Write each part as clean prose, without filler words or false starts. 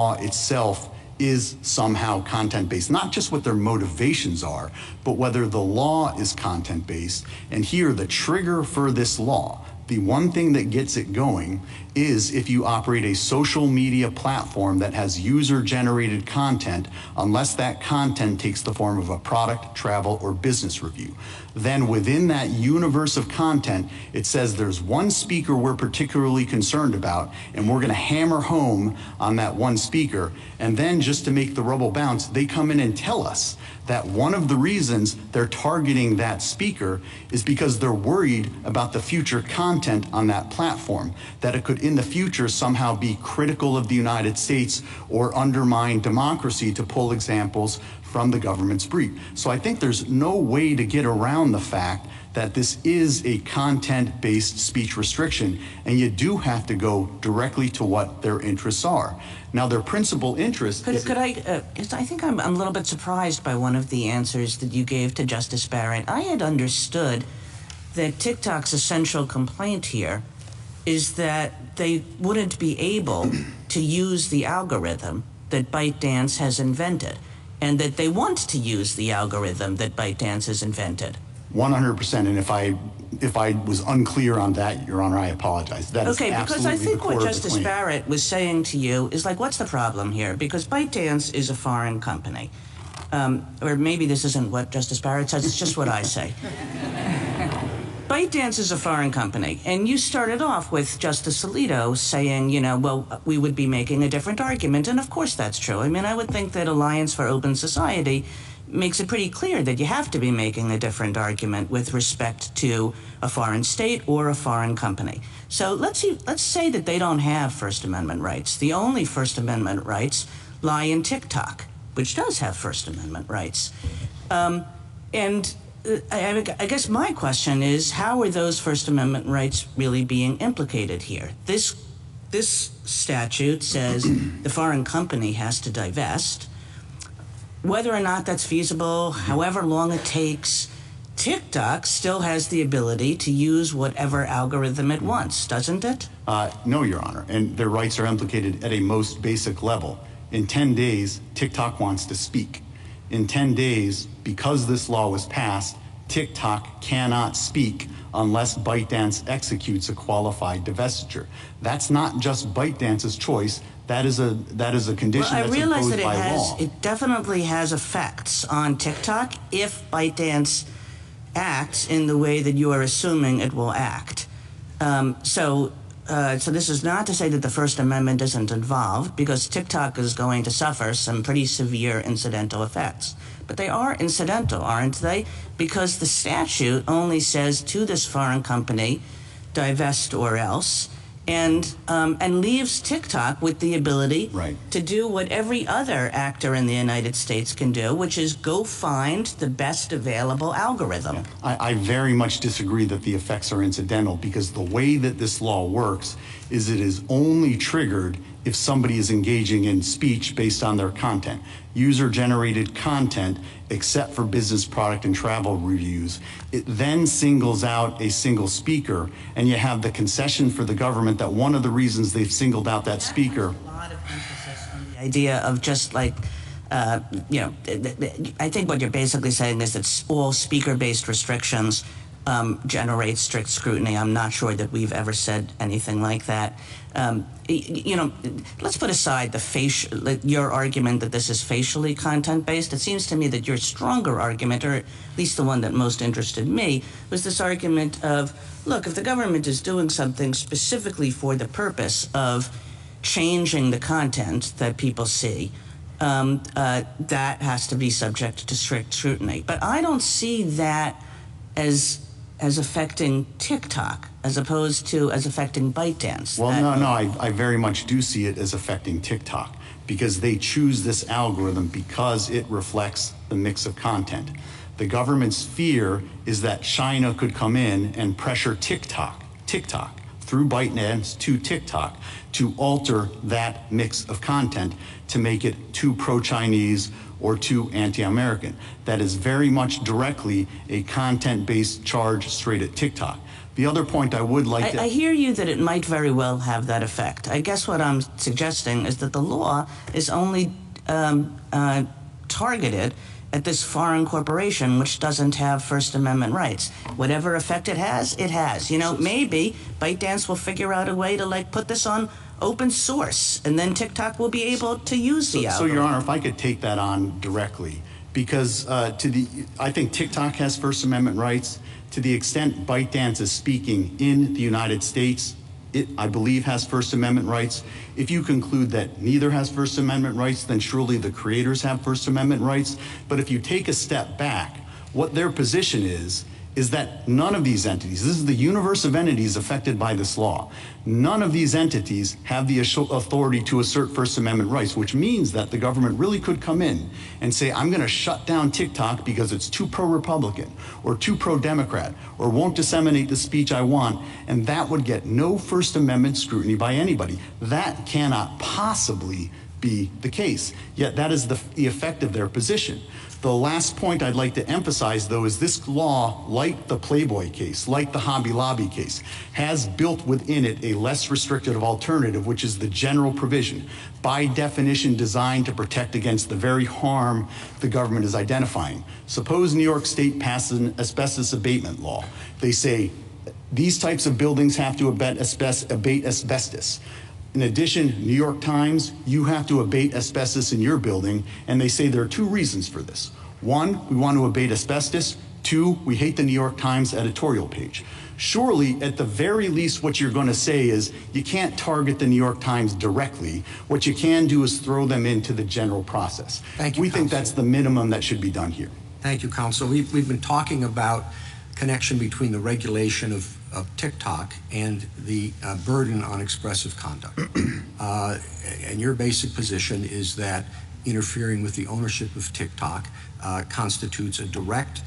law itself is somehow content-based, not just what their motivations are, but whether the law is content-based. And here, the trigger for this law, the one thing that gets it going, is if you operate a social media platform that has user-generated content, unless that content takes the form of a product, travel, or business review. Then within that universe of content, it says there's one speaker we're particularly concerned about, and we're gonna hammer home on that one speaker. And then just to make the rubble bounce, they come in and tell us that one of the reasons they're targeting that speaker is because they're worried about the future content on that platform, that it could in the future somehow be critical of the United States or undermine democracy, to pull examples from the government's brief. So I think there's no way to get around the fact that this is a content-based speech restriction, and you do have to go directly to what their interests are. Now, their principal interest is... I think I'm a little bit surprised by one of the answers that you gave to Justice Barrett. I had understood that TikTok's essential complaint here is that they wouldn't be able to use the algorithm that ByteDance has invented, and that they want to use the algorithm that ByteDance has invented. 100%, and if I was unclear on that, Your Honor, I apologize. That okay, is because I think what Justice claim. Barrett was saying to you is like, what's the problem here? Because ByteDance is a foreign company. Or maybe this isn't what Justice Barrett says, it's just what I say. ByteDance is a foreign company, and you started off with Justice Alito saying, you know, well, we would be making a different argument, and of course that's true. I mean, I would think that Alliance for Open Society makes it pretty clear that you have to be making a different argument with respect to a foreign state or a foreign company. So let's say that they don't have First Amendment rights. The only First Amendment rights lie in TikTok, which does have First Amendment rights. I guess my question is, how are those First Amendment rights really being implicated here? This statute says the foreign company has to divest. Whether or not that's feasible, however long it takes, TikTok still has the ability to use whatever algorithm it wants, doesn't it? No, Your Honor, and their rights are implicated at a most basic level. In 10 days, TikTok wants to speak. In 10 days, because this law was passed, TikTok cannot speak unless ByteDance executes a qualified divestiture. That's not just ByteDance's choice. That is a condition that's imposed by law. It definitely has effects on TikTok if ByteDance acts in the way that you are assuming it will act. So this is not to say that the First Amendment isn't involved, because TikTok is going to suffer some pretty severe incidental effects. But they are incidental, aren't they? Because the statute only says to this foreign company, divest or else, and leaves TikTok with the ability to do what every other actor in the United States can do, which is go find the best available algorithm. Yeah. I very much disagree that the effects are incidental, because the way that this law works is it is only triggered if somebody is engaging in speech based on their content. User-generated content, except for business, product, and travel reviews. It then singles out a single speaker, and you have the concession for the government that one of the reasons they've singled out that speaker. A lot of emphasis on the idea of just like, you know, I think what you're basically saying is that all speaker-based restrictions generate strict scrutiny. I'm not sure that we've ever said anything like that. You know, let's put aside your argument that this is facially content-based. It seems to me that your stronger argument, or at least the one that most interested me, was this argument of, look, if the government is doing something specifically for the purpose of changing the content that people see, that has to be subject to strict scrutiny. But I don't see that as affecting TikTok, as opposed to as affecting ByteDance. Well, no, I very much do see it as affecting TikTok, because they choose this algorithm because it reflects the mix of content. The government's fear is that China could come in and pressure TikTok through ByteDance to TikTok to alter that mix of content to make it too pro-Chinese or too anti-American. That is very much directly a content-based charge straight at TikTok. The other point I would like to... I hear you that it might very well have that effect. I guess what I'm suggesting is that the law is only targeted at this foreign corporation which doesn't have First Amendment rights. Whatever effect it has, it has. You know, maybe ByteDance will figure out a way to like put this on open source, and then TikTok will be able to use the algorithm. So, Your Honor, if I could take that on directly, because I think TikTok has First Amendment rights. To the extent ByteDance is speaking in the United States, it, I believe, has First Amendment rights. If you conclude that neither has First Amendment rights, then surely the creators have First Amendment rights. But if you take a step back, what their position is that none of these entities, this is the universe of entities affected by this law, none of these entities have the authority to assert First Amendment rights, which means that the government really could come in and say, I'm going to shut down TikTok because it's too pro-Republican or too pro-Democrat or won't disseminate the speech I want, and that would get no First Amendment scrutiny by anybody. That cannot possibly be the case, yet that is the effect of their position. The last point I'd like to emphasize, though, is this law, like the Playboy case, like the Hobby Lobby case, has built within it a less restrictive alternative, which is the general provision, by definition designed to protect against the very harm the government is identifying. Suppose New York State passes an asbestos abatement law. They say these types of buildings have to abate asbestos. In addition, New York Times, you have to abate asbestos in your building, and they say there are two reasons for this. One, we want to abate asbestos. Two, we hate the New York Times editorial page. Surely, at the very least, what you're going to say is you can't target the New York Times directly. What you can do is throw them into the general process. Thank you, we think that's the minimum that should be done here. Thank you, Counsel. We've been talking about connection between the regulation of TikTok and the burden on expressive conduct. And your basic position is that interfering with the ownership of TikTok constitutes a direct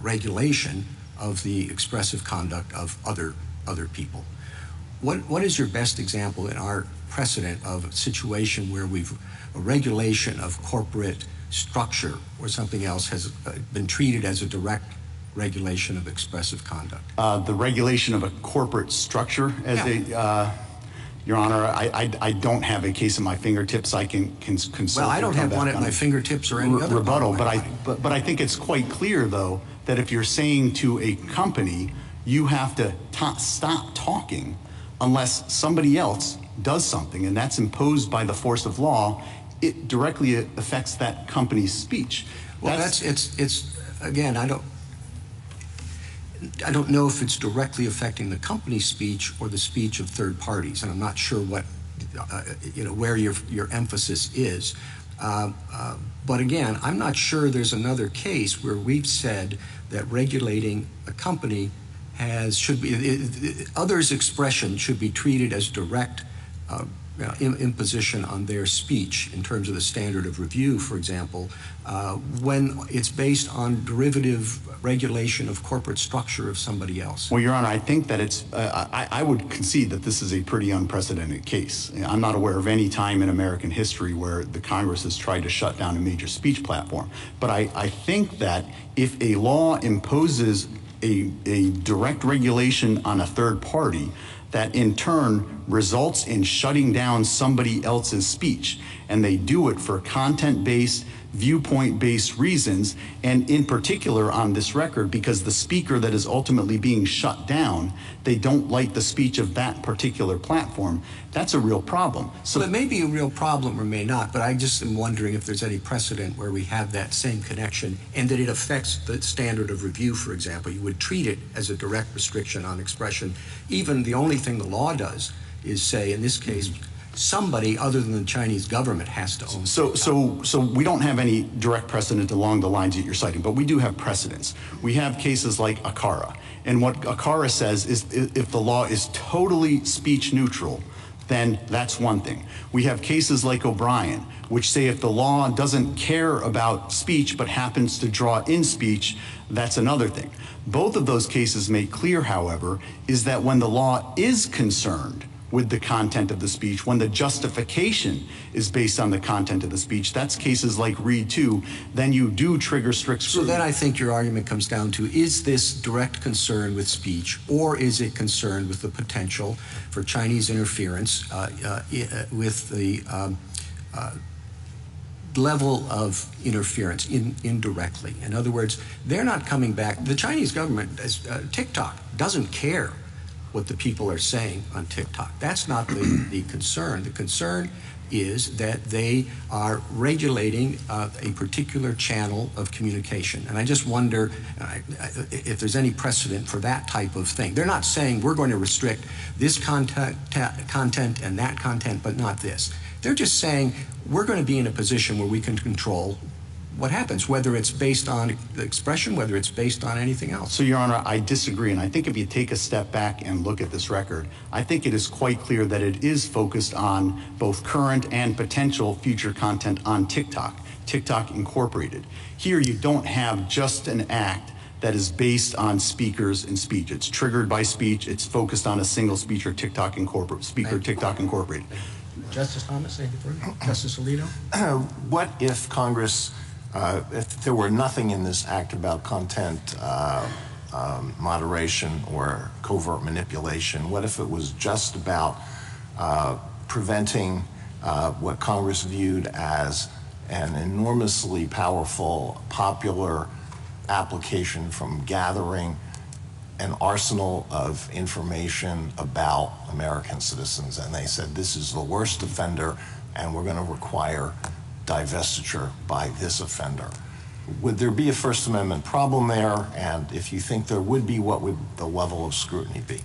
regulation of the expressive conduct of other people. What is your best example in our precedent of a situation where a regulation of corporate structure or something else has been treated as a direct regulation of expressive conduct? The regulation of a corporate structure as Your Honor, I don't have a case at my fingertips. I can consult. Well, I don't have one at my fingertips or any other rebuttal, but I think it's quite clear, though, that if you're saying to a company, you have to stop talking unless somebody else does something, and that's imposed by the force of law, it directly affects that company's speech. Well, it's again, I don't know if it's directly affecting the company's speech or the speech of third parties, and I'm not sure what, where your emphasis is. But again, I'm not sure there's another case where we've said that regulating a company others' expression should be treated as direct imposition on their speech in terms of the standard of review, for example, when it's based on derivative regulation of corporate structure of somebody else. Well, Your Honor, I think that it's, I would concede that this is a pretty unprecedented case. I'm not aware of any time in American history where the Congress has tried to shut down a major speech platform. But I think that if a law imposes a direct regulation on a third party, that in turn results in shutting down somebody else's speech, and they do it for content-based, viewpoint-based reasons, and in particular on this record, because the speaker that is ultimately being shut down, they don't like the speech of that particular platform, that's a real problem. So well, it may be a real problem or may not, but I just am wondering if there's any precedent where we have that same connection and that it affects the standard of review, for example. You would treat it as a direct restriction on expression. Even the only thing the law does is say, in this case, somebody other than the Chinese government has to own. So we don't have any direct precedent along the lines that you're citing, but we do have precedents. We have cases like ACARA, and what ACARA says is if the law is totally speech neutral, then that's one thing. We have cases like O'Brien, which say if the law doesn't care about speech but happens to draw in speech, that's another thing. Both of those cases make clear, however, is that when the law is concerned with the content of the speech, when the justification is based on the content of the speech, that's cases like Reed 2, then you do trigger strict So scrutiny. then I think your argument comes down to, is this direct concern with speech, or is it concerned with the potential for Chinese interference with the level of interference indirectly? In other words, they're not coming back. The Chinese government, TikTok, doesn't care what the people are saying on TikTok. That's not the concern. The concern is that they are regulating a particular channel of communication. And I just wonder if there's any precedent for that type of thing. They're not saying we're going to restrict this content and that content, but not this. They're just saying we're going to be in a position where we can control what happens, whether it's based on expression, whether it's based on anything else. So, Your Honor, I disagree, and I think if you take a step back and look at this record, I think it is quite clear that it is focused on both current and potential future content on TikTok, TikTok Incorporated. Here, you don't have just an act that is based on speakers and speech. It's triggered by speech. It's focused on a single speaker, TikTok Incorporated. Justice Thomas, anything further? Justice Alito? What if Congress, if there were nothing in this act about content moderation or covert manipulation, what if it was just about preventing what Congress viewed as an enormously powerful, popular application from gathering an arsenal of information about American citizens, and they said this is the worst offender and we're going to require divestiture by this offender? Would there be a First Amendment problem there? And if you think there would be, what would the level of scrutiny be?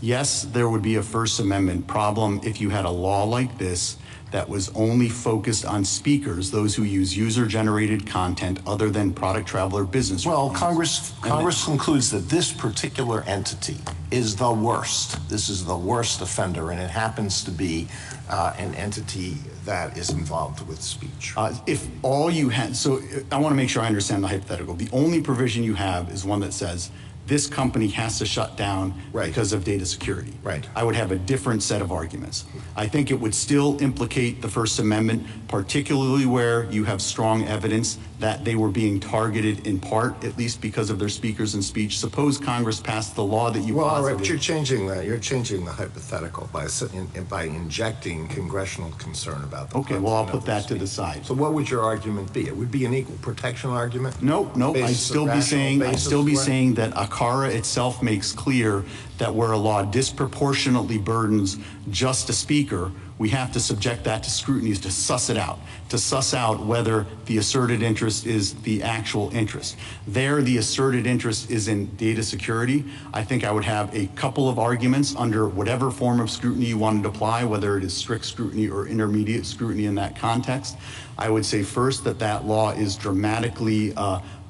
Yes, there would be a First Amendment problem if you had a law like this that was only focused on speakers, those who use user-generated content other than product, travel, or business. Well, Congress concludes that this particular entity is the worst. This is the worst offender, and it happens to be an entity that is involved with speech. If all you had, so I want to make sure I understand the hypothetical. The only provision you have is one that says this company has to shut down because of data security. Right. I would have a different set of arguments. I think it would still implicate the First Amendment, particularly where you have strong evidence that they were being targeted in part, at least because of their speakers and speech. Suppose Congress passed the law that you Well, all posited. right, but you're changing the hypothetical by injecting congressional concern about the Okay, well, I'll content put of that to the side. So what would your argument be? It would be an equal protection argument? Nope. I'd still be saying that ACARA itself makes clear that where a law disproportionately burdens just a speaker, we have to subject that to scrutiny to suss it out, to suss out whether the asserted interest is the actual interest. There, the asserted interest is in data security. I think I would have a couple of arguments under whatever form of scrutiny you wanted to apply, whether it is strict scrutiny or intermediate scrutiny in that context. I would say first that law is dramatically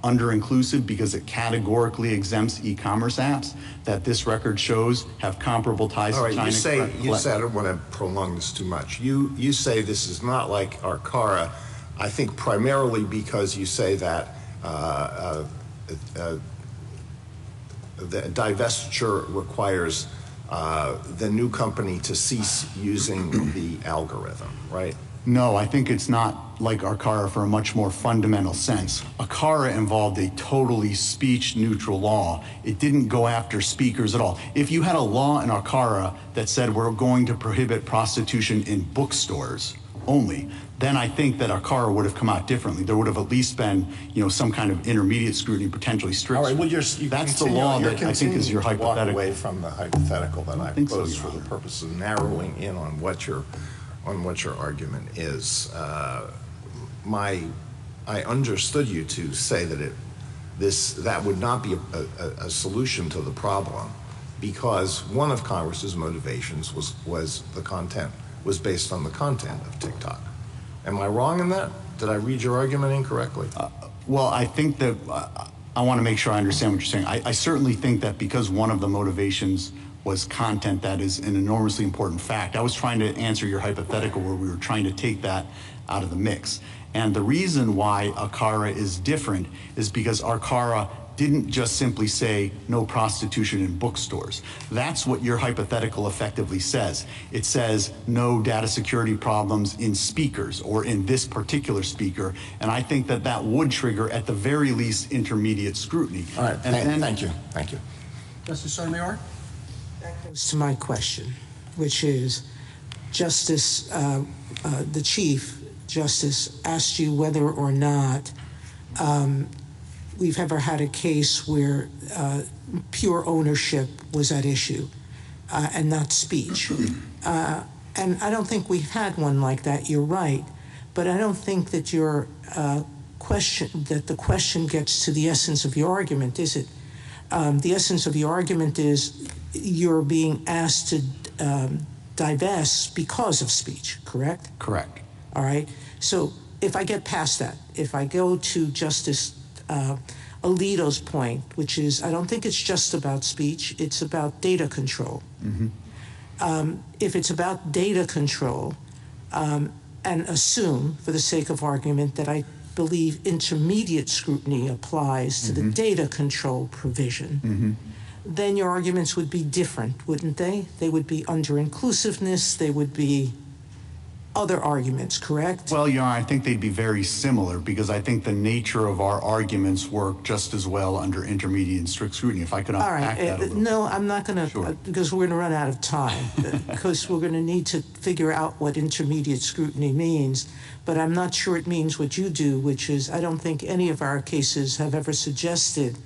under-inclusive because it categorically exempts e-commerce apps that this record shows have comparable ties to China. All right, you say, I don't want to prolong this too much. You say this is not like ACARA, I think primarily because you say that the divestiture requires the new company to cease using the algorithm, right? No, I think it's not like ACARA for a much more fundamental sense. ACARA involved a totally speech-neutral law. It didn't go after speakers at all. If you had a law in ACARA that said we're going to prohibit prostitution in bookstores only, then I think that ACARA would have come out differently. There would have at least been, some kind of intermediate scrutiny, potentially strict. All right, well, that's the law that I think is your hypothetical. Walk away from the hypothetical that I posed for the purpose of narrowing in on what your argument is. I understood you to say that that would not be a solution to the problem because one of Congress's motivations was based on the content of TikTok. Am I wrong in that? Did I read your argument incorrectly? Well, I think that I want to make sure I understand what you're saying. I certainly think that because one of the motivations was content that is an enormously important fact. I was trying to answer your hypothetical where we were trying to take that out of the mix. And the reason why ACARA is different is because ACARA didn't just simply say no prostitution in bookstores. That's what your hypothetical effectively says. It says no data security problems in speakers or in this particular speaker. And I think that that would trigger, at the very least, intermediate scrutiny. All right, thank you. Thank you. Justice Sotomayor? That goes to my question, which is, Justice, the Chief Justice asked you whether or not we've ever had a case where pure ownership was at issue and not speech. And I don't think we've had one like that, you're right. But I don't think that your the question gets to the essence of your argument, is it? The essence of your argument is you're being asked to divest because of speech, correct? Correct. All right. So if I get past that, if I go to Justice Alito's point, which is I don't think it's just about speech, it's about data control. If it's about data control, and assume, for the sake of argument, that I believe intermediate scrutiny applies to the data control provision, then your arguments would be different, wouldn't they? They would be under inclusiveness, they would be other arguments, correct? Well, Your Honor, I think they'd be very similar because I think the nature of our arguments work just as well under intermediate and strict scrutiny. If I could unpack that a little. No, I'm not going to, Sure. because we're going to run out of time, because we're going to need to figure out what intermediate scrutiny means, but I'm not sure it means what you do, which is I don't think any of our cases have ever suggested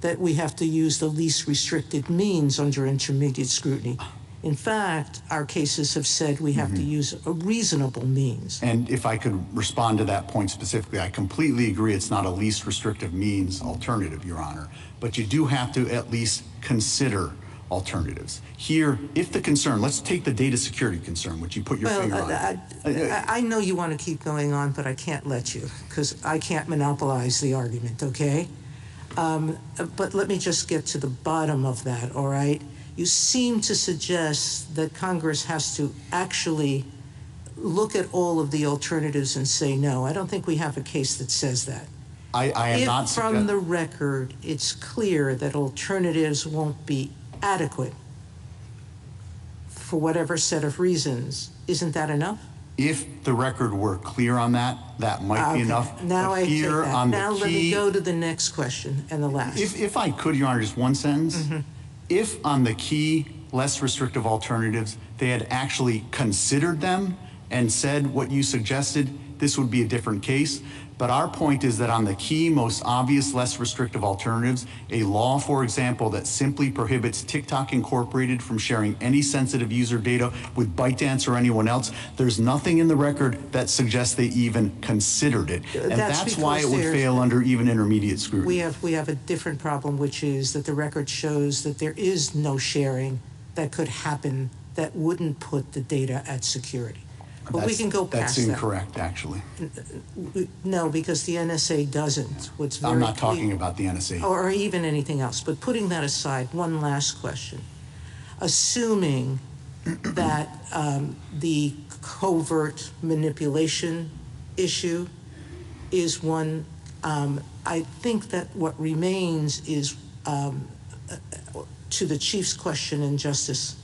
that we have to use the least restricted means under intermediate scrutiny. In fact, our cases have said we have to use a reasonable means. And if I could respond to that point specifically, I completely agree it's not a least restrictive means alternative, Your Honor. But you do have to at least consider alternatives. Here, if the concern, let's take the data security concern, which you put your finger on. I know you want to keep going on, but I can't let you, because I can't monopolize the argument, okay? But let me just get to the bottom of that, all right? You seem to suggest that Congress has to actually look at all of the alternatives and say no. I don't think we have a case that says that. I am not If from the record it's clear that alternatives won't be adequate for whatever set of reasons, isn't that enough? If the record were clear on that, that might be enough. Now But I take here that. on Now the let me key, go to the next question and the last. if I could, Your Honor, just one sentence. If on the key less restrictive alternatives, they had actually considered them and said what you suggested, this would be a different case. But our point is that on the key, most obvious, less restrictive alternatives, a law, for example, that simply prohibits TikTok Incorporated from sharing any sensitive user data with ByteDance or anyone else, there's nothing in the record that suggests they even considered it. And that's why it would fail under even intermediate scrutiny. We have a different problem, which is that the record shows that there is no sharing that could happen that wouldn't put the data at security. But we can go past that. That's incorrect, actually. No, because the NSA doesn't. What's very I'm not talking clear- about the NSA. or even anything else. But putting that aside, one last question. Assuming that the covert manipulation issue is one, I think that what remains is, to the Chief's question and Justice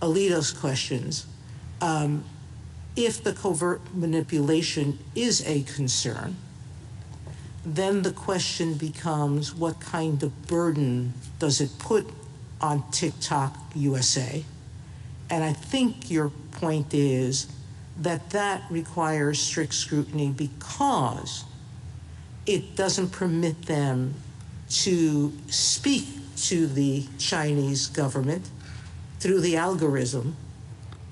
Alito's questions, if the covert manipulation is a concern, then the question becomes what kind of burden does it put on TikTok USA? And I think your point is that that requires strict scrutiny because it doesn't permit them to speak to the Chinese government through the algorithm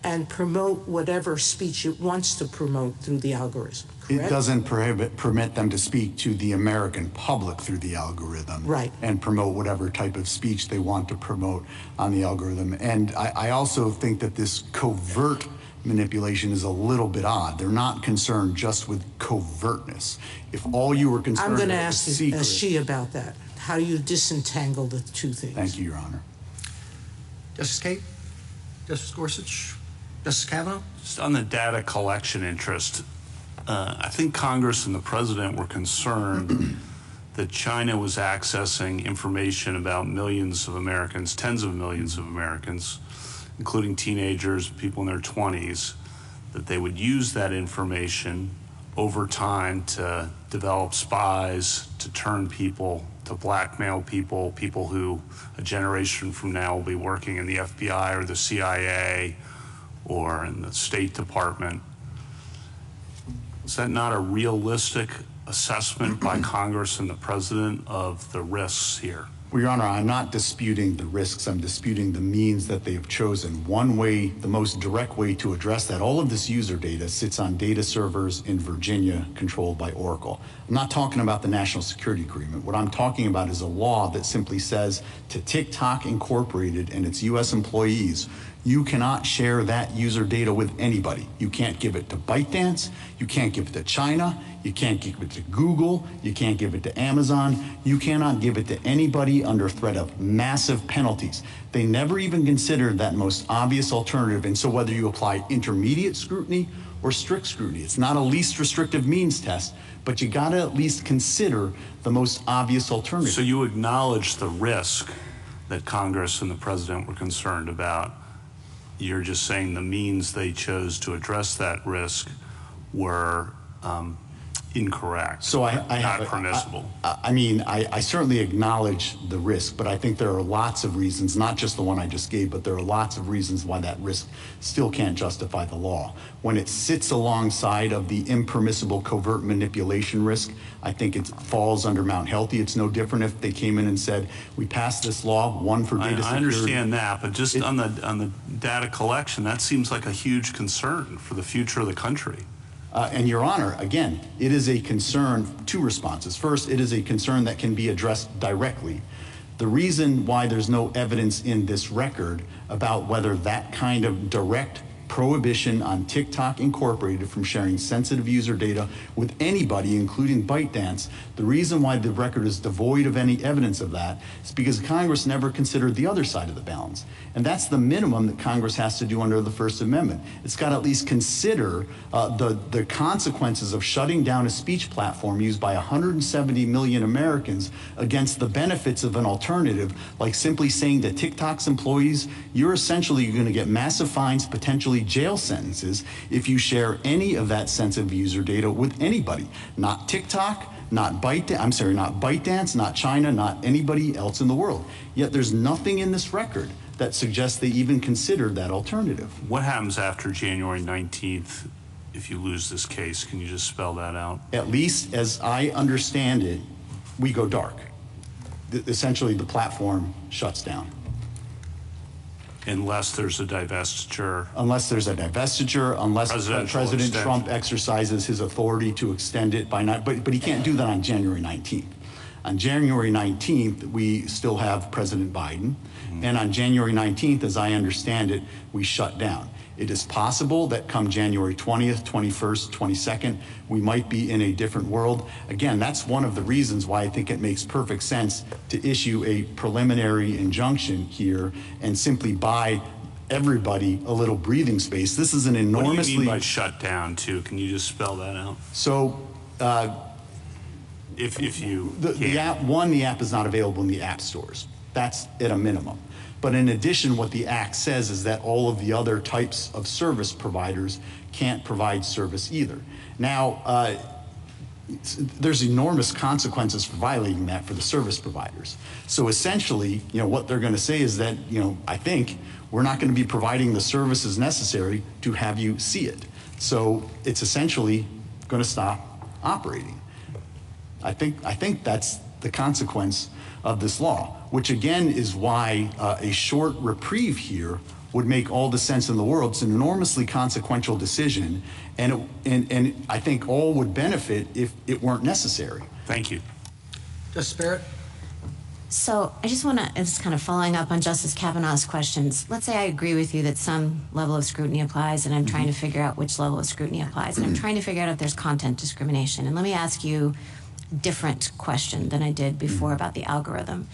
and promote whatever speech it wants to promote through the algorithm, correct? It doesn't permit them to speak to the American public through the algorithm. Right. And promote whatever type of speech they want to promote on the algorithm. And I also think that this covert manipulation is a little bit odd. They're not concerned just with covertness. If all you were concerned I'm going to with ask was secret. Xi about that. How do you disentangle the two things? Thank you, Your Honor. Justice Kate? Justice Gorsuch? Justice Kavanaugh? Just on the data collection interest, I think Congress and the president were concerned that China was accessing information about millions of Americans, tens of millions of Americans, including teenagers, people in their 20s, that they would use that information over time to develop spies, to turn people, to blackmail people, people who a generation from now will be working in the FBI or the CIA or in the State Department. Is that not a realistic assessment by Congress and the president of the risks here? Well, Your Honor, I'm not disputing the risks. I'm disputing the means that they have chosen. One way, the most direct way to address that, all of this user data sits on data servers in Virginia controlled by Oracle. I'm not talking about the National Security Agreement. What I'm talking about is a law that simply says to TikTok Incorporated and its U.S. employees, you cannot share that user data with anybody. You can't give it to ByteDance, you can't give it to China, you can't give it to Google, you can't give it to Amazon, you cannot give it to anybody under threat of massive penalties. They never even considered that most obvious alternative, and so whether you apply intermediate scrutiny or strict scrutiny, it's not a least restrictive means test, but you gotta at least consider the most obvious alternative. So you acknowledge the risk that Congress and the president were concerned about. You're just saying the means they chose to address that risk were incorrect, So I not permissible. I certainly acknowledge the risk, but I think there are lots of reasons, not just the one I just gave, but there are lots of reasons why that risk still can't justify the law. When it sits alongside of the impermissible covert manipulation risk, I think it falls under Mount Healthy. It's no different if they came in and said, we passed this law, one for data security. I understand that, but just on the data collection, that seems like a huge concern for the future of the country. And Your Honor, again, it is a concern, two responses. First, it is a concern that can be addressed directly. The reason why there's no evidence in this record about whether that kind of direct prohibition on TikTok Incorporated from sharing sensitive user data with anybody, including ByteDance, the reason why the record is devoid of any evidence of that is because Congress never considered the other side of the balance. And that's the minimum that Congress has to do under the First Amendment. It's got to at least consider the consequences of shutting down a speech platform used by 170 million Americans against the benefits of an alternative, like simply saying to TikTok's employees, you're essentially going to get massive fines, potentially jail sentences, if you share any of that sensitive user data with anybody. Not TikTok, not ByteDance, not China, not anybody else in the world. Yet there's nothing in this record that suggests they even considered that alternative. What happens after January 19th if you lose this case? Can you just spell that out? At least as I understand it, we go dark. Essentially, the platform shuts down. Unless there's a divestiture. Unless there's a divestiture, unless President extension. Trump exercises his authority to extend it by night, but he can't do that on January 19th. On January 19th, we still have President Biden, and on January 19th, as I understand it, we shut down. It is possible that come January 20th, 21st, 22nd, we might be in a different world. Again, that's one of the reasons why I think it makes perfect sense to issue a preliminary injunction here and simply buy everybody a little breathing space. This is an enormously... What do you mean by shut down, too? Can you just spell that out? So... if you the app is not available in the app stores. That's at a minimum. But in addition, what the act says is that all of the other types of service providers can't provide service either. Now, there's enormous consequences for violating that for the service providers. So essentially, what they're going to say is that, I think we're not going to be providing the services necessary to have you see it. So it's essentially going to stop operating. I think that's the consequence of this law, which again is why a short reprieve here would make all the sense in the world. It's an enormously consequential decision, and I think all would benefit if it weren't necessary. Thank you. Justice Barrett? So I just want to, it's kind of following up on Justice Kavanaugh's questions. Let's say I agree with you that some level of scrutiny applies, and I'm trying to figure out which level of scrutiny applies, and I'm trying to figure out if there's content discrimination. And let me ask you different question than I did before about the algorithm.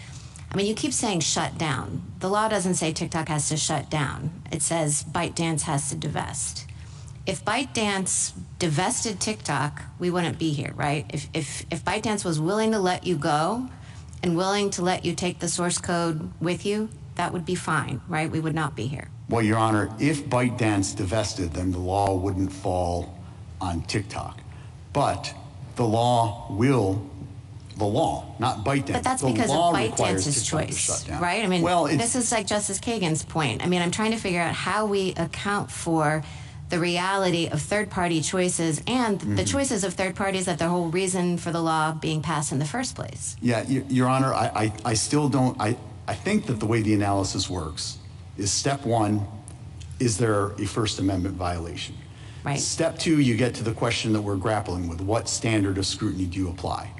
I mean, you keep saying shut down. The law doesn't say TikTok has to shut down. It says ByteDance has to divest. If ByteDance divested TikTok, we wouldn't be here, right? If ByteDance was willing to let you go and willing to let you take the source code with you, that would be fine, right? We would not be here. Well, Your Honor, if ByteDance divested, then the law wouldn't fall on TikTok. But the law, not ByteDance. But that's the because of law requires ByteDance's TikTok to choice, shut down. right? I mean, well, this is like Justice Kagan's point. I mean, I'm trying to figure out how we account for the reality of third-party choices and the choices of third parties that the whole reason for the law being passed in the first place. Yeah, Your Honor, I still don't, I think that the way the analysis works is step one, is there a First Amendment violation? Right. Step two, you get to the question that we're grappling with. What standard of scrutiny do you apply?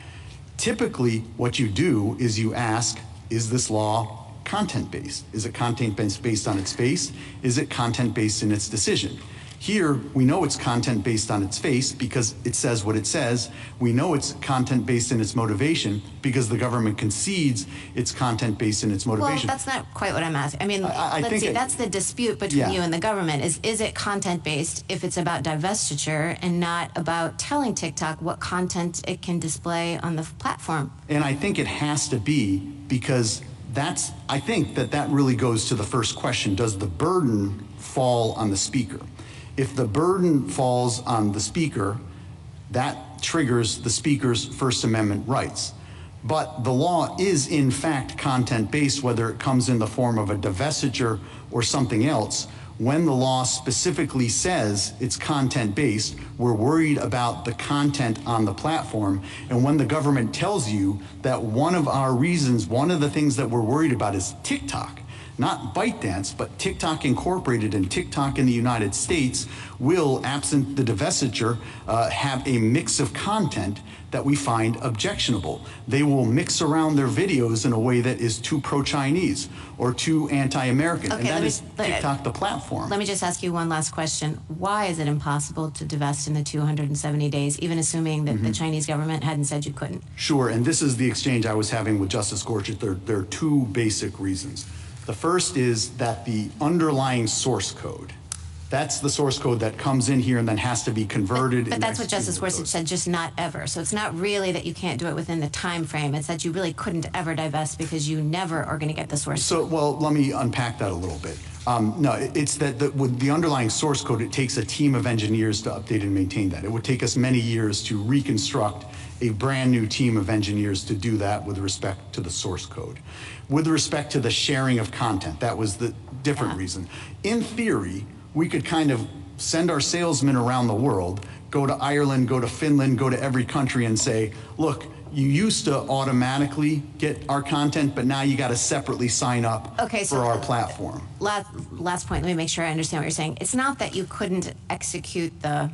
Typically, what you do is you ask, is this law content-based? Is it content-based based on its face? Is it content-based in its decision? Here, we know it's content based on its face because it says what it says. We know it's content based in its motivation because the government concedes it's content based in its motivation. Well, that's not quite what I'm asking. I mean, I let's think see, that's the dispute between you and the government. Is it content based if it's about divestiture and not about telling TikTok what content it can display on the platform? And I think it has to be because I think that really goes to the first question. Does the burden fall on the speaker? If the burden falls on the speaker, that triggers the speaker's First Amendment rights. But the law is in fact content-based, whether it comes in the form of a divestiture or something else. When the law specifically says it's content-based, we're worried about the content on the platform. And when the government tells you that one of our reasons, one of the things that we're worried about is TikTok, not ByteDance, but TikTok Incorporated and TikTok in the United States will, absent the divestiture, have a mix of content that we find objectionable. They will mix around their videos in a way that is too pro-Chinese or too anti-American, and that is TikTok, the platform. Let me just ask you one last question. Why is it impossible to divest in the 270 days, even assuming that the Chinese government hadn't said you couldn't? Sure, and this is the exchange I was having with Justice Gorsuch. There are two basic reasons. The first is that the underlying source code, that's the source code that comes in here and then has to be converted. But that's what Justice Gorsuch said, just not ever. So it's not really that you can't do it within the time frame. It's that you really couldn't ever divest because you never are going to get the source code. So, well, let me unpack that a little bit. No, it's that with the underlying source code, it takes a team of engineers to update and maintain that. It would take us many years to reconstruct a brand new team of engineers to do that with respect to the source code. With respect to the sharing of content, that was the different reason. In theory, we could kind of send our salesmen around the world, go to Ireland, go to Finland, go to every country and say, look, you used to automatically get our content, but now you got to separately sign up for our platform. Last point, let me make sure I understand what you're saying. It's not that you couldn't execute the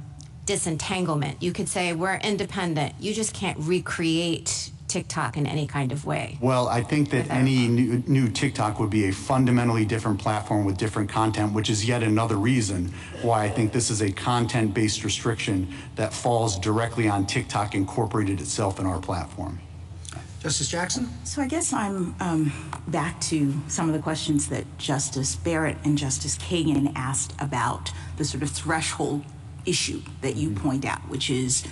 disentanglement. You could say, we're independent. You just can't recreate TikTok in any kind of way. Well, I think that any new TikTok would be a fundamentally different platform with different content, which is yet another reason why I think this is a content-based restriction that falls directly on TikTok Incorporated itself in our platform. Justice Jackson? So I guess I'm back to some of the questions that Justice Barrett and Justice Kagan asked about the sort of threshold issue that you point out, which is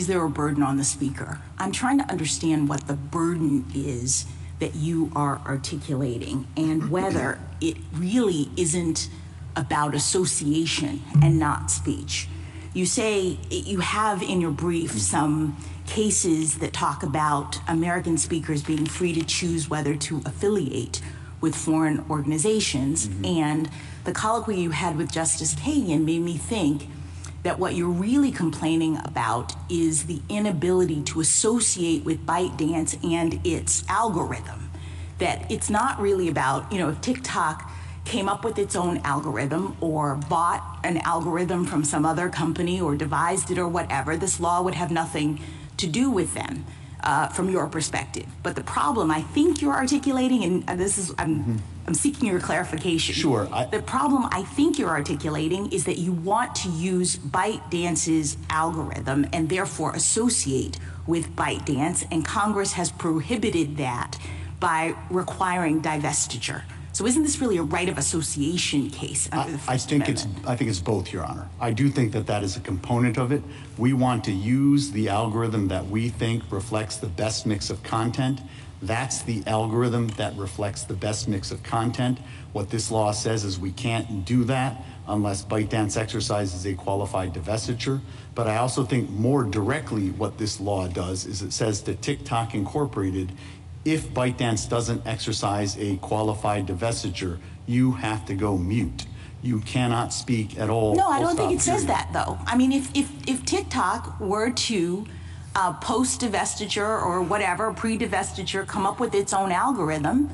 there a burden on the speaker? I'm trying to understand what the burden is that you are articulating and whether it really isn't about association and not speech. You say you have in your brief some cases that talk about American speakers being free to choose whether to affiliate with foreign organizations, and the colloquy you had with Justice Kagan made me think that what you're really complaining about is the inability to associate with ByteDance and its algorithm. That it's not really about, if TikTok came up with its own algorithm or bought an algorithm from some other company or devised it or whatever, this law would have nothing to do with them from your perspective. But the problem I think you're articulating, and this is, I'm seeking your clarification. Sure. The problem I think you're articulating is that you want to use ByteDance's algorithm and therefore associate with ByteDance, and Congress has prohibited that by requiring divestiture. So isn't this really a right of association case under the First Amendment? I think it's both, Your Honor. I do think that is a component of it. We want to use the algorithm that we think reflects the best mix of content. That's the algorithm that reflects the best mix of content. What this law says is we can't do that unless ByteDance exercises a qualified divestiture. But I also think more directly what this law does is it says to TikTok Incorporated, if ByteDance doesn't exercise a qualified divestiture, you have to go mute. You cannot speak at all. No, I don't think it says that, though. I mean, if TikTok were to post-divestiture or whatever, pre-divestiture, come up with its own algorithm,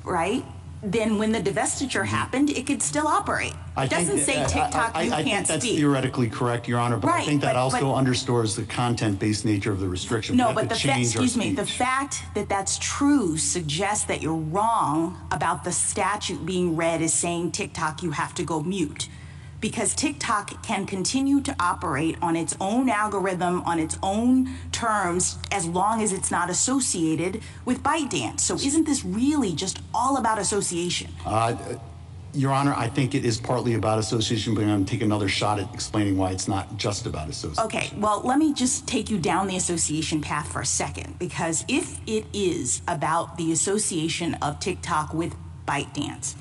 right, then when the divestiture happened, it could still operate. It doesn't say TikTok, you can't speak. I think that's theoretically correct, Your Honor, but I think that also underscores the content-based nature of the restriction. No, but the fact that that's true suggests that you're wrong about the statute being read as saying TikTok, you have to go mute. Because TikTok can continue to operate on its own algorithm, on its own terms, as long as it's not associated with ByteDance. So isn't this really just all about association? Your Honor, I think it is partly about association, but I'm going to take another shot at explaining why it's not just about association. Okay, well, let me just take you down the association path for a second, because if it is about the association of TikTok with ByteDance,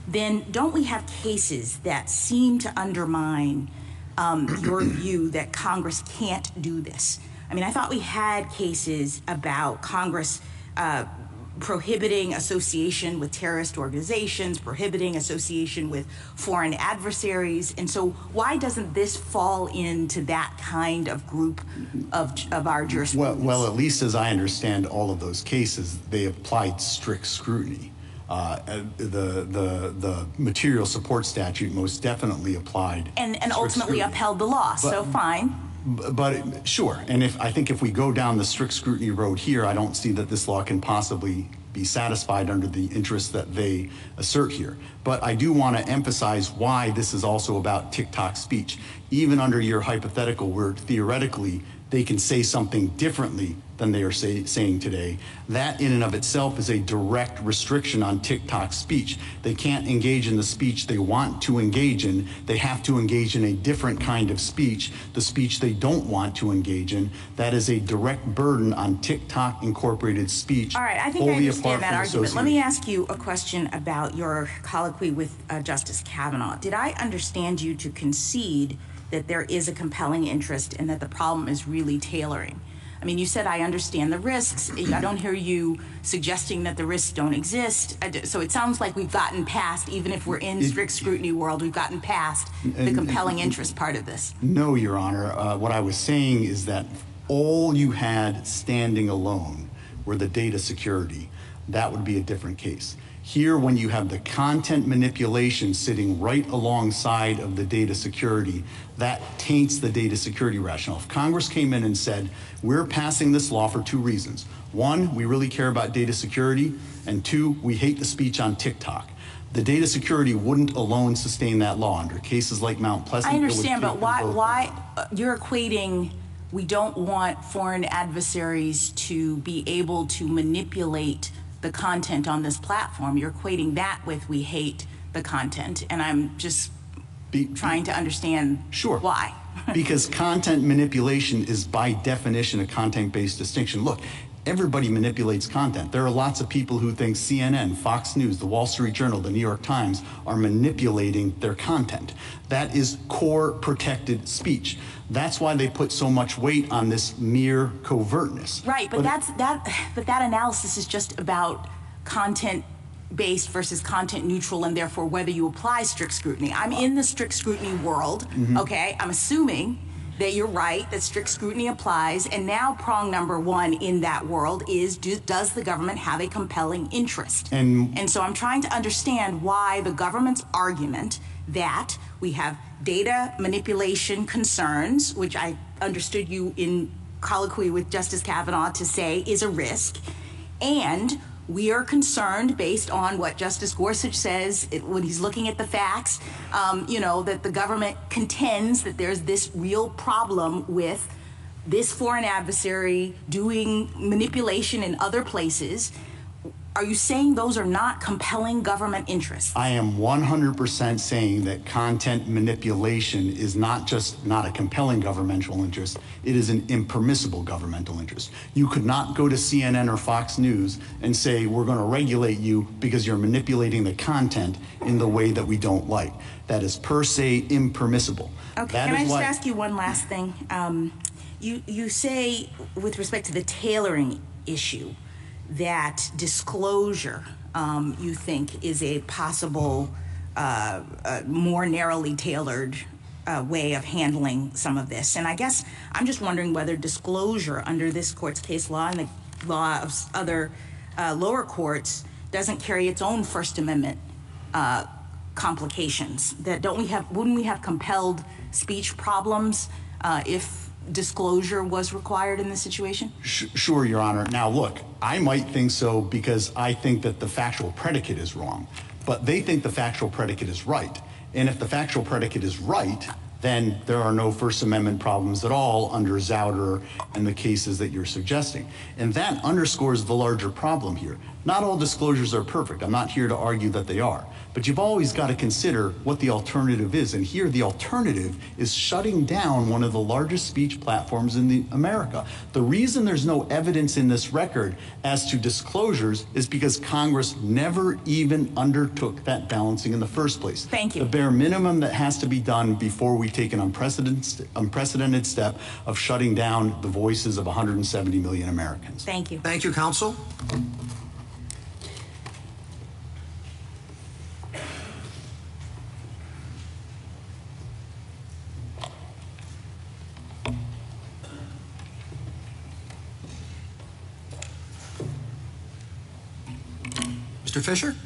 then don't we have cases that seem to undermine your view that Congress can't do this? I mean, I thought we had cases about Congress prohibiting association with terrorist organizations, prohibiting association with foreign adversaries. And so why doesn't this fall into that kind of group of our jurisprudence? Well, at least as I understand all of those cases, they applied strict scrutiny. The material support statute most definitely applied and ultimately scrutiny. Upheld the law, so fine. But sure, and I think if we go down the strict scrutiny road here, I don't see that this law can possibly be satisfied under the interests that they assert here. But I do want to emphasize why this is also about TikTok speech. Even under your hypothetical, where theoretically they can say something differently than they are saying today, that in and of itself is a direct restriction on TikTok speech. They can't engage in the speech they want to engage in. They have to engage in a different kind of speech, the speech they don't want to engage in. That is a direct burden on TikTok Incorporated speech. All right, I think I understand that argument. Let me ask you a question about your colloquy with Justice Kavanaugh. Did I understand you to concede that there is a compelling interest and that the problem is really tailoring? I mean, you said, I understand the risks. I don't hear you suggesting that the risks don't exist. So it sounds like we've gotten past, even if we're in strict scrutiny world, we've gotten past the compelling interest part of this. No, Your Honor. What I was saying is that all you had standing alone were the data security. That would be a different case. Here, when you have the content manipulation sitting right alongside of the data security, that taints the data security rationale. If Congress came in and said, we're passing this law for two reasons. One, we really care about data security, and two, we hate the speech on TikTok. The data security wouldn't alone sustain that law under cases like Mount Pleasant. I understand, but why you're equating we don't want foreign adversaries to be able to manipulate the content on this platform. You're equating that with we hate the content, and I'm just trying to understand why. Because content manipulation is by definition a content-based distinction. Look, everybody manipulates content. There are lots of people who think CNN, Fox News, the Wall Street Journal, the New York Times are manipulating their content. That is core protected speech. That's why they put so much weight on this mere covertness. Right, but that analysis is just about content-based versus content-neutral, and therefore whether you apply strict scrutiny. I'm in the strict scrutiny world, okay? I'm assuming that you're right, that strict scrutiny applies, and now prong number one in that world is, does the government have a compelling interest? And so I'm trying to understand why the government's argument that we have data manipulation concerns, which I understood you in colloquy with Justice Kavanaugh to say is a risk, and we are concerned based on what Justice Gorsuch says when he's looking at the facts, that the government contends that there's this real problem with this foreign adversary doing manipulation in other places. Are you saying those are not compelling government interests? I am 100% saying that content manipulation is not a compelling governmental interest, it is an impermissible governmental interest. You could not go to CNN or Fox News and say, we're going to regulate you because you're manipulating the content in the way that we don't like. That is per se impermissible. Okay, That can I is just why- ask you one last thing? You say, with respect to the tailoring issue, that disclosure, you think, is a possible, more narrowly tailored way of handling some of this. And I guess I'm just wondering whether disclosure under this court's case law and the law of other lower courts doesn't carry its own First Amendment complications. That wouldn't we have compelled speech problems if disclosure was required in this situation? Sure, Your Honor. Now, look, I might think so because I think that the factual predicate is wrong, but they think the factual predicate is right. And if the factual predicate is right, then there are no First Amendment problems at all under Zauderer and the cases that you're suggesting. And that underscores the larger problem here. Not all disclosures are perfect. I'm not here to argue that they are. But you've always got to consider what the alternative is. And here the alternative is shutting down one of the largest speech platforms in America. The reason there's no evidence in this record as to disclosures is because Congress never even undertook that balancing in the first place. Thank you. The bare minimum that has to be done before we take an unprecedented step of shutting down the voices of 170 million Americans. Thank you. Thank you, counsel. Mr. Fisher?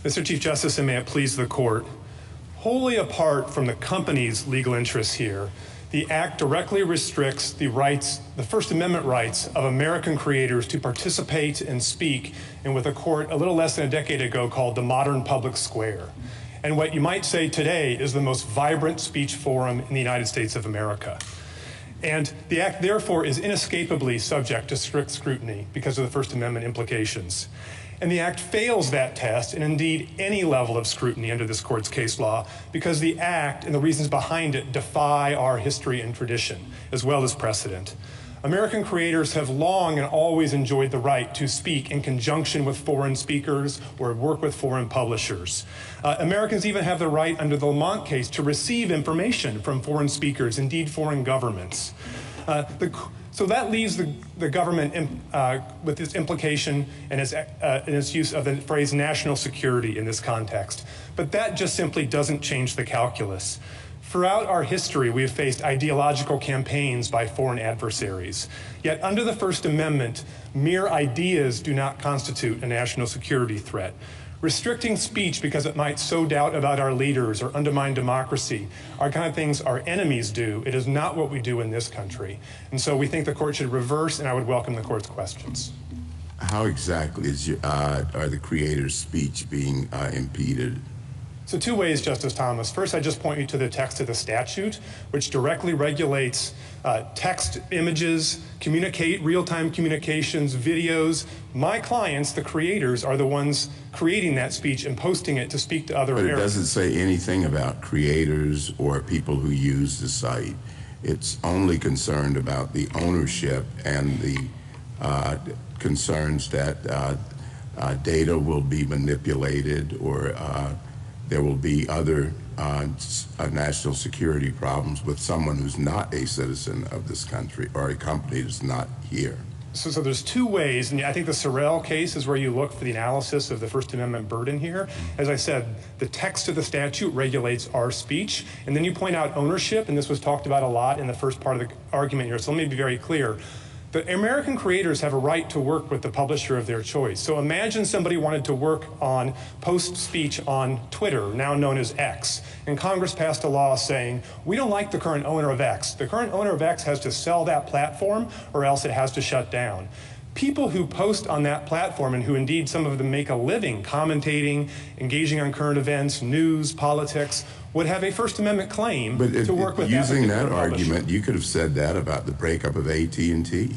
Mr. Chief Justice, and may it please the court, wholly apart from the company's legal interests here, the Act directly restricts the rights, the First Amendment rights of American creators to participate and speak in what the court a little less than a decade ago called the modern public square. And what you might say today is the most vibrant speech forum in the United States of America. And the Act, therefore, is inescapably subject to strict scrutiny because of the First Amendment implications. And the Act fails that test, and indeed any level of scrutiny under this court's case law, because the Act and the reasons behind it defy our history and tradition, as well as precedent. American creators have long and always enjoyed the right to speak in conjunction with foreign speakers or work with foreign publishers. Americans even have the right under the Lamont case to receive information from foreign speakers, indeed foreign governments. So that leaves the government with its implication and its use of the phrase national security in this context. But that just simply doesn't change the calculus. Throughout our history, we have faced ideological campaigns by foreign adversaries. Yet under the First Amendment, mere ideas do not constitute a national security threat. Restricting speech because it might sow doubt about our leaders or undermine democracy are kind of things our enemies do. It is not what we do in this country. And so we think the court should reverse, and I would welcome the court's questions. How exactly are the creators' speech being impeded? So two ways, Justice Thomas. First, I just point you to the text of the statute, which directly regulates text, images, real-time communications, videos. My clients, the creators, are the ones creating that speech and posting it to speak to other But it Americans. doesn't say anything about creators or people who use the site. It's only concerned about the ownership and the concerns that data will be manipulated or there will be other national security problems with someone who's not a citizen of this country or a company that's not here. So there's two ways, and I think the Sorrell case is where you look for the analysis of the First Amendment burden here. As I said, the text of the statute regulates our speech, and then you point out ownership, and this was talked about a lot in the first part of the argument here, so let me be very clear. The American creators have a right to work with the publisher of their choice. So imagine somebody wanted to work on post speech on Twitter, now known as X, and Congress passed a law saying, we don't like the current owner of X. The current owner of X has to sell that platform or else it has to shut down. People who post on that platform and who indeed some of them make a living commentating, engaging on current events, news, politics, would have a First Amendment claim to work with using that particular publisher. argument, you could have said that about the breakup of AT&T.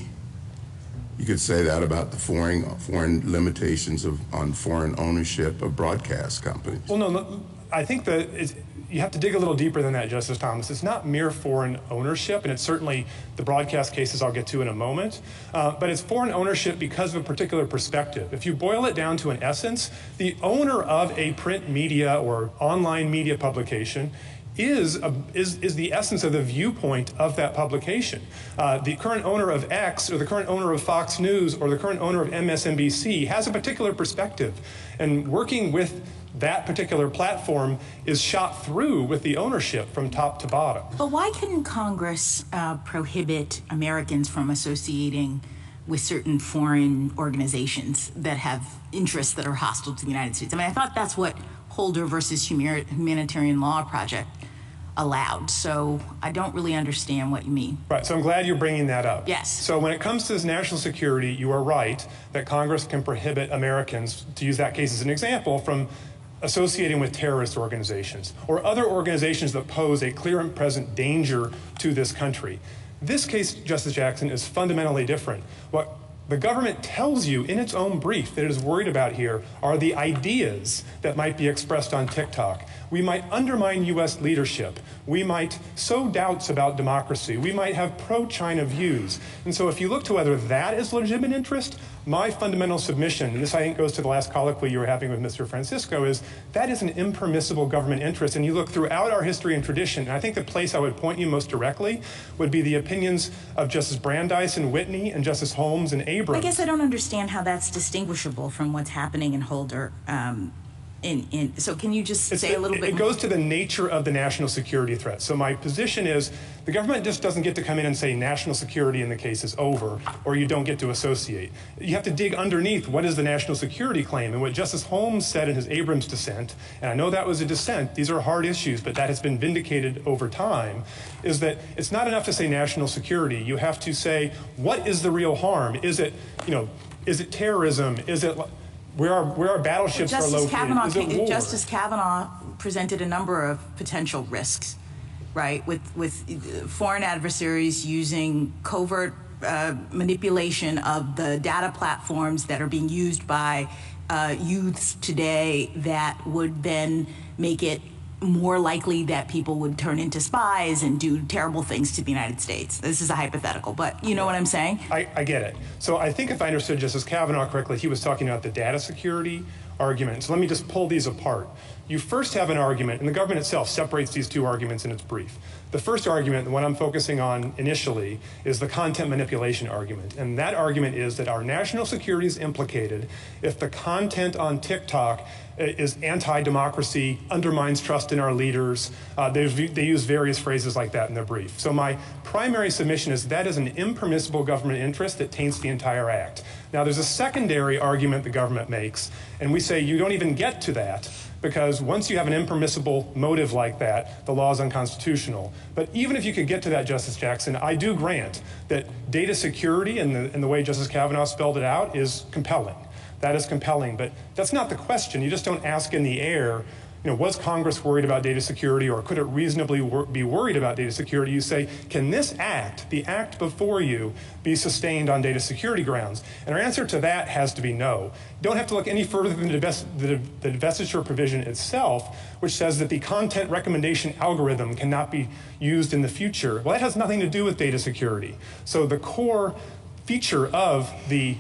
You could say that about the foreign limitations on foreign ownership of broadcast companies. Well, no, I think that you have to dig a little deeper than that, Justice Thomas. It's not mere foreign ownership, and it's certainly the broadcast cases I'll get to in a moment, but it's foreign ownership because of a particular perspective. If you boil it down to an essence, the owner of a print media or online media publication is the essence of the viewpoint of that publication. The current owner of X or the current owner of Fox News or the current owner of MSNBC has a particular perspective, and working with that particular platform is shot through with the ownership from top to bottom. But why couldn't Congress prohibit Americans from associating with certain foreign organizations that have interests that are hostile to the United States? I mean, I thought that's what Holder versus Humanitarian Law Project allowed. So I don't really understand what you mean. Right, so I'm glad you're bringing that up. Yes. So when it comes to this national security, you are right that Congress can prohibit Americans, to use that case as an example, from associating with terrorist organizations or other organizations that pose a clear and present danger to this country. This case, Justice Jackson, is fundamentally different. What the government tells you in its own brief that it is worried about here are the ideas that might be expressed on TikTok. We might undermine U.S. leadership. We might sow doubts about democracy. We might have pro-China views. And so if you look to whether that is legitimate interest, my fundamental submission, and this I think goes to the last colloquy you were having with Mr. Francisco, is that is an impermissible government interest. And you look throughout our history and tradition, and I think the place I would point you most directly would be the opinions of Justice Brandeis and Whitney and Justice Holmes and Abrams. I guess I don't understand how that's distinguishable from what's happening in Holder. So can you just say a little bit? It goes to the nature of the national security threat. So my position is the government just doesn't get to come in and say national security in the case is over, or you don't get to associate. You have to dig underneath what is the national security claim. And what Justice Holmes said in his Abrams dissent, and I know that was a dissent, these are hard issues, but that has been vindicated over time, is that it's not enough to say national security. You have to say, what is the real harm? Is it terrorism? Is it where our battleships are located? Is it war? Justice Kavanaugh presented a number of potential risks, right, with foreign adversaries using covert manipulation of the data platforms that are being used by youths today that would then make it more likely that people would turn into spies and do terrible things to the United States. This is a hypothetical, but you know what I'm saying? I get it. So I think if I understood Justice Kavanaugh correctly, he was talking about the data security argument. So let me just pull these apart. You first have an argument, and the government itself separates these two arguments in its brief. The first argument, the one I'm focusing on initially, is the content manipulation argument. And that argument is that our national security is implicated if the content on TikTok is anti-democracy, undermines trust in our leaders. They use various phrases like that in their brief. So my primary submission is that is an impermissible government interest that taints the entire act. Now there's a secondary argument the government makes, and we say you don't even get to that because once you have an impermissible motive like that, the law is unconstitutional. But even if you could get to that, Justice Jackson, I do grant that data security and the way Justice Kavanaugh spelled it out is compelling. That is compelling, but that's not the question. You just don't ask in the air, was Congress worried about data security or could it reasonably be worried about data security? You say, can this act, the act before you, be sustained on data security grounds? And our answer to that has to be no. You don't have to look any further than the divestiture provision itself, which says that the content recommendation algorithm cannot be used in the future. Well, that has nothing to do with data security. So the core feature of the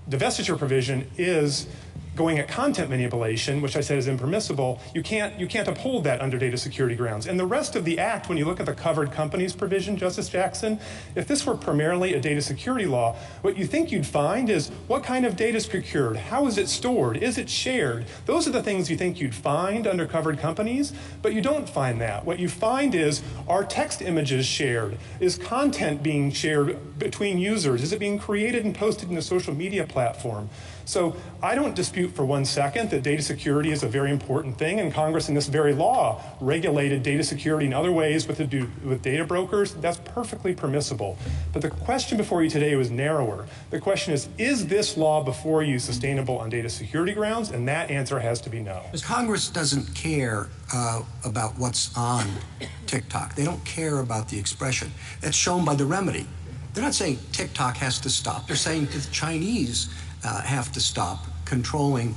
divestiture provision is going at content manipulation, which I said is impermissible. You can't uphold that under data security grounds. And the rest of the act, when you look at the covered companies provision, Justice Jackson, if this were primarily a data security law, what you think you'd find is what kind of data is procured? How is it stored? Is it shared? Those are the things you think you'd find under covered companies, but you don't find that. What you find is, are text images shared? Is content being shared between users? Is it being created and posted in a social media platform? So I don't dispute for 1 second that data security is a very important thing, and Congress in this very law regulated data security in other ways with data brokers. That's perfectly permissible. But the question before you today was narrower. The question is this law before you sustainable on data security grounds? And that answer has to be no. Because Congress doesn't care about what's on TikTok. They don't care about the expression. That's shown by the remedy. They're not saying TikTok has to stop. They're saying the Chinese have to stop controlling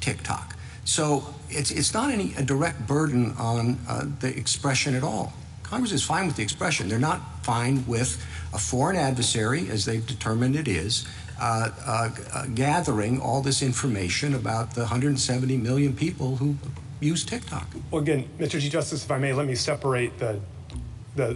TikTok. So it's not a direct burden on the expression at all. Congress is fine with the expression. They're not fine with a foreign adversary, as they've determined it is, gathering all this information about the 170 million people who use TikTok. Well, again, Mr. Chief Justice, if I may, let me separate the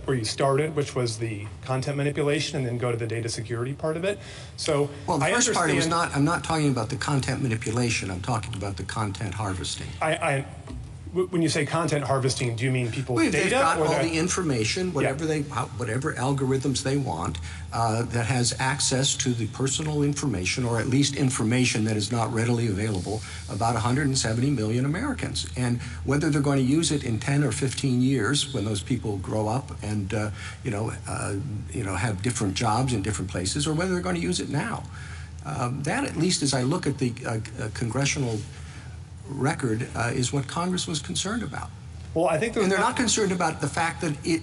where you started, which was the content manipulation, and then go to the data security part of it. So, well, the I first part was understand- not. I'm not talking about the content manipulation. I'm talking about the content harvesting. When you say content harvesting, do you mean people's data? They've got or all that- the information, whatever whatever algorithms they want, that has access to the personal information, or at least information that is not readily available about 170 million Americans. And whether they're going to use it in 10 or 15 years, when those people grow up and have different jobs in different places, or whether they're going to use it now. That, at least as I look at the congressional record, is what Congress was concerned about. Well, I think and they're not concerned about the fact that it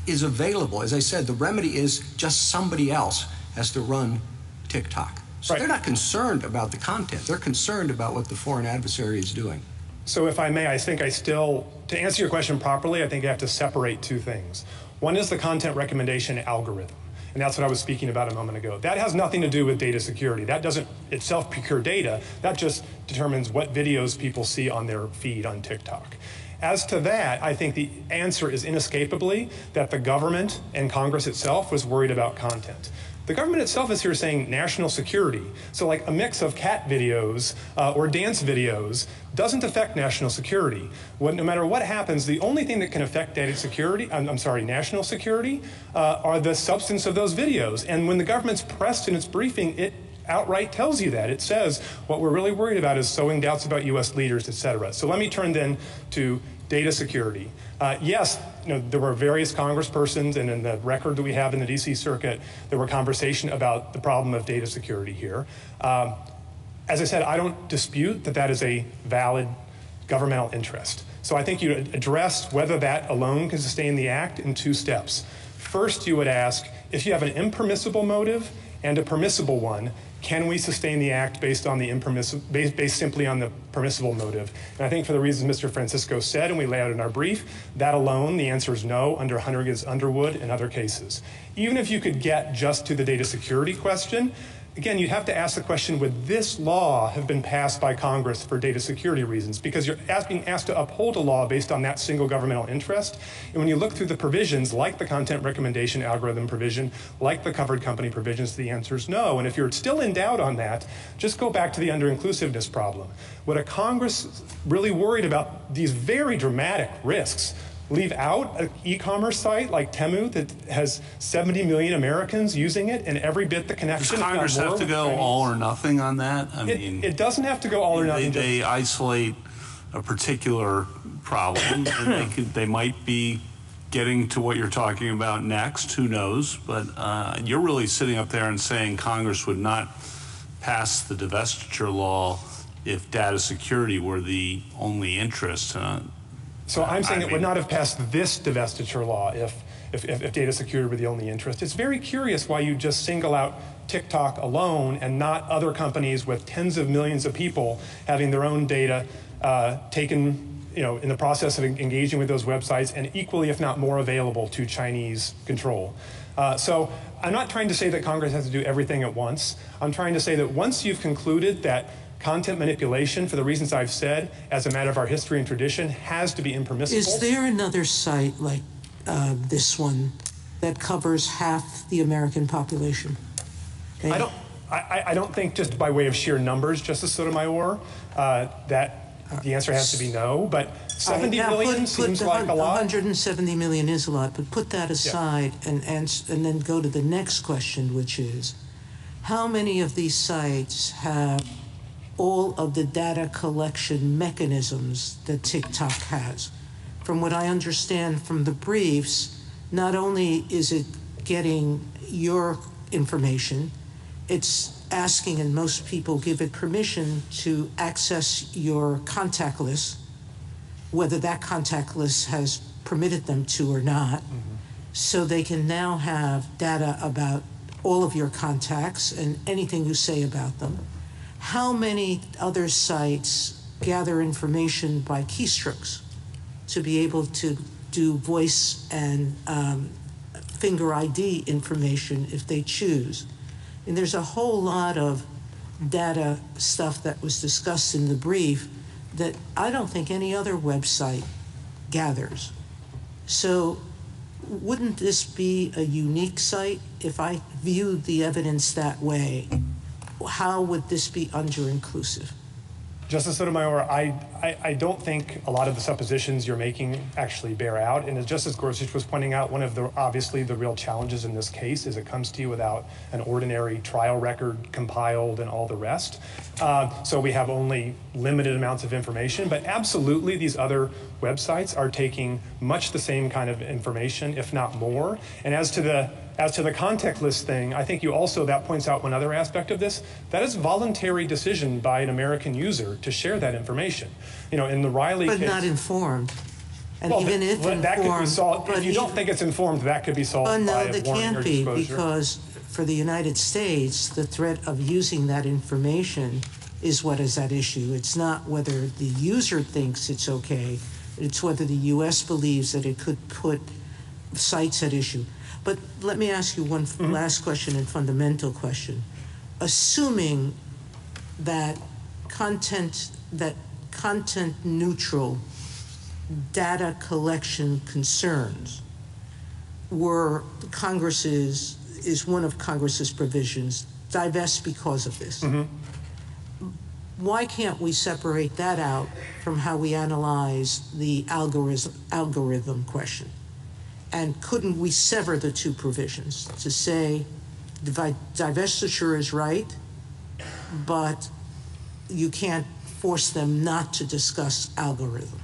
is available. As I said, the remedy is just somebody else has to run TikTok. So they're not concerned about the content. They're concerned about what the foreign adversary is doing. So if I may, I think to answer your question properly, I think I have to separate two things. One is the content recommendation algorithm. And that's what I was speaking about a moment ago. That has nothing to do with data security. That doesn't itself procure data. That just determines what videos people see on their feed on TikTok. As to that, I think the answer is inescapably that the government and Congress itself was worried about content. The government itself is here saying national security. So like a mix of cat videos or dance videos doesn't affect national security. No matter what happens, the only thing that can affect national security are the substance of those videos. And when the government's pressed in its briefing, it outright tells you that. It says what we're really worried about is sowing doubts about U.S. leaders, et cetera. So let me turn then to data security. Yes, there were various congresspersons, and in the record that we have in the D.C. Circuit, there were conversation about the problem of data security here. As I said, I don't dispute that that is a valid governmental interest. So I think you addressed whether that alone can sustain the act in two steps. First, you would ask, if you have an impermissible motive and a permissible one, can we sustain the act based on the based simply on the permissible motive? And I think for the reasons Mr. Francisco said, and we lay out in our brief, that alone, the answer is no under Hunter v. Underwood and other cases. Even if you could get just to the data security question, again, you'd have to ask the question, would this law have been passed by Congress for data security reasons? Because you're being asked to uphold a law based on that single governmental interest. And when you look through the provisions, like the content recommendation algorithm provision, like the covered company provisions, the answer is no. And if you're still in doubt on that, just go back to the under-inclusiveness problem. Would a Congress really worried about these very dramatic risks leave out an e-commerce site like Temu that has 70 million Americans using it, and every bit the connection? Does Congress have to go all or nothing on that? It doesn't have to go all or nothing. They isolate a particular problem, and they might be getting to what you're talking about next. Who knows? But you're really sitting up there and saying Congress would not pass the divestiture law if data security were the only interest. So I'm saying it would not have passed this divestiture law if data security were the only interest. It's very curious why you just single out TikTok alone and not other companies with tens of millions of people having their own data taken, in the process of engaging with those websites, and equally, if not more, available to Chinese control. So I'm not trying to say that Congress has to do everything at once. I'm trying to say that once you've concluded that content manipulation, for the reasons I've said, as a matter of our history and tradition, has to be impermissible. Is there another site like this one that covers half the American population? Okay. I don't think, just by way of sheer numbers, Justice Sotomayor, that the answer has to be no. But 70 million seems like a lot. 170 million is a lot, but put that aside and then go to the next question, which is, how many of these sites have all of the data collection mechanisms that TikTok has? From what I understand from the briefs, not only is it getting your information, it's asking, and most people give it permission, to access your contact list, whether that contact list has permitted them to or not. so they can now have data about all of your contacts and anything you say about them. How many other sites gather information by keystrokes to be able to do voice and finger ID information if they choose? And there's a whole lot of data stuff that was discussed in the brief that I don't think any other website gathers. So wouldn't this be a unique site? If I viewed the evidence that way, how would this be under-inclusive? Justice Sotomayor, I don't think a lot of the suppositions you're making actually bear out. And as Justice Gorsuch was pointing out, one of the obviously the real challenges in this case is it comes to you without an ordinary trial record compiled and all the rest. So we have only limited amounts of information, but absolutely these other websites are taking much the same kind of information, if not more. And as to the contact list thing, I think that points out one other aspect of this. That is voluntary decision by an American user to share that information. In the Riley case. But not informed. And well, even if informed. That could be solved. If you don't think it's informed, that could be solved by a warning or disclosure. No, they can't be, because for the United States, the threat of using that information is what is at issue. It's not whether the user thinks it's okay. It's whether the U.S. believes that it could put sites at issue. But let me ask you one last question and fundamental question. Assuming that content neutral data collection concerns were is one of Congress's provisions, divest because of this. Why can't we separate that out from how we analyze the algorithm question? And couldn't we sever the two provisions to say divestiture is right, but you can't force them not to discuss algorithm?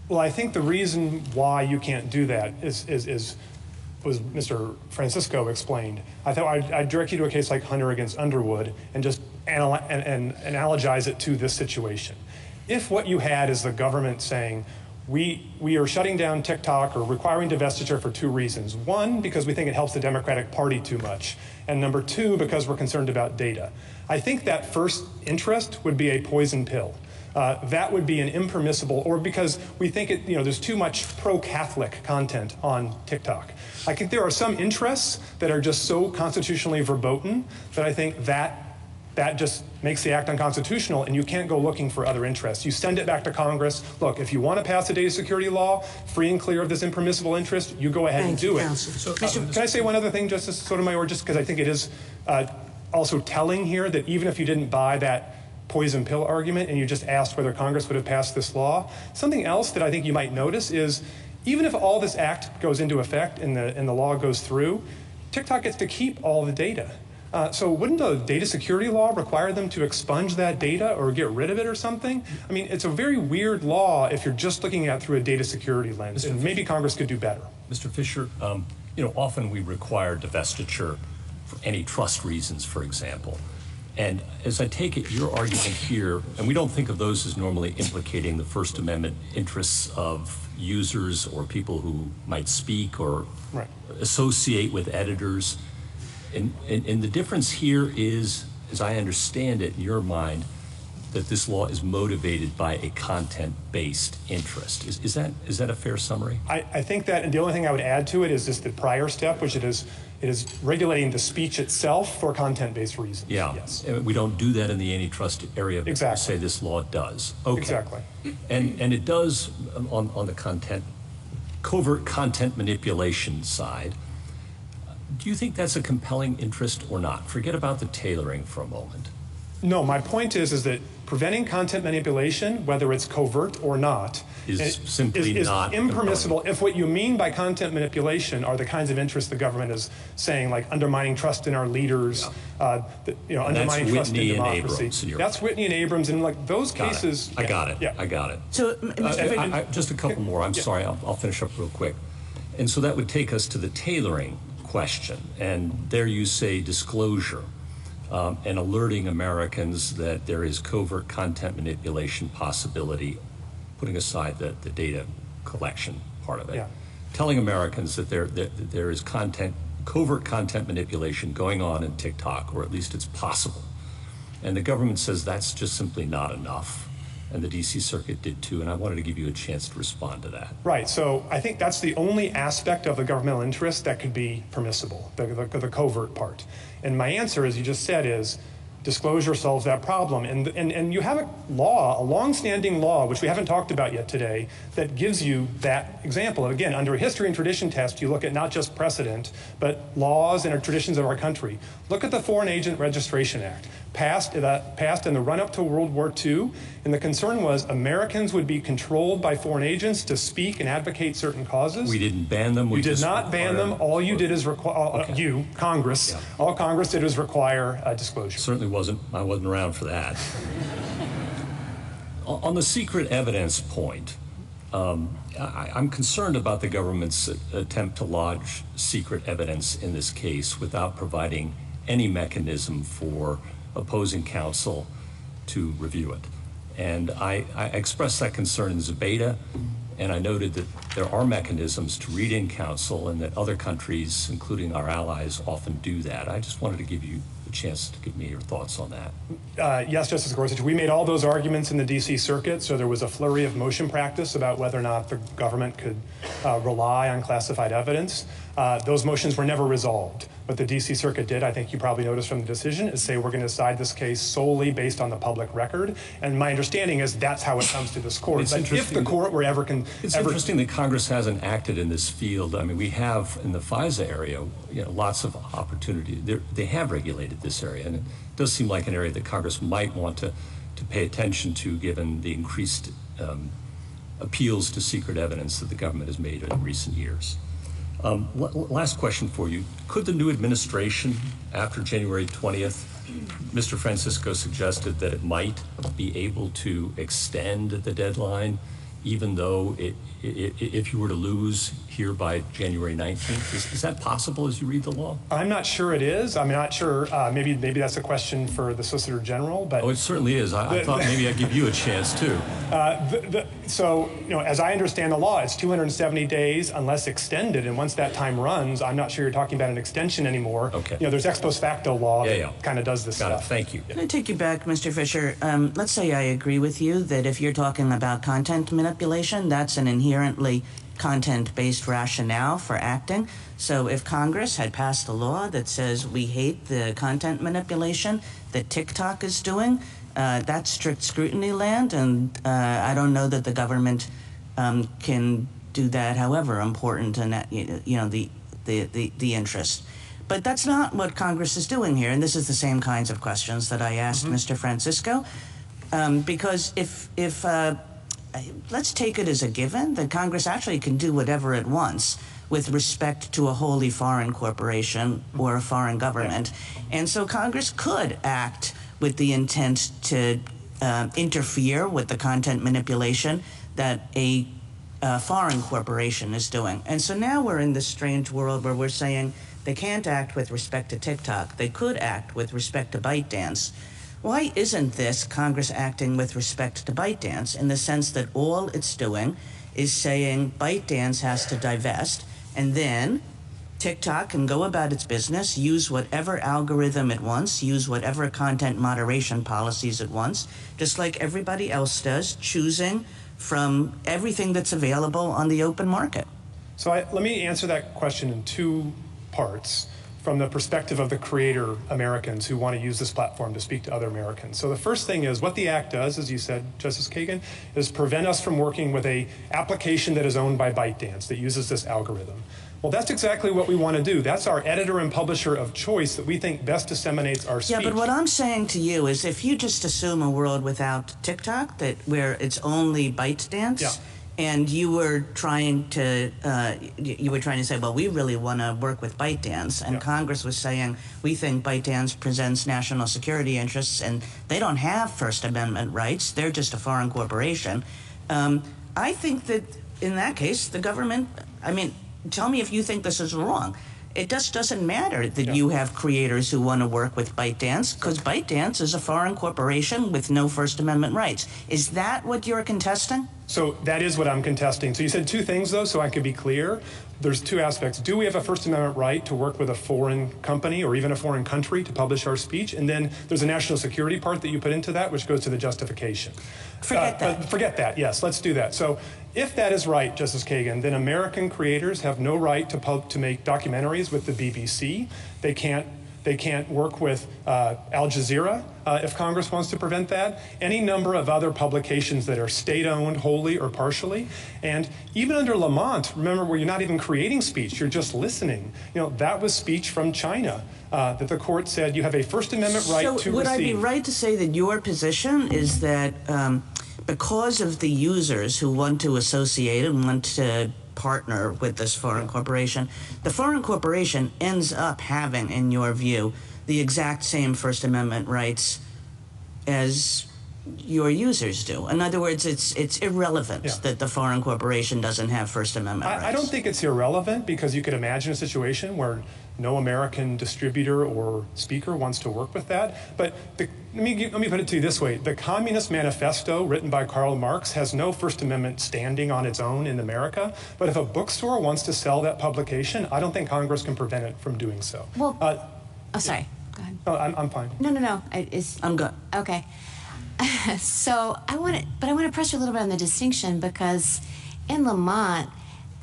Well, I think the reason why you can't do that was Mr. Francisco explained. I'd direct you to a case like Hunter against Underwood and just analogize it to this situation. If what you had is the government saying, we are shutting down TikTok or requiring divestiture for two reasons. One, because we think it helps the Democratic Party too much. And number two, because we're concerned about data. I think that first interest would be a poison pill. That would be an impermissible, or because we think there's too much pro-Catholic content on TikTok. I think there are some interests that are just so constitutionally verboten that I think that just makes the act unconstitutional, and you can't go looking for other interests. You send it back to Congress. Look, if you want to pass a data security law free and clear of this impermissible interest, you go ahead and do it. So, can I say one other thing, Justice Sotomayor, just because I think it is also telling here that even if you didn't buy that poison pill argument and you just asked whether Congress would have passed this law, something else that I think you might notice is even if all this act goes into effect and the law goes through, TikTok gets to keep all the data. So wouldn't a data security law require them to expunge that data or get rid of it or something? I mean, it's a very weird law if you're just looking at it through a data security lens, and maybe Congress could do better. Mr. Fisher, often we require divestiture for antitrust reasons, for example. And as I take it, your argument here, and we don't think of those as normally implicating the First Amendment interests of users or people who might speak or associate with editors. And the difference here is, as I understand it in your mind, that this law is motivated by a content-based interest. Is that a fair summary? I think that, and the only thing I would add to it is just the prior step, which it is regulating the speech itself for content-based reasons. Yeah, yes. We don't do that in the antitrust area, but exactly. You say this law does. Okay. Exactly. And it does on the covert content manipulation side. Do you think that's a compelling interest or not? Forget about the tailoring for a moment. No, my point is that preventing content manipulation, whether it's covert or not, is simply not impermissible. compelling. If what you mean by content manipulation are the kinds of interests the government is saying, like undermining trust in our leaders, undermining trust in democracy. That's Whitney and Abrams, and like those cases. I got it. Yeah. I got it. So, just a couple more. I'm sorry. I'll finish up real quick. And so that would take us to the tailoring question, and there you say disclosure and alerting Americans that there is covert content manipulation possibility, putting aside the data collection part of it. Yeah. telling Americans that there is covert content manipulation going on in TikTok, or at least it's possible. And the government says that's just simply not enough. And the D.C. Circuit did too, and I wanted to give you a chance to respond to that. Right, so I think that's the only aspect of the governmental interest that could be permissible, the covert part. And my answer, as you just said, is disclosure solves that problem. And you have a law, a long-standing law, which we haven't talked about yet today, that gives you that example. Again, under a history and tradition test, you look at not just precedent, but laws and traditions of our country. Look at the Foreign Agent Registration Act, passed in the run-up to World War II, and the concern was Americans would be controlled by foreign agents to speak and advocate certain causes. We didn't ban them. You did not ban them. All you did is require, Congress, all Congress did was require disclosure. Certainly wasn't. I wasn't around for that. On the secret evidence point, I'm concerned about the government's attempt to lodge secret evidence in this case without providing any mechanism for opposing counsel to review it. And I expressed that concern in Zebeda, and I noted that there are mechanisms to read in counsel and that other countries, including our allies, often do that. I just wanted to give you a chance to give me your thoughts on that. Yes, Justice Gorsuch, we made all those arguments in the D.C. Circuit, so there was a flurry of motion practice about whether or not the government could rely on classified evidence. Those motions were never resolved. What the D.C. Circuit did, I think you probably noticed from the decision, is say we're going to decide this case solely based on the public record. And my understanding is that's how it comes to this court. It's but if the court were ever... It's interesting that Congress hasn't acted in this field. I mean, we have in the FISA area, lots of opportunity. They have regulated this area, and it does seem like an area that Congress might want to pay attention to, given the increased appeals to secret evidence that the government has made in recent years. Last question for you. Could the new administration, after January 20th, Mr. Francisco suggested that it might be able to extend the deadline, even though if you were to lose here by January 19th? Is that possible as you read the law? I'm not sure it is. I'm not sure. Maybe that's a question for the Solicitor General. But it certainly is. I thought maybe I'd give you a chance, too. So, as I understand the law, it's 270 days unless extended. And once that time runs, I'm not sure you're talking about an extension anymore. Okay. There's ex post facto law that kind of does this Got stuff. it. Thank you. Can I take you back, Mr. Fisher? Let's say I agree with you that if you're talking about content manipulation, that's an inherently content-based rationale for acting. So if Congress had passed a law that says we hate the content manipulation that TikTok is doing, that's strict scrutiny land, and I don't know that the government can do that, however important and the interest. But that's not what Congress is doing here, and this is the same kinds of questions that I asked Mr. Francisco, because if let's take it as a given that Congress actually can do whatever it wants with respect to a wholly foreign corporation or a foreign government. And so Congress could act with the intent to interfere with the content manipulation that a foreign corporation is doing. And so now we're in this strange world where we're saying they can't act with respect to TikTok. They could act with respect to ByteDance. Why isn't this Congress acting with respect to ByteDance in the sense that all it's doing is saying ByteDance has to divest, and then TikTok can go about its business, use whatever algorithm it wants, use whatever content moderation policies it wants, just like everybody else does, choosing from everything that's available on the open market? So let me answer that question in two parts, from the perspective of the creator Americans who want to use this platform to speak to other Americans. So the first thing is what the act does, as you said, Justice Kagan, is prevent us from working with a application that is owned by ByteDance that uses this algorithm. Well, that's exactly what we want to do. That's our editor and publisher of choice that we think best disseminates our speech. Yeah, but what I'm saying to you is if you just assume a world without TikTok, where it's only ByteDance, and you were trying to say, well, we really want to work with ByteDance, and Congress was saying, we think ByteDance presents national security interests, and they don't have First Amendment rights. They're just a foreign corporation. I think that in that case, the government, tell me if you think this is wrong. it just doesn't matter that you have creators who want to work with ByteDance, because ByteDance is a foreign corporation with no First Amendment rights. Is that what you're contesting? So that is what I'm contesting. So you said two things, though, so I could be clear. There's two aspects. Do we have a First Amendment right to work with a foreign company or even a foreign country to publish our speech? And then there's a national security part that you put into that, which goes to the justification. Forget that. Forget that, yes, let's do that. So if that is right, Justice Kagan, then American creators have no right to make documentaries with the BBC. They can't work with Al Jazeera if Congress wants to prevent that. Any number of other publications that are state-owned wholly or partially. And even under Lamont, remember, where you're not even creating speech, you're just listening. You know, that was speech from China that the court said you have a First Amendment right to receive. So would I be right to say that your position is that because of the users who want to associate and want to partner with this foreign corporation, the foreign corporation ends up having, in your view, the exact same First Amendment rights as your users do? In other words, it's irrelevant that the foreign corporation doesn't have First Amendment rights. I don't think it's irrelevant, because you could imagine a situation where no American distributor or speaker wants to work with that. But let me put it to you this way. The Communist Manifesto, written by Karl Marx, has no First Amendment standing on its own in America. But if a bookstore wants to sell that publication, I don't think Congress can prevent it from doing so. Well, sorry. Go ahead. No, I'm fine. No. I'm good. Okay. So I want to press you a little bit on the distinction, because in Lamont,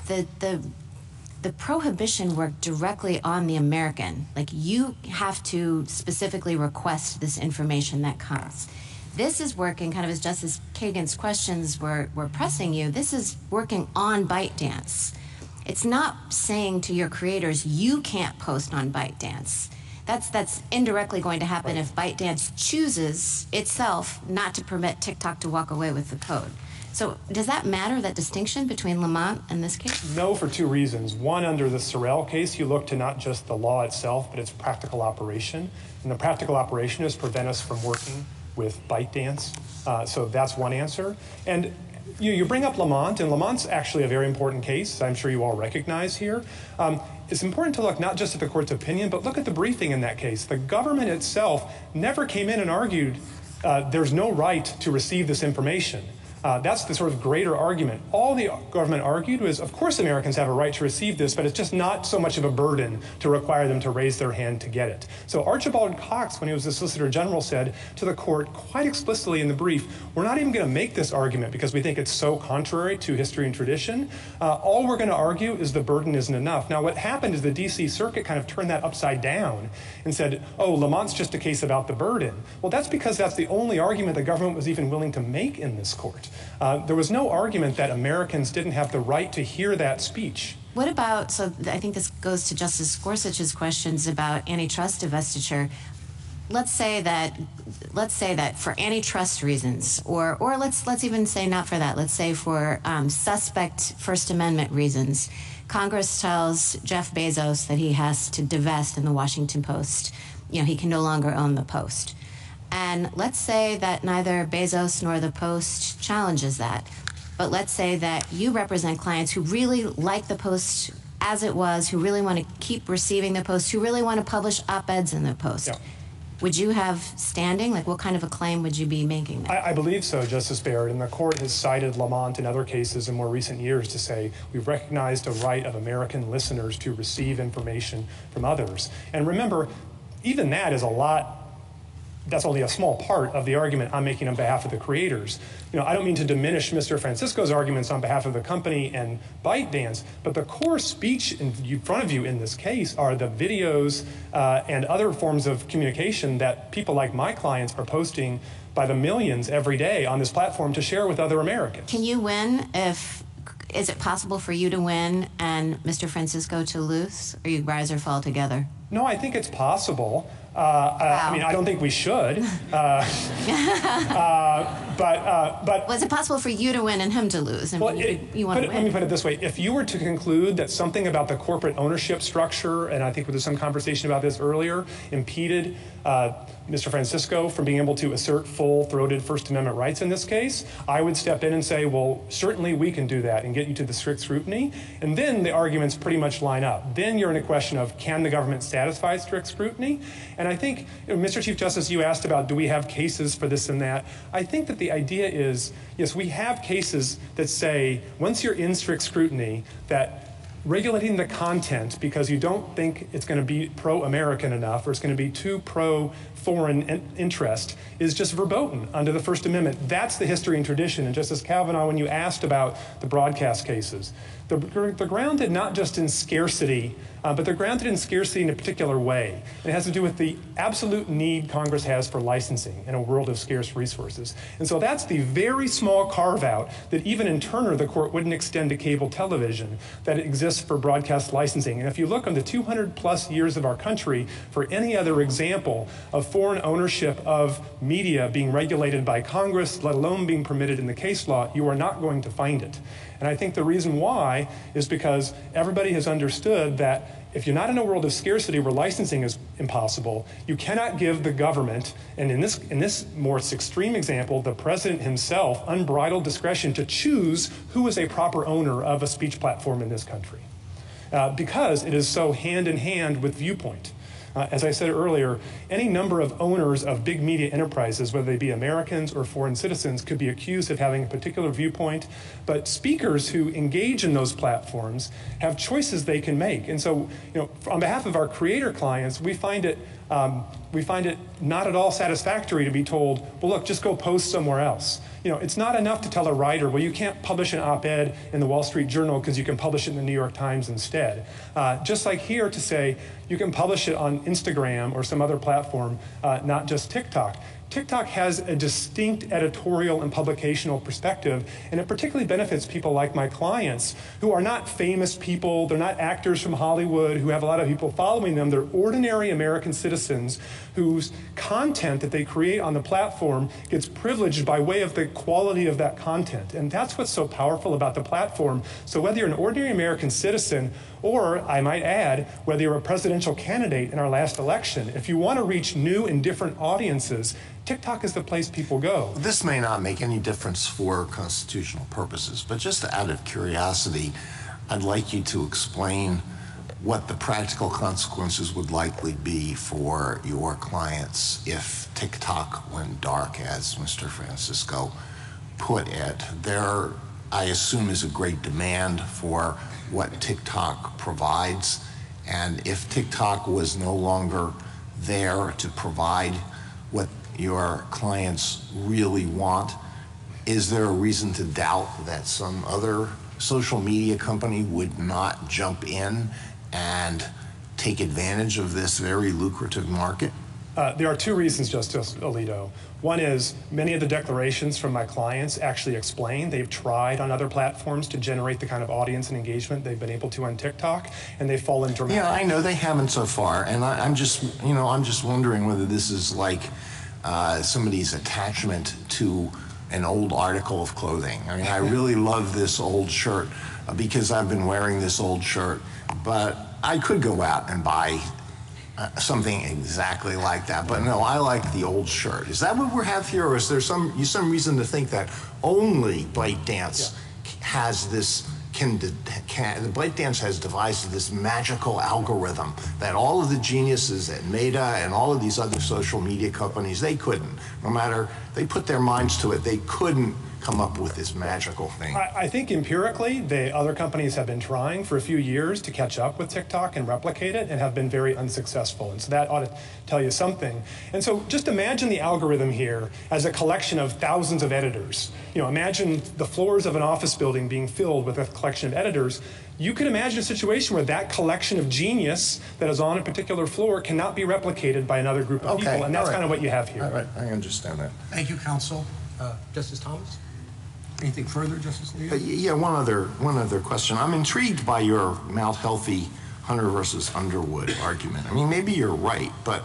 the prohibition worked directly on the American. Like, you have to specifically request this information that comes. This is working, kind of as Justice Kagan's questions were pressing you, this is working on ByteDance. It's not saying to your creators, you can't post on ByteDance. That's indirectly going to happen if ByteDance chooses itself not to permit TikTok to walk away with the code. So does that matter, that distinction between Lamont and this case? No, for two reasons. One, under the Sorrell case, you look to not just the law itself, but its practical operation. And the practical operation is prevent us from working with ByteDance. So that's one answer. And you bring up Lamont, and Lamont's actually a very important case, I'm sure you all recognize here. It's important to look not just at the court's opinion, but look at the briefing in that case. The government itself never came in and argued there's no right to receive this information. That's the sort of greater argument. All the government argued was, of course Americans have a right to receive this, but it's just not so much of a burden to require them to raise their hand to get it. So Archibald Cox, when he was the Solicitor General, said to the court quite explicitly in the brief, we're not even going to make this argument because we think it's so contrary to history and tradition. All we're going to argue is the burden isn't enough. Now, what happened is the D.C. Circuit kind of turned that upside down and said, oh, Lamont's just a case about the burden. Well, that's because that's the only argument the government was even willing to make in this court. There was no argument that Americans didn't have the right to hear that speech. What about, so I think this goes to Justice Gorsuch's questions about antitrust divestiture. Let's say that for antitrust reasons, or let's even say not for that. Let's say for suspect First Amendment reasons, Congress tells Jeff Bezos that he has to divest in the Washington Post. He can no longer own the Post. And let's say that neither Bezos nor the Post challenges that. But let's say that you represent clients who really like the Post as it was, who really want to keep receiving the Post, who really want to publish op-eds in the Post. Yeah. Would you have standing? Like, what kind of a claim would you be making there? I believe so, Justice Barrett. And the court has cited Lamont in other cases in more recent years to say we've recognized a right of American listeners to receive information from others. And remember, even that is that's only a small part of the argument I'm making on behalf of the creators. I don't mean to diminish Mr. Francisco's arguments on behalf of the company and ByteDance, but the core speech in front of you in this case are the videos and other forms of communication that people like my clients are posting by the millions every day on this platform to share with other Americans. Can you win is it possible for you to win and Mr. Francisco to lose, or you rise or fall together? No, I think it's possible. I mean, I don't think we should. But Was it possible for you to win and him to lose? I mean, you want to win. Let me put it this way. If you were to conclude that something about the corporate ownership structure, and I think there was some conversation about this earlier, impeded Mr. Francisco from being able to assert full-throated First Amendment rights in this case, I would step in and say, well, certainly we can do that and get you to the strict scrutiny. And then the arguments pretty much line up. Then you're in a question of, can the government satisfy strict scrutiny? And I think, Mr. Chief Justice, you asked about, do we have cases for this and that? I think that the idea is, yes, we have cases that say, once you're in strict scrutiny, that regulating the content because you don't think it's going to be pro-American enough or it's going to be too pro-foreign interest is just verboten under the First Amendment. That's the history and tradition. And Justice Kavanaugh, when you asked about the broadcast cases, they're grounded not just in scarcity, but they're grounded in scarcity in a particular way. And it has to do with the absolute need Congress has for licensing in a world of scarce resources. And so that's the very small carve-out that even in Turner, the court wouldn't extend to cable television that exists for broadcast licensing. And if you look on the 200 plus years of our country for any other example of foreign ownership of media being regulated by Congress, let alone being permitted in the case law, you are not going to find it. And I think the reason why is because everybody has understood that if you're not in a world of scarcity where licensing is impossible, you cannot give the government, and in this more extreme example, the president himself, unbridled discretion to choose who is a proper owner of a speech platform in this country. Because it is so hand in hand with viewpoint. As I said earlier, any number of owners of big media enterprises, whether they be Americans or foreign citizens, could be accused of having a particular viewpoint, but speakers who engage in those platforms have choices they can make. And so, on behalf of our creator clients, we find it not at all satisfactory to be told, well, look, just go post somewhere else. It's not enough to tell a writer, well, you can't publish an op-ed in the Wall Street Journal because you can publish it in the New York Times instead. Just like here to say, you can publish it on Instagram or some other platform, not just TikTok. TikTok has a distinct editorial and publicational perspective, and it particularly benefits people like my clients who are not famous people, they're not actors from Hollywood who have a lot of people following them, they're ordinary American citizens whose content that they create on the platform gets privileged by way of the quality of that content. And that's what's so powerful about the platform. So whether you're an ordinary American citizen or, I might add, whether you're a presidential candidate in our last election, if you want to reach new and different audiences, TikTok is the place people go. This may not make any difference for constitutional purposes, but just out of curiosity, I'd like you to explain what the practical consequences would likely be for your clients if TikTok went dark, as Mr. Francisco put it. There, I assume, is a great demand for what TikTok provides, and if TikTok was no longer there to provide what your clients really want, is there a reason to doubt that some other social media company would not jump in and take advantage of this very lucrative market? There are two reasons, Justice Alito. One is many of the declarations from my clients actually explain they've tried on other platforms to generate the kind of audience and engagement they've been able to on TikTok, and they've fallen dramatically. Yeah, I know they haven't so far, and I'm just wondering whether this is like somebody's attachment to an old article of clothing. I mean, I really love this old shirt because I've been wearing this old shirt, but I could go out and buy something exactly like that. But no, I like the old shirt. Is that what we have here, or is there some reason to think that only ByteDance has this? ByteDance has devised this magical algorithm that all of the geniuses at Meta and all of these other social media companies, they couldn't. No matter, they put their minds to it, they couldn't come up with this magical thing. I think empirically, the other companies have been trying for a few years to catch up with TikTok and replicate it and have been very unsuccessful. And so that ought to tell you something. And so just imagine the algorithm here as a collection of thousands of editors. Imagine the floors of an office building being filled with a collection of editors. You could imagine a situation where that collection of genius that is on a particular floor cannot be replicated by another group of people. And that's kind of what you have here. All right, I understand that. Thank you, counsel. Justice Thomas? Anything further, Justice Alito? Yeah, one other question. I'm intrigued by your Mount Healthy Hunter versus Underwood argument. I mean, maybe you're right, but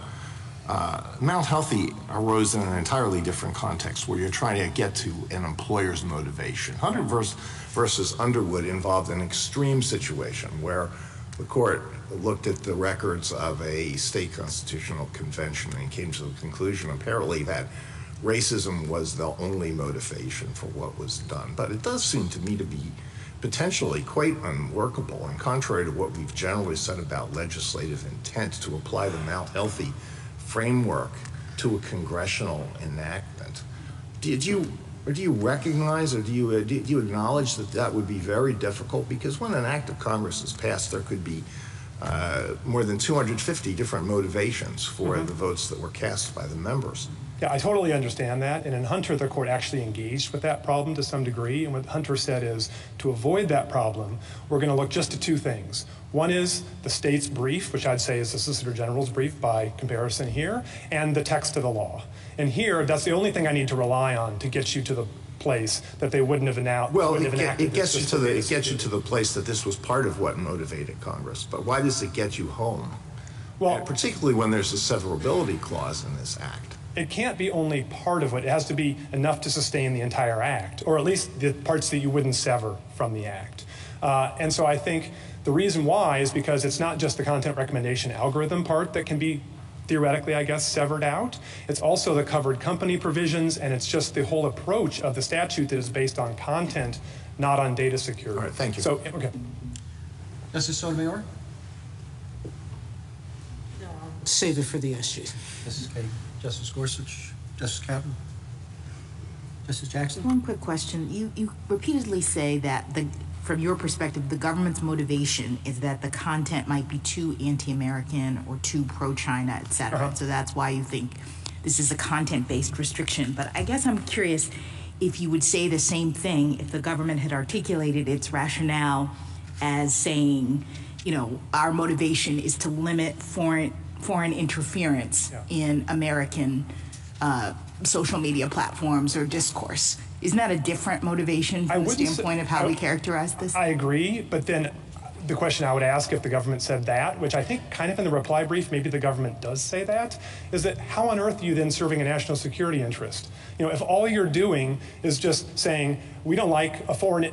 Mount Healthy arose in an entirely different context where you're trying to get to an employer's motivation. Hunter versus Underwood involved an extreme situation where the court looked at the records of a state constitutional convention and came to the conclusion apparently that racism was the only motivation for what was done. But it does seem to me to be potentially quite unworkable and contrary to what we've generally said about legislative intent to apply the Mount Healthy framework to a congressional enactment. Do you recognize or do you acknowledge that that would be very difficult? Because when an act of Congress is passed, there could be more than 250 different motivations for the votes that were cast by the members. Yeah, I totally understand that. And in Hunter, the court actually engaged with that problem to some degree. And what Hunter said is, to avoid that problem, we're going to look just to two things. One is the state's brief, which I'd say is the Solicitor General's brief by comparison here, and the text of the law. And here, that's the only thing I need to rely on to get you to the place that they wouldn't have announced. Well, it gets you to the place that this was part of what motivated Congress. But why does it get you home? Well, particularly when there's a severability clause in this act. It can't be only part of it. It has to be enough to sustain the entire act, or at least the parts that you wouldn't sever from the act. And so I think the reason why is because it's not just the content recommendation algorithm part that can be theoretically, I guess, severed out. It's also the covered company provisions, and it's just the whole approach of the statute that is based on content, not on data security. All right, thank you. So, okay. Justice Sotomayor? Save it for the SG. Justice Kagan? Justice Gorsuch? Justice Kavanaugh? Justice Jackson? One quick question. You repeatedly say that from your perspective, the government's motivation is that the content might be too anti-American or too pro-China, et cetera. So that's why you think this is a content-based restriction. But I guess I'm curious if you would say the same thing if the government had articulated its rationale as saying, you know, our motivation is to limit foreign interference in American social media platforms or discourse. Isn't that a different motivation from the standpoint of how we characterize this? I agree, but then the question I would ask if the government said that, which I think kind of in the reply brief, maybe the government does say that, is that how on earth are you then serving a national security interest? You know, if all you're doing is just saying, we don't like a foreign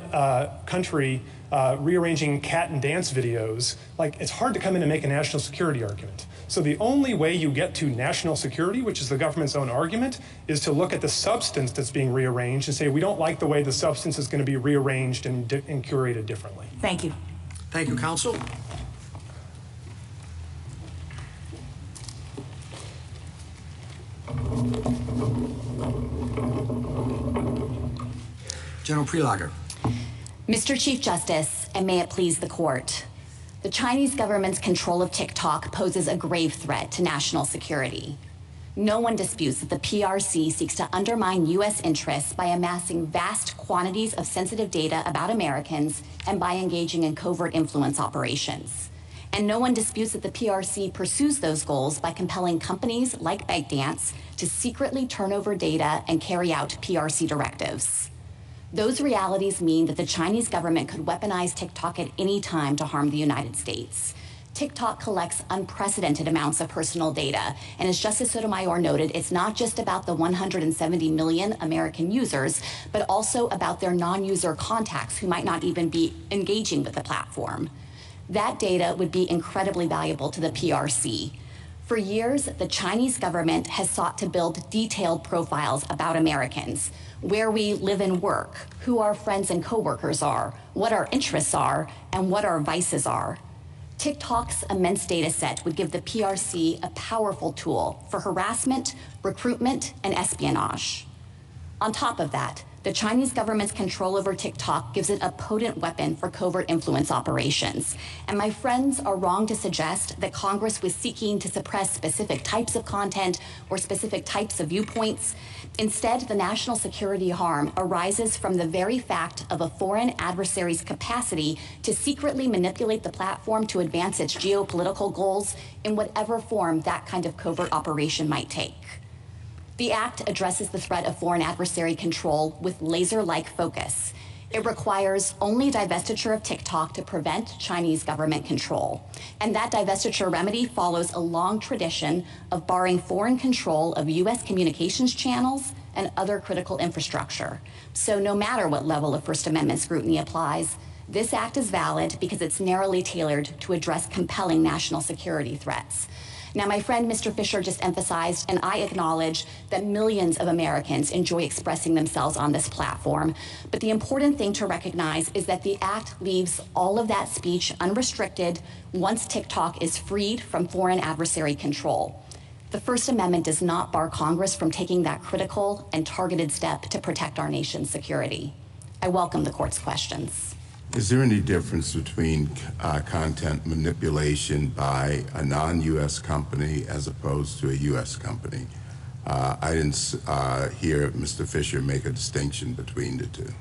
country rearranging cat and dance videos, like it's hard to come in and make a national security argument. So the only way you get to national security, which is the government's own argument, is to look at the substance that's being rearranged and say, we don't like the way the substance is going to be rearranged and curated differently. Thank you. Thank you, counsel. General Prelogar. Mr. Chief Justice, and may it please the court, the Chinese government's control of TikTok poses a grave threat to national security. No one disputes that the PRC seeks to undermine U.S. interests by amassing vast quantities of sensitive data about Americans and by engaging in covert influence operations. And no one disputes that the PRC pursues those goals by compelling companies like ByteDance to secretly turn over data and carry out PRC directives. Those realities mean that the Chinese government could weaponize TikTok at any time to harm the United States. TikTok collects unprecedented amounts of personal data, and as Justice Sotomayor noted, it's not just about the 170 million American users, but also about their non-user contacts who might not even be engaging with the platform. That data would be incredibly valuable to the PRC. For years, the Chinese government has sought to build detailed profiles about Americans, where we live and work, who our friends and coworkers are, what our interests are, and what our vices are. TikTok's immense data set would give the PRC a powerful tool for harassment, recruitment, and espionage. On top of that, the Chinese government's control over TikTok gives it a potent weapon for covert influence operations. And my friends are wrong to suggest that Congress was seeking to suppress specific types of content or specific types of viewpoints. Instead, the national security harm arises from the very fact of a foreign adversary's capacity to secretly manipulate the platform to advance its geopolitical goals in whatever form that kind of covert operation might take. The Act addresses the threat of foreign adversary control with laser-like focus. It requires only divestiture of TikTok to prevent Chinese government control. And that divestiture remedy follows a long tradition of barring foreign control of U.S. communications channels and other critical infrastructure. So no matter what level of First Amendment scrutiny applies, this act is valid because it's narrowly tailored to address compelling national security threats. Now, my friend Mr. Fisher just emphasized, and I acknowledge, that millions of Americans enjoy expressing themselves on this platform. But the important thing to recognize is that the act leaves all of that speech unrestricted once TikTok is freed from foreign adversary control. The First Amendment does not bar Congress from taking that critical and targeted step to protect our nation's security. I welcome the court's questions. Is there any difference between content manipulation by a non-U.S. company as opposed to a U.S. company? I didn't hear Mr. Fisher make a distinction between the two.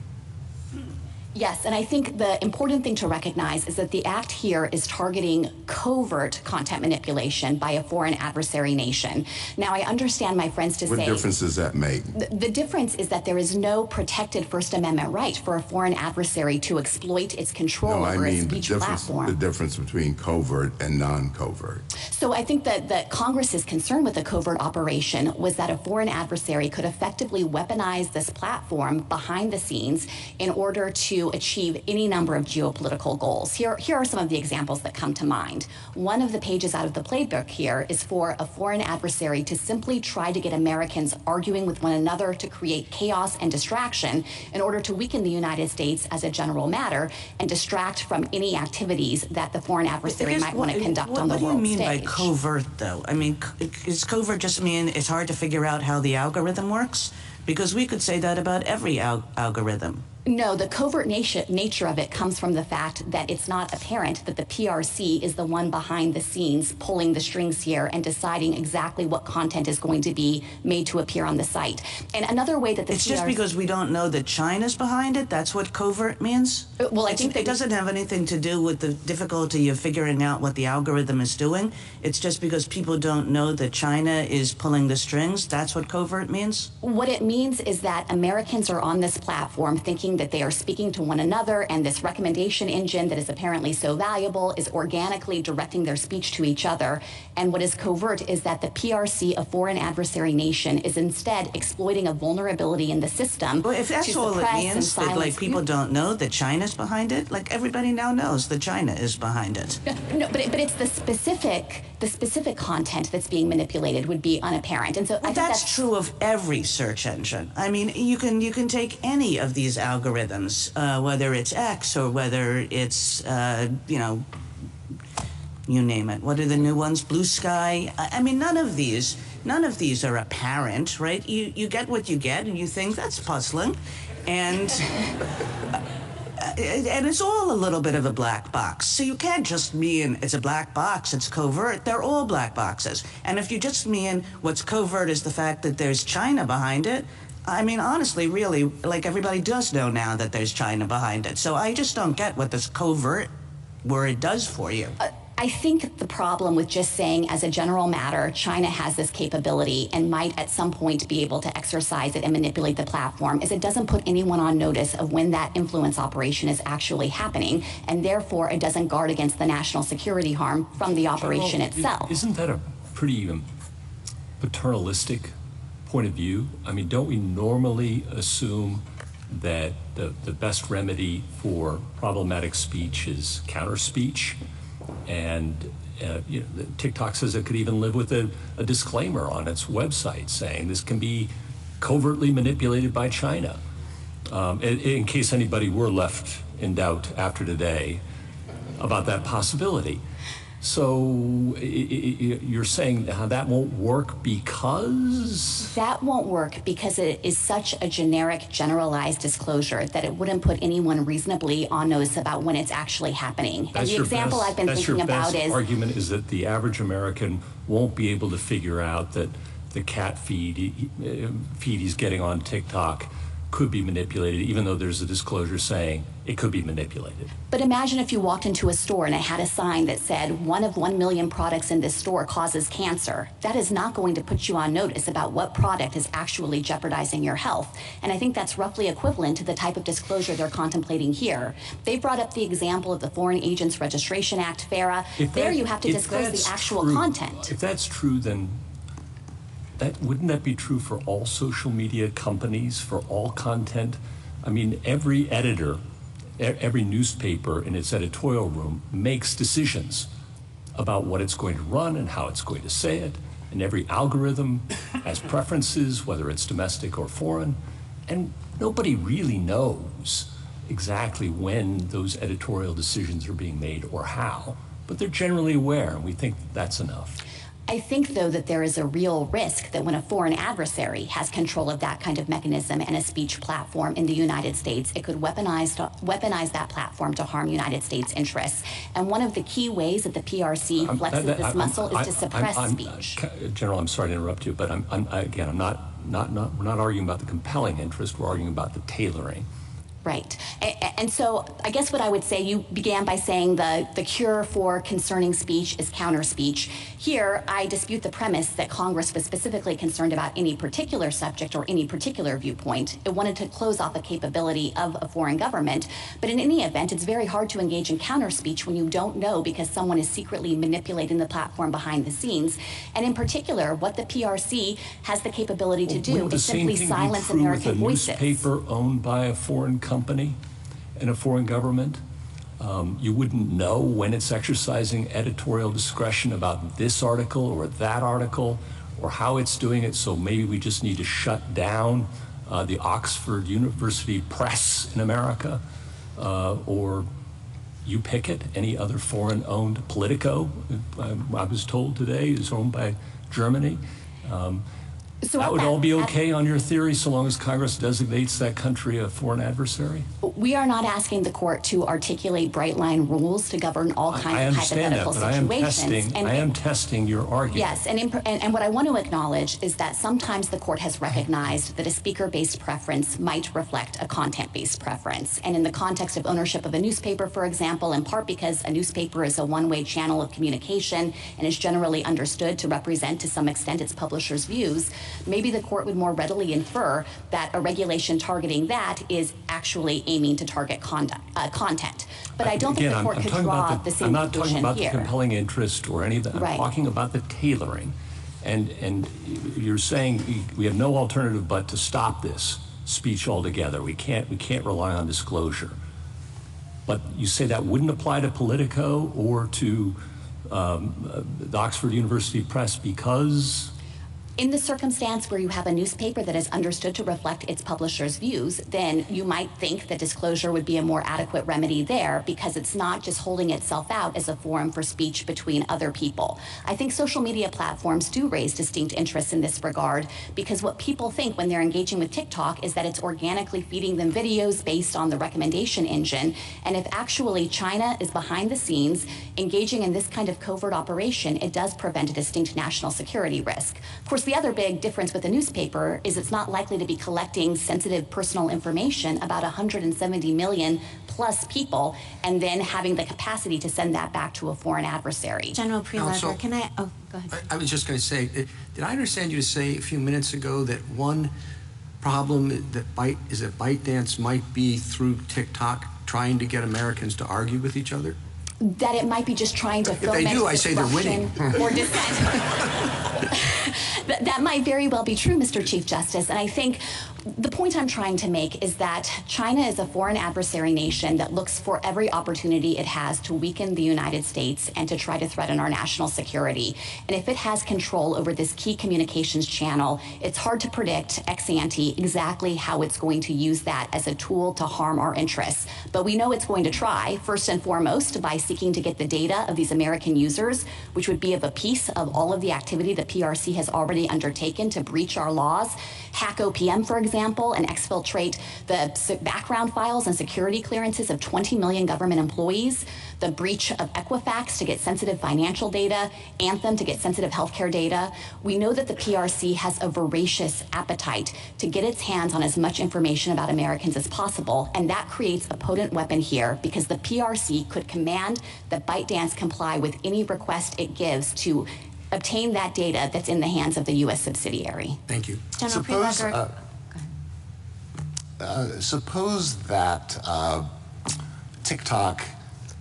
Yes, and I think the important thing to recognize is that the act here is targeting covert content manipulation by a foreign adversary nation. Now, I understand my friends to say— What difference does that make? The difference is that there is no protected First Amendment right for a foreign adversary to exploit its control over its speech platform. The difference between covert and non-covert. So I think that Congress's concern with the covert operation was that a foreign adversary could effectively weaponize this platform behind the scenes in order to achieve any number of geopolitical goals. Here are some of the examples that come to mind. One of the pages out of the playbook here is for a foreign adversary to simply try to get Americans arguing with one another to create chaos and distraction in order to weaken the United States as a general matter and distract from any activities that the foreign adversary might want to conduct on the world stage. What do you mean by covert, though? I mean, does covert just mean it's hard to figure out how the algorithm works? Because we could say that about every algorithm. No, the covert nature of it comes from the fact that it's not apparent that the PRC is the one behind the scenes pulling the strings here and deciding exactly what content is going to be made to appear on the site. And another way that the It's just because we don't know that China's behind it? That's what covert means? Well, I think that it doesn't have anything to do with the difficulty of figuring out what the algorithm is doing. It's just because people don't know that China is pulling the strings. That's what covert means? What it means is that Americans are on this platform thinking that they are speaking to one another, and this recommendation engine that is apparently so valuable is organically directing their speech to each other. And what is covert is that the PRC, a foreign adversary nation, is instead exploiting a vulnerability in the system. Well, if that's all it means, that like people don't know that China's behind it, like everybody now knows that China is behind it. No, but it's the specific content that's being manipulated would be unapparent, and so I think that's true of every search engine. I mean, you can take any of these algorithms, whether it's X or whether it's you name it. What are the new ones? Blue Sky. I mean, none of these are apparent, right? You get what you get, and you think that's puzzling, and it's all a little bit of a black box. So you can't just mean it's a black box, it's covert. They're all black boxes. And if you just mean what's covert is the fact that there's China behind it, I mean, honestly, really, like everybody does know now that there's China behind it. So I just don't get what this covert word does for you. I think the problem with just saying as a general matter, China has this capability and might at some point be able to exercise it and manipulate the platform is it doesn't put anyone on notice of when that influence operation is actually happening, and therefore it doesn't guard against the national security harm from the operation itself. Isn't that a pretty paternalistic point of view? I mean, don't we normally assume that the best remedy for problematic speech is counter speech? And TikTok says it could even live with a disclaimer on its website saying this can be covertly manipulated by China. In case anybody were left in doubt after today about that possibility. So you're saying how that won't work because? That won't work because it is such a generic, generalized disclosure that it wouldn't put anyone reasonably on notice about when it's actually happening. And the example I've been thinking about is— That's your best argument, is that the average American won't be able to figure out that the cat feed he's getting on TikTok could be manipulated, even though there's a disclosure saying it could be manipulated. But imagine if you walked into a store and it had a sign that said, 1 of 1 million products in this store causes cancer. That is not going to put you on notice about what product is actually jeopardizing your health. And I think that's roughly equivalent to the type of disclosure they're contemplating here. They brought up the example of the Foreign Agents Registration Act, FARA. There you have to disclose the actual content. If that's true, then wouldn't that be true for all social media companies, for all content? I mean, every editor, every newspaper in its editorial room makes decisions about what it's going to run and how it's going to say it. And every algorithm has preferences, whether it's domestic or foreign. And nobody really knows exactly when those editorial decisions are being made or how, but they're generally aware, and we think that's enough. I think, though, that there is a real risk that when a foreign adversary has control of that kind of mechanism and a speech platform in the United States, it could weaponize that platform to harm United States interests. And one of the key ways that the PRC flexes this muscle is to suppress speech. General, I'm sorry to interrupt you, but we're not arguing about the compelling interest. We're arguing about the tailoring. Right. And so I guess what I would say, you began by saying the cure for concerning speech is counter speech. Here, I dispute the premise that Congress was specifically concerned about any particular subject or any particular viewpoint. It wanted to close off the capability of a foreign government. But in any event, it's very hard to engage in counter speech when you don't know because someone is secretly manipulating the platform behind the scenes. And in particular, what the PRC has the capability to do is simply silence American voices. Wouldn't the same thing be true with a newspaper owned by a foreign company and a foreign government? You wouldn't know when it's exercising editorial discretion about this article or that article or how it's doing it, so maybe we just need to shut down the Oxford University Press in America, or you pick it, any other foreign-owned Politico, I was told today, is owned by Germany. So that would all be okay on your theory, so long as Congress designates that country a foreign adversary? We are not asking the court to articulate bright-line rules to govern all kinds of hypothetical situations. I am testing your argument. Yes, and what I want to acknowledge is that sometimes the court has recognized that a speaker-based preference might reflect a content-based preference. And in the context of ownership of a newspaper, for example, in part because a newspaper is a one-way channel of communication and is generally understood to represent to some extent its publisher's views, maybe the court would more readily infer that a regulation targeting that is actually aiming to target content. But I don't think the court could draw the same conclusion here. I'm not talking about the compelling interest or any of that. I'm talking about the tailoring. And you're saying we have no alternative but to stop this speech altogether. We can't rely on disclosure. But you say that wouldn't apply to Politico or to the Oxford University Press because? In the circumstance where you have a newspaper that is understood to reflect its publisher's views, then you might think that disclosure would be a more adequate remedy there because it's not just holding itself out as a forum for speech between other people. I think social media platforms do raise distinct interests in this regard because what people think when they're engaging with TikTok is that it's organically feeding them videos based on the recommendation engine. And if actually China is behind the scenes engaging in this kind of covert operation, it does prevent a distinct national security risk. Of course, the other big difference with a newspaper is it's not likely to be collecting sensitive personal information about 170 million plus people and then having the capacity to send that back to a foreign adversary. General Prelogar, can I, go ahead. I was just going to say, did I understand you to say a few minutes ago that one problem that ByteDance might be through TikTok trying to get Americans to argue with each other? That it might be just trying to foment If they do, I say they're winning. Or dissent. That might very well be true, Mr. Chief Justice. And I think the point I'm trying to make is that China is a foreign adversary nation that looks for every opportunity it has to weaken the United States and to try to threaten our national security. And if it has control over this key communications channel, it's hard to predict ex ante exactly how it's going to use that as a tool to harm our interests. But we know it's going to try, first and foremost, by seeking to get the data of these American users, which would be of a piece of all of the activity that PRC has already undertaken to breach our laws. Hack OPM, for example, example, and exfiltrate the background files and security clearances of 20 million government employees, the breach of Equifax to get sensitive financial data, Anthem to get sensitive healthcare data. We know that the PRC has a voracious appetite to get its hands on as much information about Americans as possible, and that creates a potent weapon here because the PRC could command that ByteDance comply with any request it gives to obtain that data that's in the hands of the U.S. subsidiary. Thank you. General Suppose, Prelogar. suppose that TikTok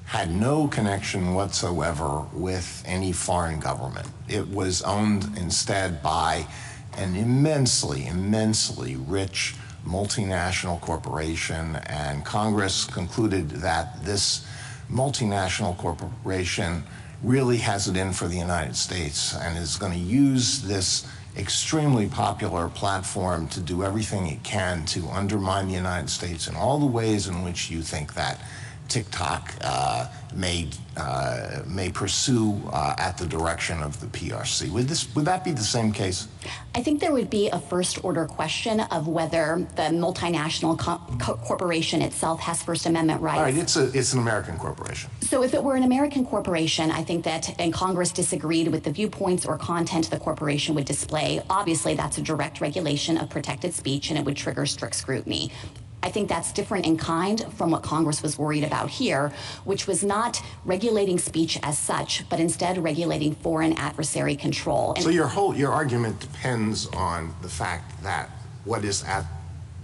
had no connection whatsoever with any foreign government. It was owned instead by an immensely rich multinational corporation, and Congress concluded that this multinational corporation really has it in for the United States and is going to use this extremely popular platform to do everything it can to undermine the United States in all the ways in which you think that TikTok may pursue at the direction of the PRC. Would that be the same case? I think there would be a first-order question of whether the multinational corporation itself has First Amendment rights. All right, it's an American corporation. So if it were an American corporation, I think that, and Congress disagreed with the viewpoints or content the corporation would display, obviously that's a direct regulation of protected speech and it would trigger strict scrutiny. I think that's different in kind from what Congress was worried about here, which was not regulating speech as such, but instead regulating foreign adversary control. So your argument depends on the fact that what is at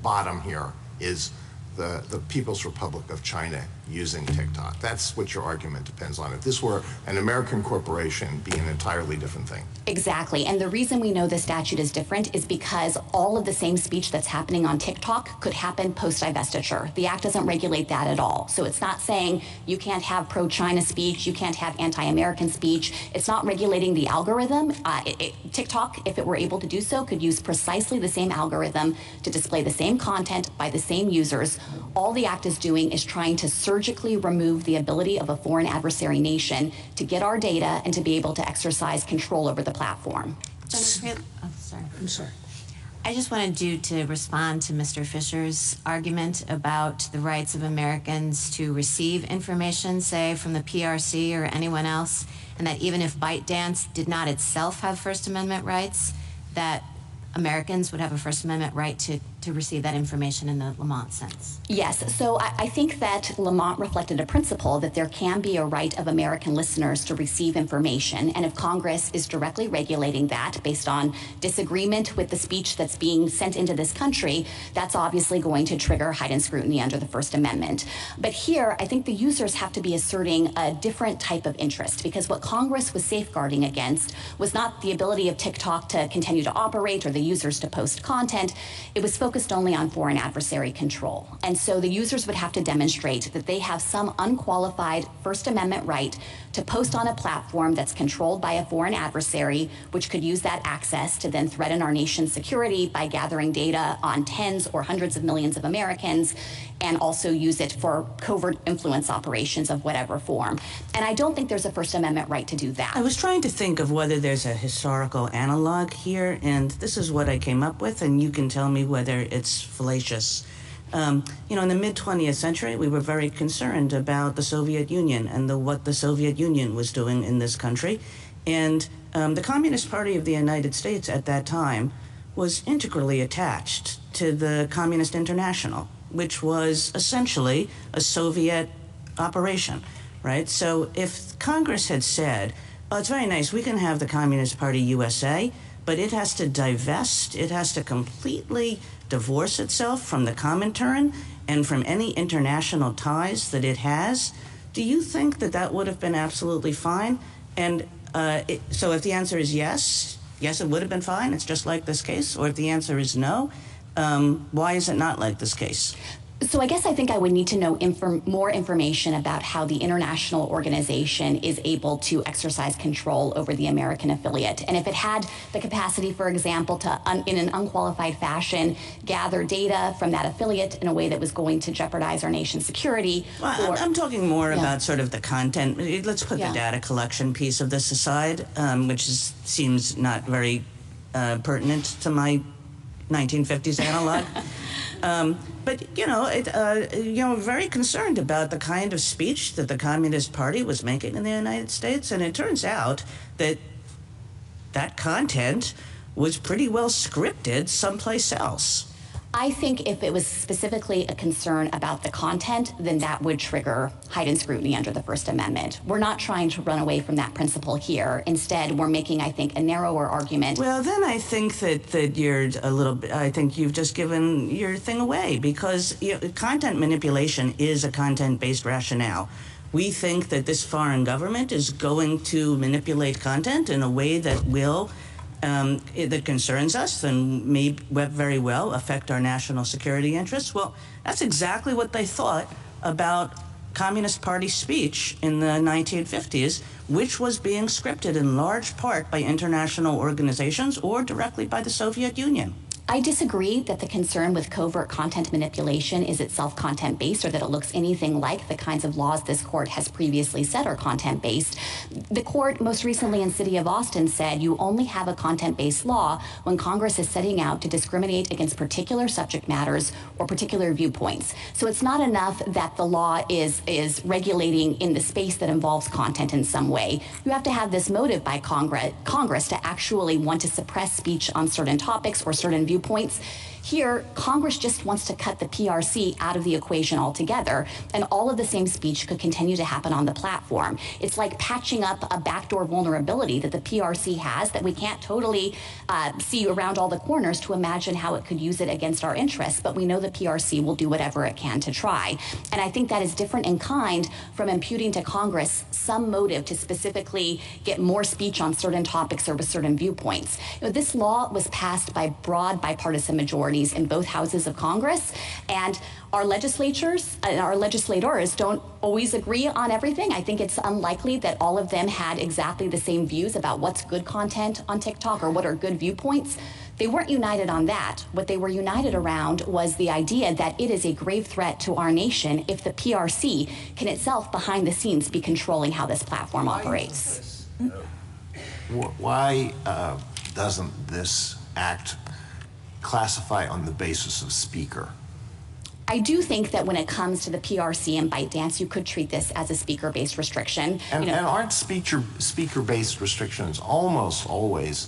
bottom here is the People's Republic of China using TikTok. That's what your argument depends on. If this were an American corporation, it'd be an entirely different thing. Exactly. And the reason we know the statute is different is because all of the same speech that's happening on TikTok could happen post-divestiture. The Act doesn't regulate that at all. So it's not saying you can't have pro-China speech, you can't have anti-American speech. It's not regulating the algorithm. TikTok, if it were able to do so, could use precisely the same algorithm to display the same content by the same users. All the Act is doing is trying to surgically remove the ability of a foreign adversary nation to get our data and to be able to exercise control over the platform. I'm sorry. I just wanted to respond to Mr. Fisher's argument about the rights of Americans to receive information, say, from the PRC or anyone else, and that even if ByteDance did not itself have First Amendment rights, that Americans would have a First Amendment right to receive that information in the Lamont sense. Yes, so I think that Lamont reflected a principle that there can be a right of American listeners to receive information, and if Congress is directly regulating that based on disagreement with the speech that's being sent into this country, that's obviously going to trigger heightened scrutiny under the First Amendment. But here, I think the users have to be asserting a different type of interest, because what Congress was safeguarding against was not the ability of TikTok to continue to operate or the users to post content. It was focused only on foreign adversary control. And so the users would have to demonstrate that they have some unqualified First Amendment right to post on a platform that's controlled by a foreign adversary, which could use that access to then threaten our nation's security by gathering data on tens or hundreds of millions of Americans, and also use it for covert influence operations of whatever form. And I don't think there's a First Amendment right to do that. I was trying to think of whether there's a historical analog here, and this is what I came up with, and you can tell me whether it's fallacious. In the mid-20th century, we were very concerned about the Soviet Union and what the Soviet Union was doing in this country. And the Communist Party of the United States at that time was integrally attached to the Communist International, which was essentially a Soviet operation, right? So if Congress had said, oh, it's very nice, we can have the Communist Party USA, but it has to divest, it has to completely divorce itself from the Comintern and from any international ties that it has, do you think that that would have been absolutely fine? And so if the answer is yes, it would have been fine, it's just like this case, or if the answer is no, why is it not like this case? So I guess I think I would need to know more information about how the international organization is able to exercise control over the American affiliate. And if it had the capacity, for example, to, in an unqualified fashion, gather data from that affiliate in a way that was going to jeopardize our nation's security. Well, I'm talking more about sort of the content. Let's put the data collection piece of this aside, which seems not very pertinent to my 1950s analog. But very concerned about the kind of speech that the Communist Party was making in the United States, and it turns out that that content was pretty well scripted someplace else. I think if it was specifically a concern about the content, then that would trigger heightened scrutiny under the First Amendment. We're not trying to run away from that principle here. Instead, we're making, I think, a narrower argument. Well, then I think that you're a little bit, I think you've just given your thing away, because content manipulation is a content-based rationale. We think that this foreign government is going to manipulate content in a way that will that concerns us and may very well affect our national security interests. Well, that's exactly what they thought about Communist Party speech in the 1950s, which was being scripted in large part by international organizations or directly by the Soviet Union. I disagree that the concern with covert content manipulation is itself content-based, or that it looks anything like the kinds of laws this court has previously said are content-based. The court, most recently in City of Austin, said you only have a content-based law when Congress is setting out to discriminate against particular subject matters or particular viewpoints. So it's not enough that the law is regulating in the space that involves content in some way. You have to have this motive by Congress to actually want to suppress speech on certain topics or certain viewpoints. Here, Congress just wants to cut the PRC out of the equation altogether, and all of the same speech could continue to happen on the platform. It's like patching up a backdoor vulnerability that the PRC has that we can't totally see around all the corners to imagine how it could use it against our interests, but we know the PRC will do whatever it can to try. And I think that is different in kind from imputing to Congress some motive to specifically get more speech on certain topics or with certain viewpoints. This law was passed by broad bipartisan majorities in both houses of Congress, and our legislatures and our legislators don't always agree on everything. I think it's unlikely that all of them had exactly the same views about what's good content on TikTok or what are good viewpoints. They weren't united on that. What they were united around was the idea that it is a grave threat to our nation if the PRC can itself behind the scenes be controlling how this platform operates. Why doesn't this act classify on the basis of speaker? I do think that when it comes to the PRC and ByteDance, you could treat this as a speaker-based restriction. And aren't speaker-based restrictions almost always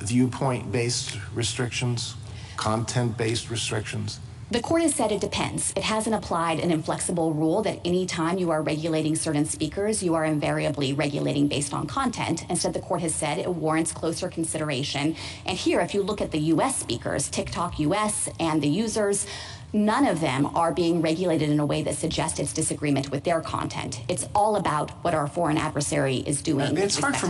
viewpoint-based restrictions, content-based restrictions? The court has said it depends. It hasn't applied an inflexible rule that any time you are regulating certain speakers, you are invariably regulating based on content. Instead, the court has said it warrants closer consideration. And here, if you look at the U.S. speakers, TikTok US and the users, none of them are being regulated in a way that suggests it's disagreement with their content. It's all about what our foreign adversary is doing. It's hard for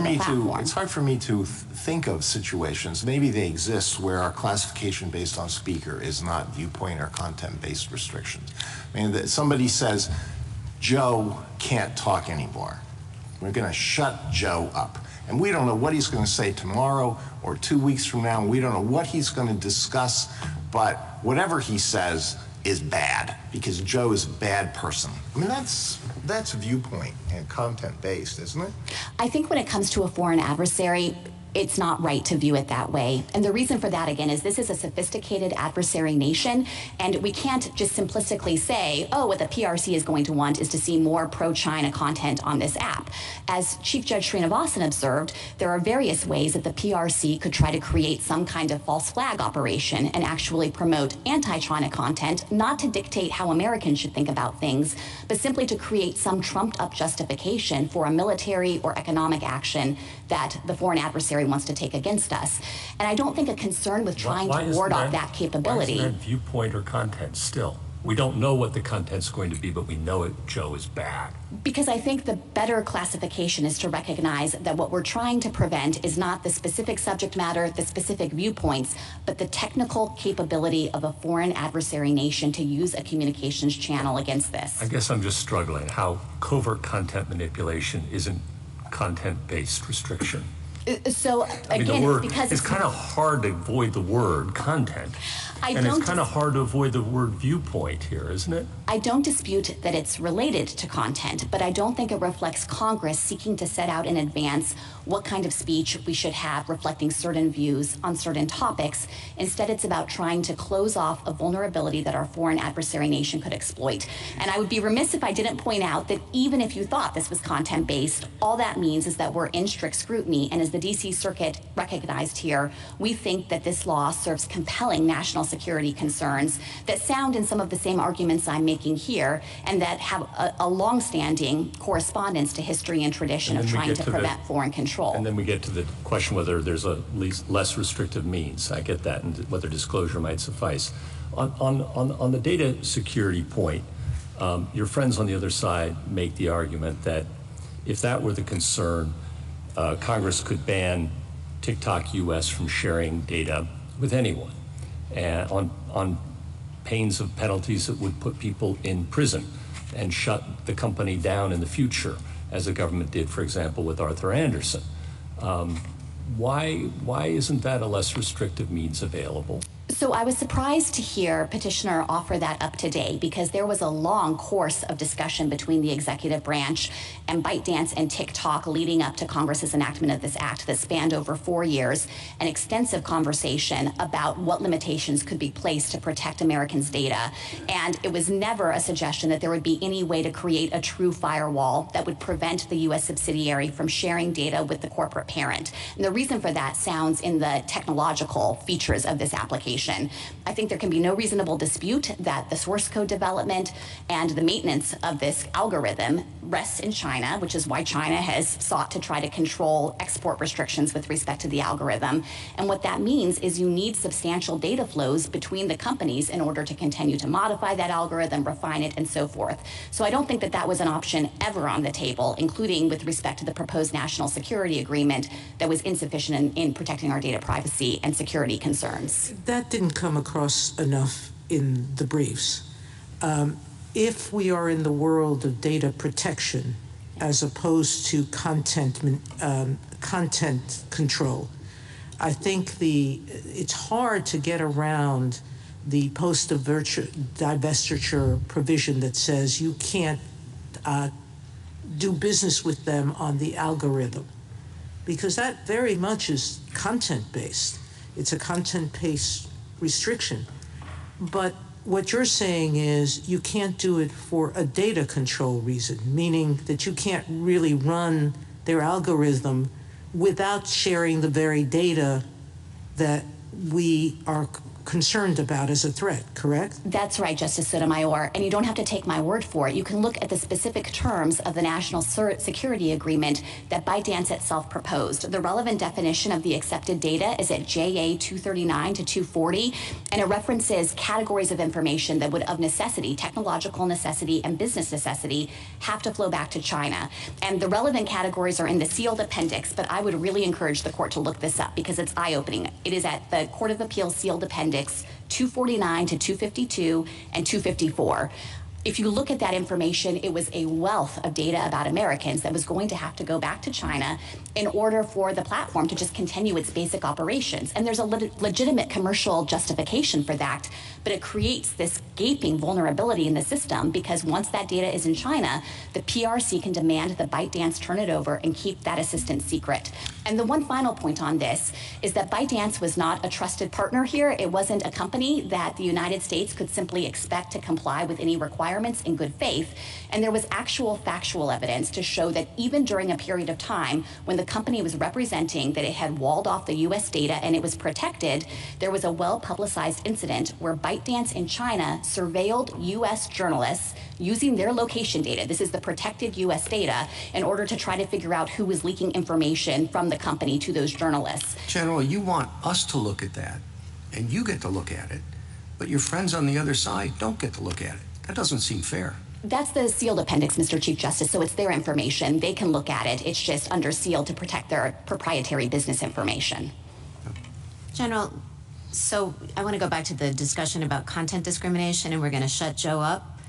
me to think of situations, maybe they exist, where our classification based on speaker is not viewpoint or content-based restrictions. I mean, somebody says, Joe can't talk anymore. We're going to shut Joe up. And we don't know what he's going to say tomorrow or 2 weeks from now. We don't know what he's going to discuss, but whatever he says is bad because Joe is a bad person. I mean, that's viewpoint and content-based, isn't it? I think when it comes to a foreign adversary, it's not right to view it that way. And the reason for that, again, is this is a sophisticated adversary nation, and we can't just simplistically say, oh, what the PRC is going to want is to see more pro-China content on this app. As Chief Judge Srinivasan observed, there are various ways that the PRC could try to create some kind of false flag operation and actually promote anti-China content, not to dictate how Americans should think about things, but simply to create some trumped-up justification for a military or economic action that the foreign adversary wants to take against us. And I don't think a concern with trying to ward off that capability. Why isn't that viewpoint or content still? We don't know what the content's going to be, but we know Joe is bad. Because I think the better classification is to recognize that what we're trying to prevent is not the specific subject matter, the specific viewpoints, but the technical capability of a foreign adversary nation to use a communications channel against this. I guess I'm just struggling how covert content manipulation isn't content-based restriction. So again, it's kind of hard to avoid the word content. And it's kind of hard to avoid the word viewpoint here, isn't it? I don't dispute that it's related to content, but I don't think it reflects Congress seeking to set out in advance what kind of speech we should have reflecting certain views on certain topics. Instead, it's about trying to close off a vulnerability that our foreign adversary nation could exploit. And I would be remiss if I didn't point out that even if you thought this was content-based, all that means is that we're in strict scrutiny. And as the DC Circuit recognized here, we think that this law serves compelling national security concerns that sound in some of the same arguments I'm making here, and that have a long-standing correspondence to history and tradition of trying to prevent foreign control. And then we get to the question whether there's a less restrictive means. I get that, and whether disclosure might suffice. On the data security point, your friends on the other side make the argument that if that were the concern, Congress could ban TikTok US from sharing data with anyone, and on pains of penalties that would put people in prison and shut the company down in the future, as the government did, for example, with Arthur Andersen. Why isn't that a less restrictive means available? So I was surprised to hear petitioner offer that up today, because there was a long course of discussion between the executive branch and ByteDance and TikTok leading up to Congress's enactment of this act that spanned over 4 years, an extensive conversation about what limitations could be placed to protect Americans' data. And it was never a suggestion that there would be any way to create a true firewall that would prevent the U.S. subsidiary from sharing data with the corporate parent. And the reason for that sounds in the technological features of this application. I think there can be no reasonable dispute that the source code development and the maintenance of this algorithm rests in China, which is why China has sought to try to control export restrictions with respect to the algorithm. And what that means is you need substantial data flows between the companies in order to continue to modify that algorithm, refine it, and so forth. So I don't think that that was an option ever on the table, including with respect to the proposed national security agreement that was insufficient in protecting our data privacy and security concerns. That didn't come across enough in the briefs. If we are in the world of data protection as opposed to content control, I think it's hard to get around the post-divestiture provision that says you can't do business with them on the algorithm, because that very much is content-based. It's a content-based restriction. But what you're saying is you can't do it for a data control reason, meaning that you can't really run their algorithm without sharing the very data that we are concerned about as a threat, correct? That's right, Justice Sotomayor, and you don't have to take my word for it. You can look at the specific terms of the National Security Agreement that ByteDance itself proposed. The relevant definition of the accepted data is at JA 239 to 240, and it references categories of information that would, of necessity, technological necessity and business necessity, have to flow back to China. And the relevant categories are in the sealed appendix, but I would really encourage the court to look this up because it's eye-opening. It is at the Court of Appeals sealed appendix 249 to 252 and 254. If you look at that information, it was a wealth of data about Americans that was going to have to go back to China in order for the platform to just continue its basic operations. And there's a legitimate commercial justification for that, but it creates this gaping vulnerability in the system because once that data is in China, the PRC can demand that ByteDance turn it over and keep that assistance secret. And the one final point on this is that ByteDance was not a trusted partner here. It wasn't a company that the United States could simply expect to comply with any requirements in good faith, and there was actual factual evidence to show that even during a period of time when the company was representing that it had walled off the U.S. data and it was protected, there was a well-publicized incident where ByteDance in China surveilled U.S. journalists using their location data, this is the protected U.S. data, in order to try to figure out who was leaking information from the company to those journalists. General, you want us to look at that, and you get to look at it, but your friends on the other side don't get to look at it. That doesn't seem fair. That's the sealed appendix, Mr. Chief Justice, so it's their information. They can look at it. It's just under seal to protect their proprietary business information. General, so I want to go back to the discussion about content discrimination, and we're going to shut Joe up.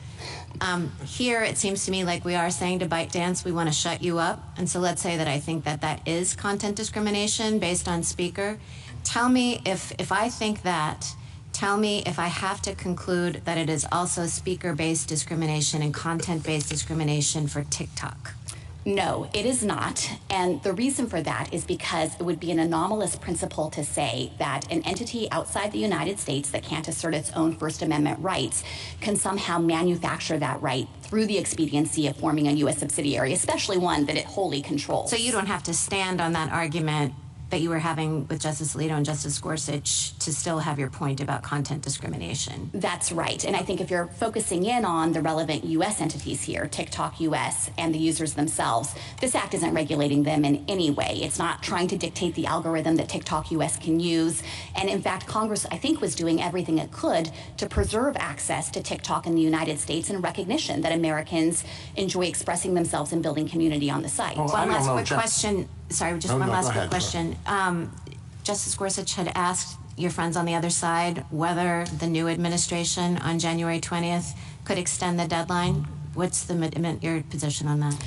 Here, it seems to me like we are saying to ByteDance, we want to shut you up. And so let's say that I think that that is content discrimination based on speaker. Tell me if I think that, tell me if I have to conclude that it is also speaker-based discrimination and content-based discrimination for TikTok. No, it is not. And the reason for that is because it would be an anomalous principle to say that an entity outside the United States that can't assert its own First Amendment rights can somehow manufacture that right through the expediency of forming a U.S. subsidiary, especially one that it wholly controls. So you don't have to stand on that argument that you were having with Justice Alito and Justice Gorsuch to still have your point about content discrimination. That's right. And I think if you're focusing in on the relevant U.S. entities here, TikTok U.S. and the users themselves, this act isn't regulating them in any way. It's not trying to dictate the algorithm that TikTok U.S. can use. And in fact, Congress, I think, was doing everything it could to preserve access to TikTok in the United States in recognition that Americans enjoy expressing themselves and building community on the site. Well, One last quick question. Sorry, just one last quick question. Justice Gorsuch had asked your friends on the other side whether the new administration on January 20th could extend the deadline. What's your position on that?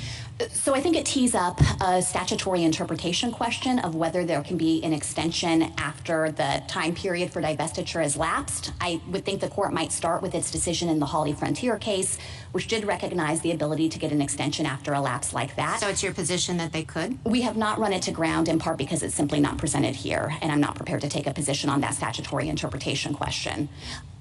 So I think it tees up a statutory interpretation question of whether there can be an extension after the time period for divestiture has lapsed. I would think the court might start with its decision in the Hawley Frontier case, which did recognize the ability to get an extension after a lapse like that. So it's your position that they could? We have not run it to ground, in part because it's simply not presented here, and I'm not prepared to take a position on that statutory interpretation question.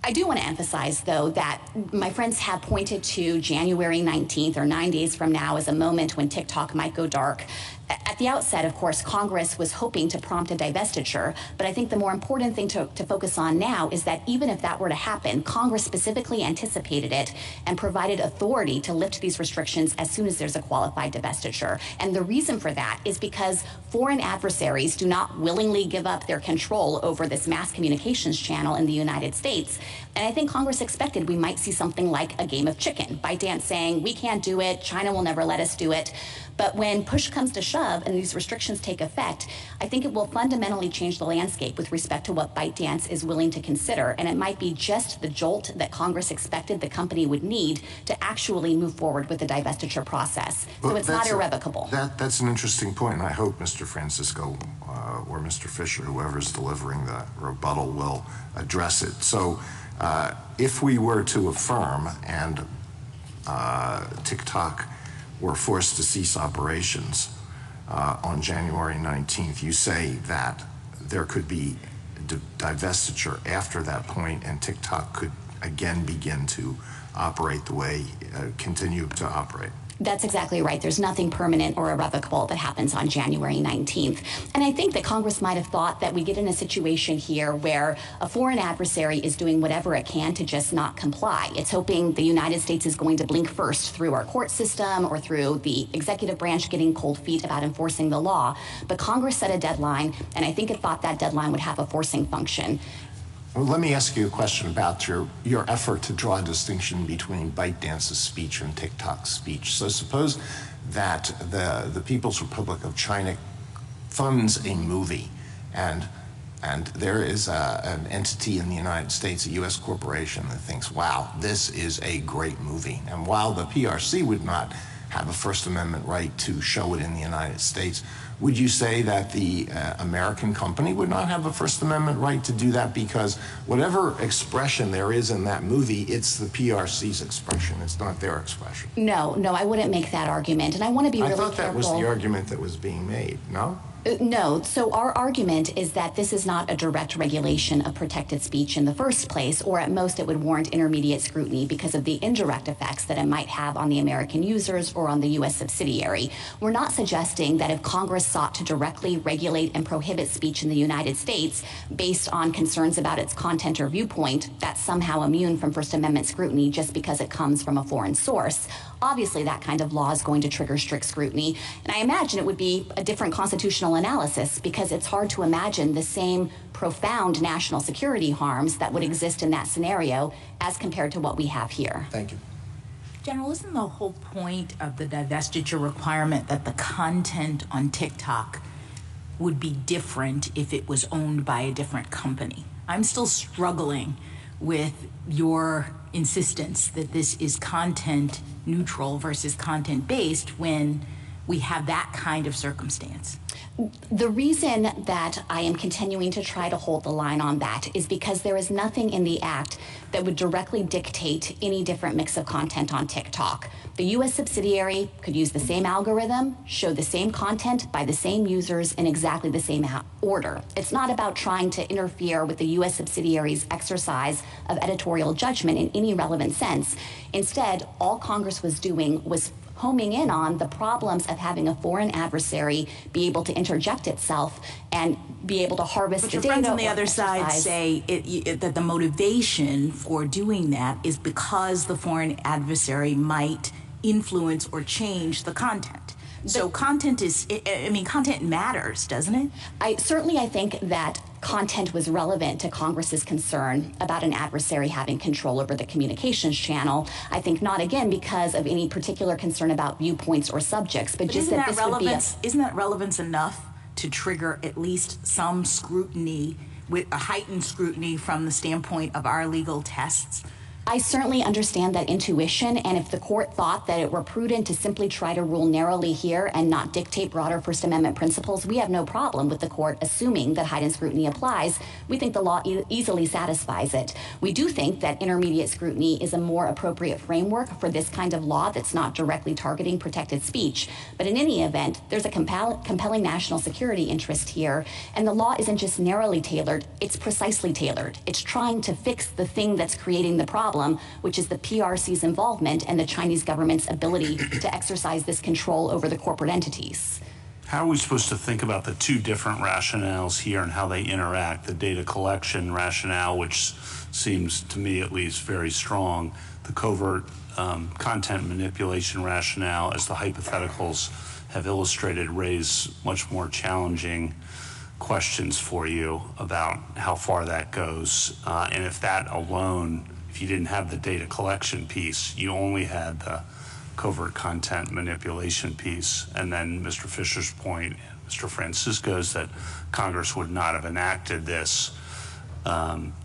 I do want to emphasize, though, that my friends have pointed to January 19th, or 9 days from now, as a moment when TikTok might go dark. At the outset, of course, Congress was hoping to prompt a divestiture, but I think the more important thing to focus on now is that even if that were to happen, Congress specifically anticipated it and provided authority to lift these restrictions as soon as there's a qualified divestiture. And the reason for that is because foreign adversaries do not willingly give up their control over this mass communications channel in the United States. And I think Congress expected we might see something like a game of chicken, ByteDance saying, we can't do it, China will never let us do it. But when push comes to shove and these restrictions take effect, I think it will fundamentally change the landscape with respect to what ByteDance is willing to consider. And it might be just the jolt that Congress expected the company would need to actually move forward with the divestiture process. So it's not irrevocable. That's an interesting point, and I hope Mr. Francisco or Mr. Fisher, whoever's delivering the rebuttal, will address it. So if we were to affirm and TikTok were forced to cease operations on January 19th, you say that there could be divestiture after that point and TikTok could again begin to operate the way, continue to operate. That's exactly right. There's nothing permanent or irrevocable that happens on January 19th. And I think that Congress might have thought that we get in a situation here where a foreign adversary is doing whatever it can to just not comply. It's hoping the United States is going to blink first through our court system or through the executive branch getting cold feet about enforcing the law. But Congress set a deadline, and I think it thought that deadline would have a forcing function. Well, let me ask you a question about your effort to draw a distinction between ByteDance's speech and TikTok's speech. So suppose that the People's Republic of China funds a movie, and there is an entity in the United States, a U.S. corporation, that thinks, wow, this is a great movie. And while the PRC would not have a First Amendment right to show it in the United States, would you say that the American company would not have a First Amendment right to do that because whatever expression there is in that movie, it's the PRC's expression, it's not their expression? No, I wouldn't make that argument, and I want to be really careful. I thought that was the argument that was being made, no? No. So our argument is that this is not a direct regulation of protected speech in the first place, or at most it would warrant intermediate scrutiny because of the indirect effects that it might have on the American users or on the U.S. subsidiary. We're not suggesting that if Congress sought to directly regulate and prohibit speech in the United States based on concerns about its content or viewpoint, that's somehow immune from First Amendment scrutiny just because it comes from a foreign source. Obviously, that kind of law is going to trigger strict scrutiny, and I imagine it would be a different constitutional analysis because it's hard to imagine the same profound national security harms that would exist in that scenario as compared to what we have here. Thank you. General, isn't the whole point of the divestiture requirement that the content on TikTok would be different if it was owned by a different company? I'm still struggling with your insistence that this is content neutral versus content based when we have that kind of circumstance. The reason that I am continuing to try to hold the line on that is because there is nothing in the Act that would directly dictate any different mix of content on TikTok. The U.S. subsidiary could use the same algorithm, show the same content by the same users in exactly the same order. It's not about trying to interfere with the U.S. subsidiary's exercise of editorial judgment in any relevant sense. Instead, all Congress was doing was homing in on the problems of having a foreign adversary be able to interject itself and be able to harvest But the your data. friends on the or other side exercise. say that the motivation for doing that is because the foreign adversary might influence or change the content. So content matters, doesn't it? I think that content was relevant to Congress's concern about an adversary having control over the communications channel. I think not, again, because of any particular concern about viewpoints or subjects, but just isn't that that this would be isn't that relevance enough to trigger at least some scrutiny, with a heightened scrutiny from the standpoint of our legal tests? I certainly understand that intuition, and if the court thought that it were prudent to simply try to rule narrowly here and not dictate broader First Amendment principles, we have no problem with the court assuming that heightened scrutiny applies. We think the law easily satisfies it. We do think that intermediate scrutiny is a more appropriate framework for this kind of law that's not directly targeting protected speech. But in any event, there's a compelling national security interest here, and the law isn't just narrowly tailored, it's precisely tailored. It's trying to fix the thing that's creating the problem, which is the PRC's involvement and the Chinese government's ability to exercise this control over the corporate entities. How are we supposed to think about the two different rationales here and how they interact? The data collection rationale, which seems to me at least very strong, the covert content manipulation rationale, as the hypotheticals have illustrated, raise much more challenging questions for you about how far that goes. And if that alone, if you didn't have the data collection piece, you only had the covert content manipulation piece, and then Mr. Fisher's point, Mr. Francisco's, that Congress would not have enacted this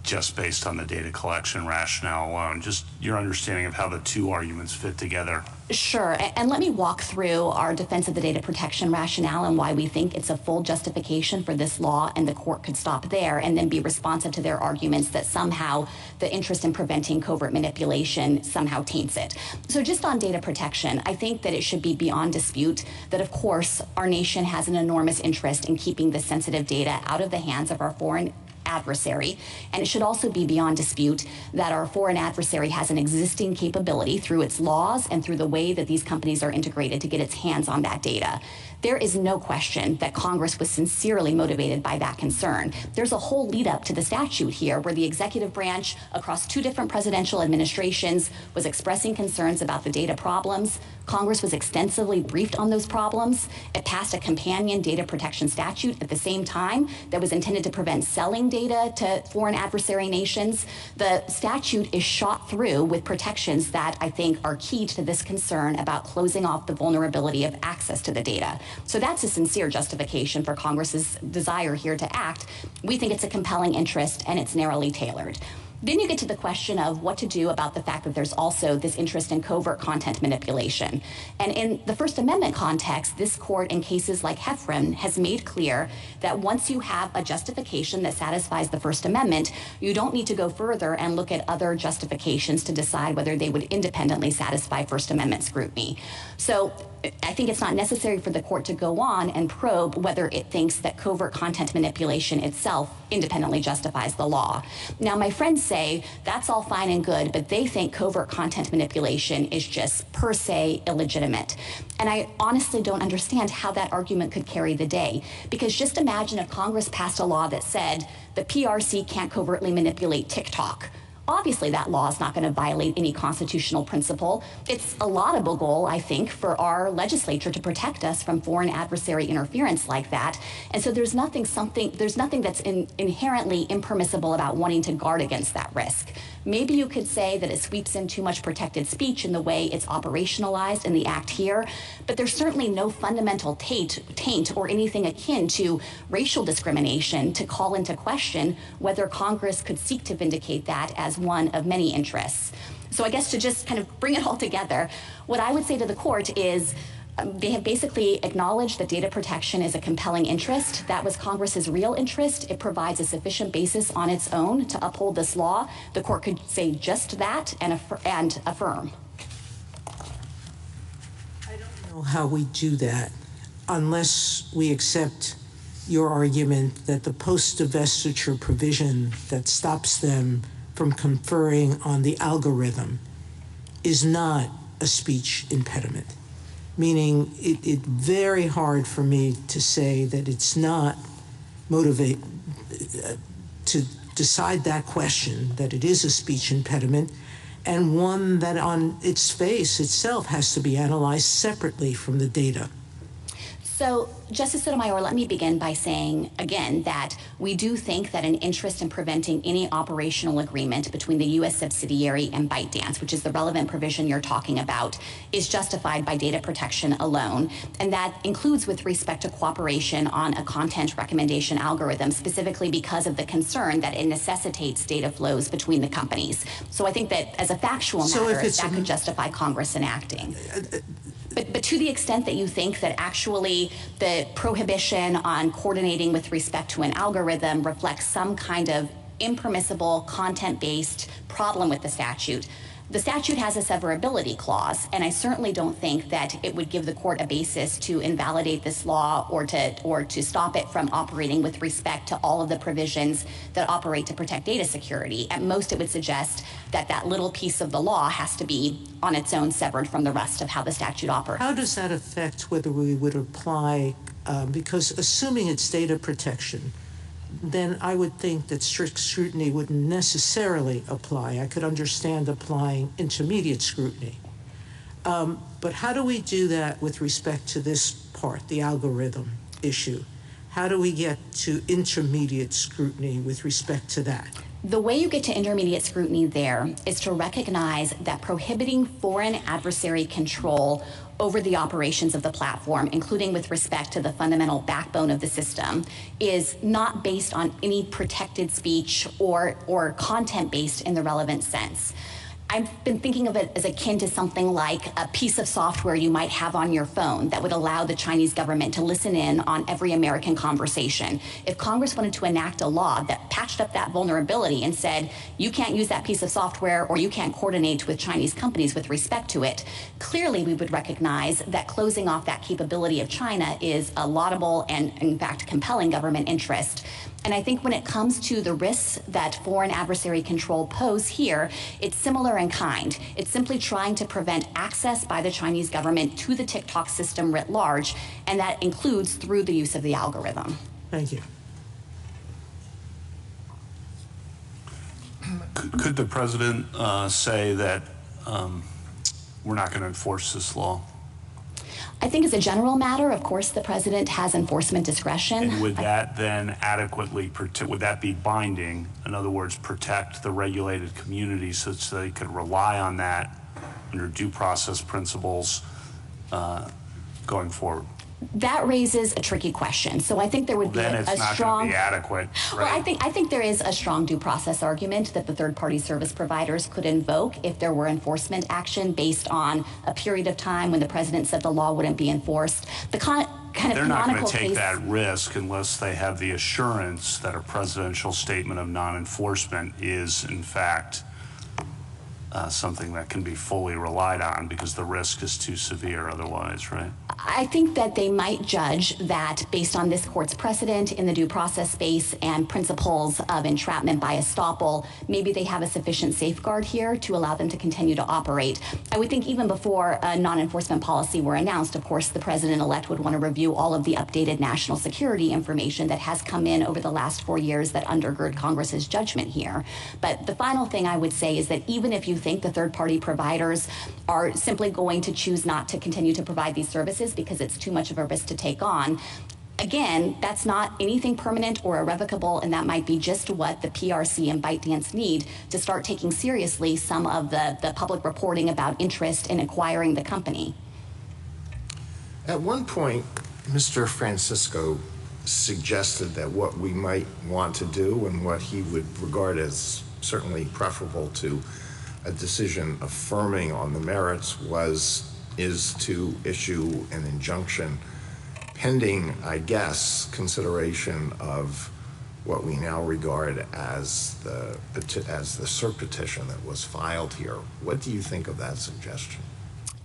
just based on the data collection rationale alone. Just your understanding of how the two arguments fit together. Sure, and let me walk through our defense of the data protection rationale and why we think it's a full justification for this law, and the court could stop there and then be responsive to their arguments that somehow the interest in preventing covert manipulation somehow taints it. So just on data protection, I think that it should be beyond dispute that, of course, our nation has an enormous interest in keeping the sensitive data out of the hands of our foreign adversary, and it should also be beyond dispute that our foreign adversary has an existing capability through its laws and through the way that these companies are integrated to get its hands on that data. There is no question that Congress was sincerely motivated by that concern. There's a whole lead up to the statute here where the executive branch across two different presidential administrations was expressing concerns about the data problems. Congress was extensively briefed on those problems. It passed a companion data protection statute at the same time that was intended to prevent selling data to foreign adversary nations. The statute is shot through with protections that I think are key to this concern about closing off the vulnerability of access to the data. So that's a sincere justification for Congress's desire here to act. We think it's a compelling interest and it's narrowly tailored. Then you get to the question of what to do about the fact that there's also this interest in covert content manipulation. And in the First Amendment context, this court in cases like Heffron has made clear that once you have a justification that satisfies the First Amendment, you don't need to go further and look at other justifications to decide whether they would independently satisfy First Amendment scrutiny. So I think it's not necessary for the court to go on and probe whether it thinks that covert content manipulation itself independently justifies the law. Now, my friends say that's all fine and good, but they think covert content manipulation is just per se illegitimate. And I honestly don't understand how that argument could carry the day, because just imagine if Congress passed a law that said the PRC can't covertly manipulate TikTok. Obviously, that law is not going to violate any constitutional principle. It's a laudable goal, I think, for our legislature to protect us from foreign adversary interference like that. And so there's nothing that's inherently impermissible about wanting to guard against that risk. Maybe you could say that it sweeps in too much protected speech in the way it's operationalized in the act here, but there's certainly no fundamental taint or anything akin to racial discrimination to call into question whether Congress could seek to vindicate that as one of many interests. So I guess to just kind of bring it all together, what I would say to the court is They have basically acknowledged that data protection is a compelling interest. That was Congress's real interest. It provides a sufficient basis on its own to uphold this law. The court could say just that and affirm. I don't know how we do that unless we accept your argument that the post-divestiture provision that stops them from conferring on the algorithm is not a speech impediment. Meaning it's very hard for me to say that it's not motivate to decide that question, that it is a speech impediment, and one that on its face itself has to be analyzed separately from the data. So, Justice Sotomayor, let me begin by saying, again, that we do think that an interest in preventing any operational agreement between the U.S. subsidiary and ByteDance, which is the relevant provision you're talking about, is justified by data protection alone. And that includes with respect to cooperation on a content recommendation algorithm, specifically because of the concern that it necessitates data flows between the companies. So I think that as a factual matter, that could justify Congress enacting. But to the extent that you think that actually the prohibition on coordinating with respect to an algorithm reflects some kind of impermissible content-based problem with the statute has a severability clause, and I certainly don't think that it would give the court a basis to invalidate this law or to stop it from operating with respect to all of the provisions that operate to protect data security. At most, it would suggest that that little piece of the law has to be on its own severed from the rest of how the statute operates. How does that affect whether we would apply, because assuming it's data protection, then I would think that strict scrutiny wouldn't necessarily apply. I could understand applying intermediate scrutiny. But how do we do that with respect to this part, the algorithm issue? How do we get to intermediate scrutiny with respect to that? The way you get to intermediate scrutiny there is to recognize that prohibiting foreign adversary control over the operations of the platform, including with respect to the fundamental backbone of the system, is not based on any protected speech or content-based in the relevant sense. I've been thinking of it as akin to something like a piece of software you might have on your phone that would allow the Chinese government to listen in on every American conversation. If Congress wanted to enact a law that patched up that vulnerability and said, you can't use that piece of software or you can't coordinate with Chinese companies with respect to it, clearly we would recognize that closing off that capability of China is a laudable and, in fact, compelling government interest. And I think when it comes to the risks that foreign adversary control pose here, it's similar in kind. It's simply trying to prevent access by the Chinese government to the TikTok system writ large, and that includes through the use of the algorithm. Thank you. Could the president say that we're not going to enforce this law? I think as a general matter, of course, the president has enforcement discretion. And would that then adequately, would that be binding? In other words, protect the regulated community such that they could rely on that under due process principles going forward? That raises a tricky question. So I think there would be then it's not going to be adequate, right? Well, I think there is a strong due process argument that the third-party service providers could invoke if there were enforcement action based on a period of time when the president said the law wouldn't be enforced. The kind of They're not going to take case, that risk unless they have the assurance that a presidential statement of non-enforcement is, in fact, something that can be fully relied on, because the risk is too severe otherwise, right? I think that they might judge that based on this court's precedent in the due process space and principles of entrapment by estoppel, maybe they have a sufficient safeguard here to allow them to continue to operate. I would think even before a non-enforcement policy were announced, of course, the president-elect would want to review all of the updated national security information that has come in over the last 4 years that undergird Congress's judgment here. But the final thing I would say is that even if you think the third-party providers are simply going to choose not to continue to provide these services because it's too much of a risk to take on, again, that's not anything permanent or irrevocable, and that might be just what the PRC and ByteDance need to start taking seriously some of the public reporting about interest in acquiring the company. At one point, Mr. Francisco suggested that what we might want to do and what he would regard as certainly preferable to a decision affirming on the merits was is to issue an injunction pending, I guess, consideration of what we now regard as the cert petition that was filed here. What do you think of that suggestion?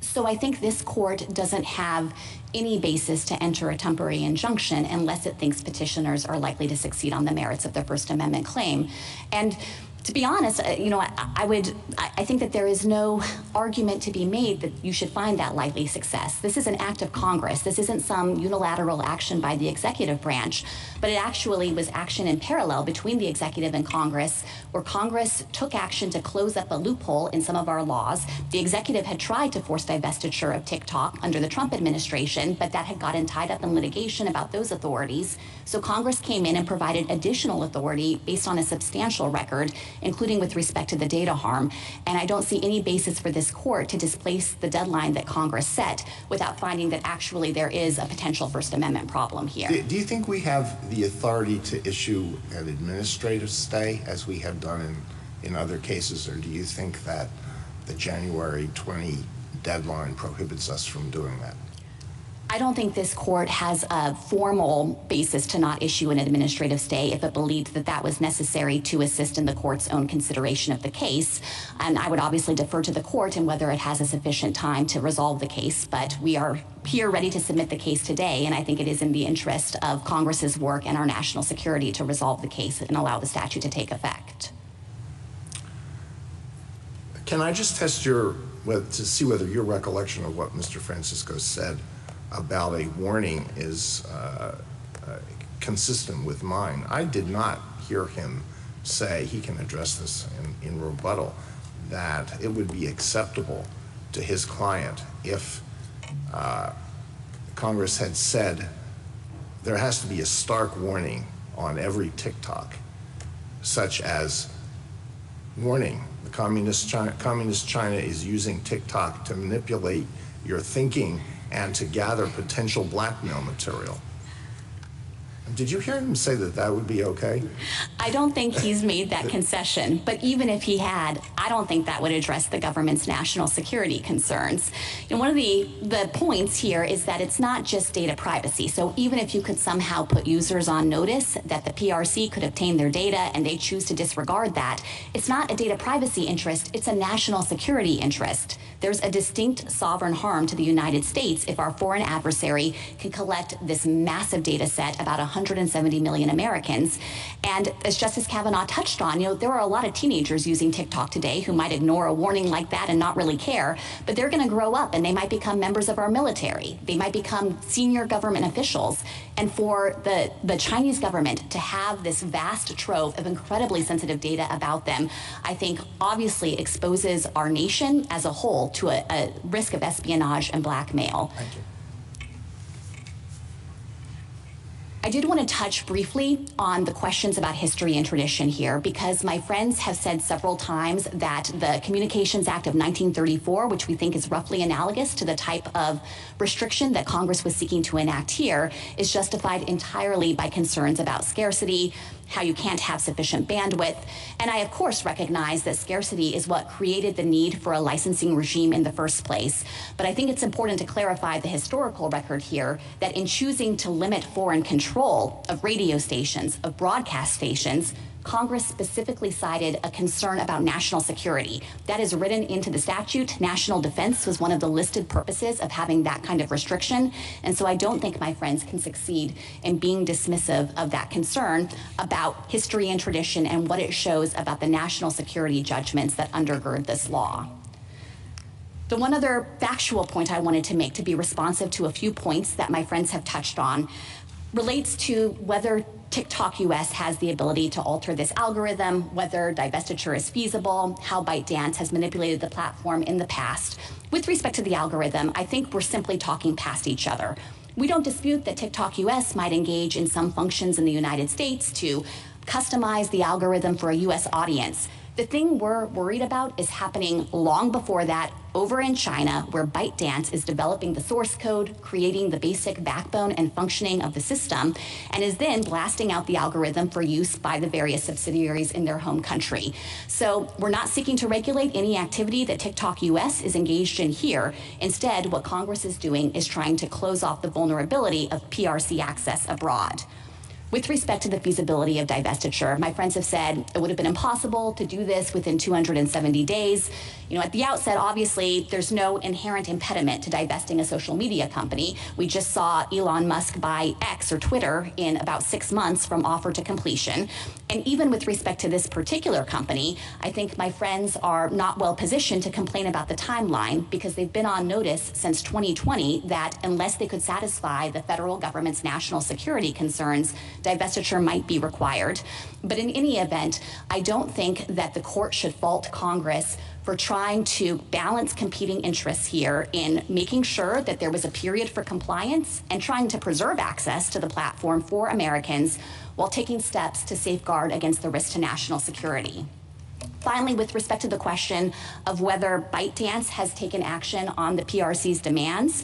So I think this court doesn't have any basis to enter a temporary injunction unless it thinks petitioners are likely to succeed on the merits of their First Amendment claim. And to be honest, I think that there is no argument to be made that you should find that likely success. This is an act of Congress. This isn't some unilateral action by the executive branch, but it actually was action in parallel between the executive and Congress, where Congress took action to close up a loophole in some of our laws. The executive had tried to force divestiture of TikTok under the Trump administration, but that had gotten tied up in litigation about those authorities. So Congress came in and provided additional authority based on a substantial record, including with respect to the data harm. And I don't see any basis for this court to displace the deadline that Congress set without finding that actually there is a potential First Amendment problem here. Do you think we have the authority to issue an administrative stay, as we have done in other cases, or do you think that the January 20 deadline prohibits us from doing that? I don't think this court has a formal basis to not issue an administrative stay if it believed that that was necessary to assist in the court's own consideration of the case. And I would obviously defer to the court in whether it has a sufficient time to resolve the case, but we are here ready to submit the case today, and I think it is in the interest of Congress's work and our national security to resolve the case and allow the statute to take effect. Can I just test to see whether your recollection of what Mr. Francisco said about a warning is consistent with mine? I did not hear him say, he can address this in rebuttal, that it would be acceptable to his client if Congress had said there has to be a stark warning on every TikTok, such as, warning, the Communist China is using TikTok to manipulate your thinking and to gather potential blackmail material. Did you hear him say that that would be okay? I don't think he's made that concession, but even if he had, I don't think that would address the government's national security concerns. And one of the points here is that it's not just data privacy. So even if you could somehow put users on notice that the PRC could obtain their data and they choose to disregard that, it's not a data privacy interest, it's a national security interest. There's a distinct sovereign harm to the United States if our foreign adversary can collect this massive data set about 170 million Americans. And as Justice Kavanaugh touched on, there are a lot of teenagers using TikTok today who might ignore a warning like that and not really care, but they're going to grow up and they might become members of our military. They might become senior government officials. And for the Chinese government to have this vast trove of incredibly sensitive data about them, I think obviously exposes our nation as a whole to a risk of espionage and blackmail. Thank you. I did want to touch briefly on the questions about history and tradition here, because my friends have said several times that the Communications Act of 1934, which we think is roughly analogous to the type of restriction that Congress was seeking to enact here, is justified entirely by concerns about scarcity, how you can't have sufficient bandwidth. And I, of course, recognize that scarcity is what created the need for a licensing regime in the first place. But I think it's important to clarify the historical record here, that in choosing to limit foreign control of radio stations, of broadcast stations, Congress specifically cited a concern about national security. That is written into the statute. National defense was one of the listed purposes of having that kind of restriction. And so I don't think my friends can succeed in being dismissive of that concern about history and tradition and what it shows about the national security judgments that undergird this law. The one other factual point I wanted to make, to be responsive to a few points that my friends have touched on, relates to whether TikTok US has the ability to alter this algorithm, whether divestiture is feasible, how ByteDance has manipulated the platform in the past. With respect to the algorithm, I think we're simply talking past each other. We don't dispute that TikTok US might engage in some functions in the United States to customize the algorithm for a US audience. The thing we're worried about is happening long before that, over in China, where ByteDance is developing the source code, creating the basic backbone and functioning of the system, and is then blasting out the algorithm for use by the various subsidiaries in their home country. So we're not seeking to regulate any activity that TikTok US is engaged in here. Instead, what Congress is doing is trying to close off the vulnerability of PRC access abroad. With respect to the feasibility of divestiture, my friends have said it would have been impossible to do this within 270 days. You know, at the outset, obviously, there's no inherent impediment to divesting a social media company. We just saw Elon Musk buy X or Twitter in about 6 months from offer to completion. And even with respect to this particular company, I think my friends are not well positioned to complain about the timeline because they've been on notice since 2020 that unless they could satisfy the federal government's national security concerns, divestiture might be required. But in any event, I don't think that the court should fault Congress for trying to balance competing interests here in making sure that there was a period for compliance and trying to preserve access to the platform for Americans while taking steps to safeguard against the risk to national security. Finally, with respect to the question of whether ByteDance has taken action on the PRC's demands,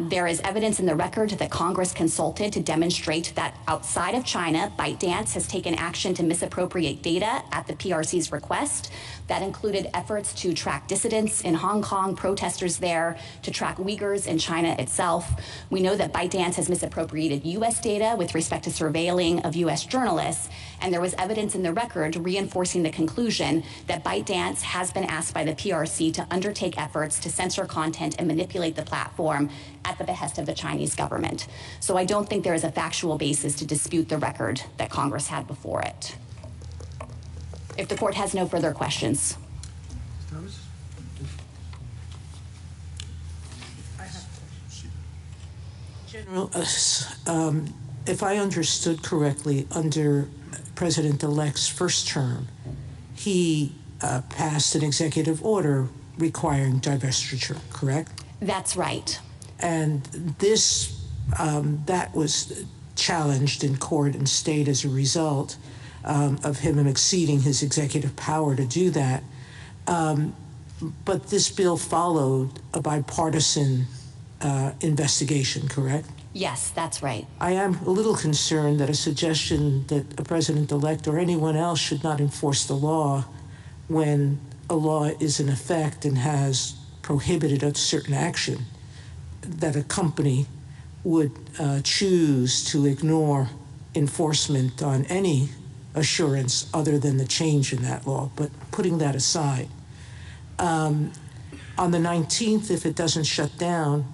there is evidence in the record that Congress consulted to demonstrate that outside of China, ByteDance has taken action to misappropriate data at the PRC's request. That included efforts to track dissidents in Hong Kong, protesters there, to track Uyghurs in China itself. We know that ByteDance has misappropriated U.S. data with respect to surveilling of U.S. journalists, and there was evidence in the record reinforcing the conclusion that ByteDance has been asked by the PRC to undertake efforts to censor content and manipulate the platform at the behest of the Chinese government. So I don't think there is a factual basis to dispute the record that Congress had before it. If the court has no further questions. General, if I understood correctly, under President-elect's first term, he passed an executive order requiring divestiture, correct? That's right. And this, that was challenged in court and state as a result of him exceeding his executive power to do that. But this bill followed a bipartisan investigation, correct? Yes, that's right. I am a little concerned that a suggestion that a president-elect or anyone else should not enforce the law when a law is in effect and has prohibited a certain action, that a company would choose to ignore enforcement on any assurance other than the change in that law. But putting that aside, on the 19th, if it doesn't shut down,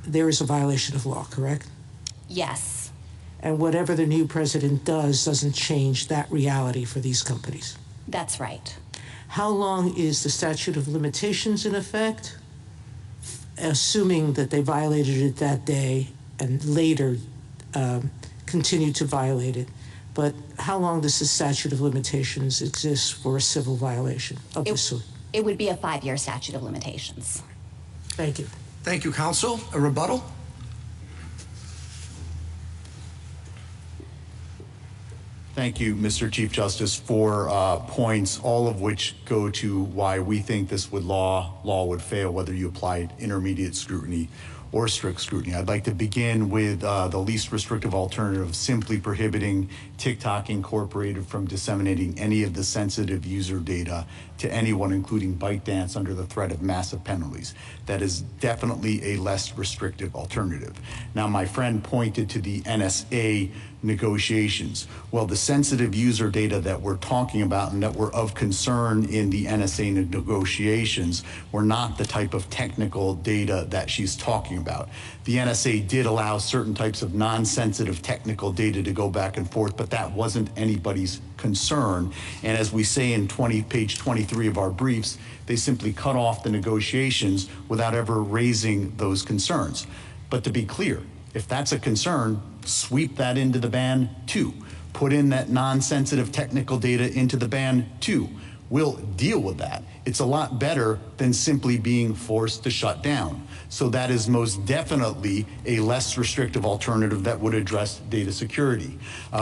there is a violation of law, correct? Yes. And whatever the new president does doesn't change that reality for these companies. That's right. How long is the statute of limitations in effect, assuming that they violated it that day and later continued to violate it? But how long does the statute of limitations exist for a civil violation of this sort? It would be a 5-year statute of limitations. Thank you. Thank you, counsel. A rebuttal? Thank you, Mr. Chief Justice, for points, all of which go to why we think this law would fail, whether you applied intermediate scrutiny or strict scrutiny. I'd like to begin with the least restrictive alternative, simply prohibiting TikTok Incorporated from disseminating any of the sensitive user data to anyone, including ByteDance, under the threat of massive penalties. That is definitely a less restrictive alternative. Now, my friend pointed to the NSA negotiations. Well, the sensitive user data that we're talking about and that were of concern in the NSA negotiations were not the type of technical data that she's talking about. The NSA did allow certain types of non-sensitive technical data to go back and forth, but that wasn't anybody's concern. And as we say in page 23 of our briefs, they simply cut off the negotiations without ever raising those concerns. But to be clear, if that's a concern, sweep that into the ban too. Put in that non-sensitive technical data into the ban too. we'll deal with that. It's a lot better than simply being forced to shut down. So that is most definitely a less restrictive alternative that would address data security.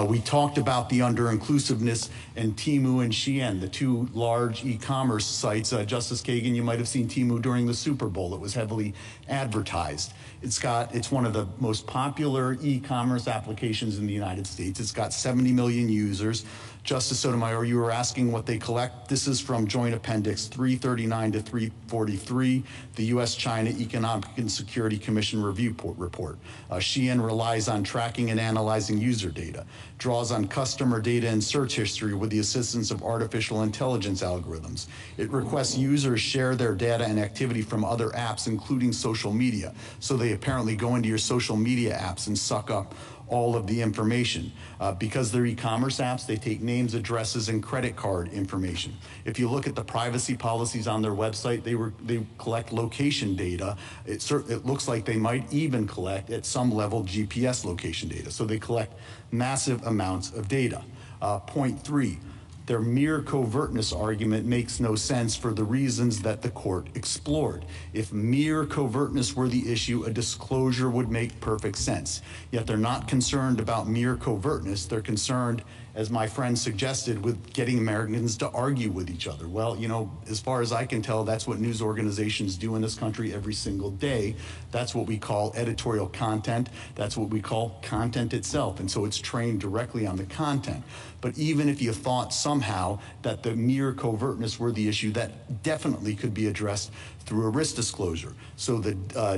We talked about the under-inclusiveness, and Temu and Shein, the two large e-commerce sites. Justice Kagan, you might have seen Temu during the Super Bowl. It was heavily advertised. It's one of the most popular e-commerce applications in the United States. It's got 70 million users. Justice Sotomayor, you were asking what they collect. This is from Joint Appendix 339 to 343, the U.S.-China Economic and Security Commission Review Report. Shein relies on tracking and analyzing user data, draws on customer data and search history with the assistance of artificial intelligence algorithms. It requests users share their data and activity from other apps, including social media. So they apparently go into your social media apps and suck up all of the information. Because they're e-commerce apps, they take names, addresses, and credit card information. If you look at the privacy policies on their website, they collect location data. It looks like they might even collect, at some level, GPS location data. So they collect massive amounts of data. Point three, their mere covertness argument makes no sense for the reasons that the court explored. If mere covertness were the issue, a disclosure would make perfect sense. Yet they're not concerned about mere covertness. They're concerned, as my friend suggested, with getting Americans to argue with each other. Well, you know, as far as I can tell, that's what news organizations do in this country every single day. That's what we call editorial content. That's what we call content itself. And so it's trained directly on the content. But even if you thought somehow that the mere covertness were the issue, that definitely could be addressed through a risk disclosure. So the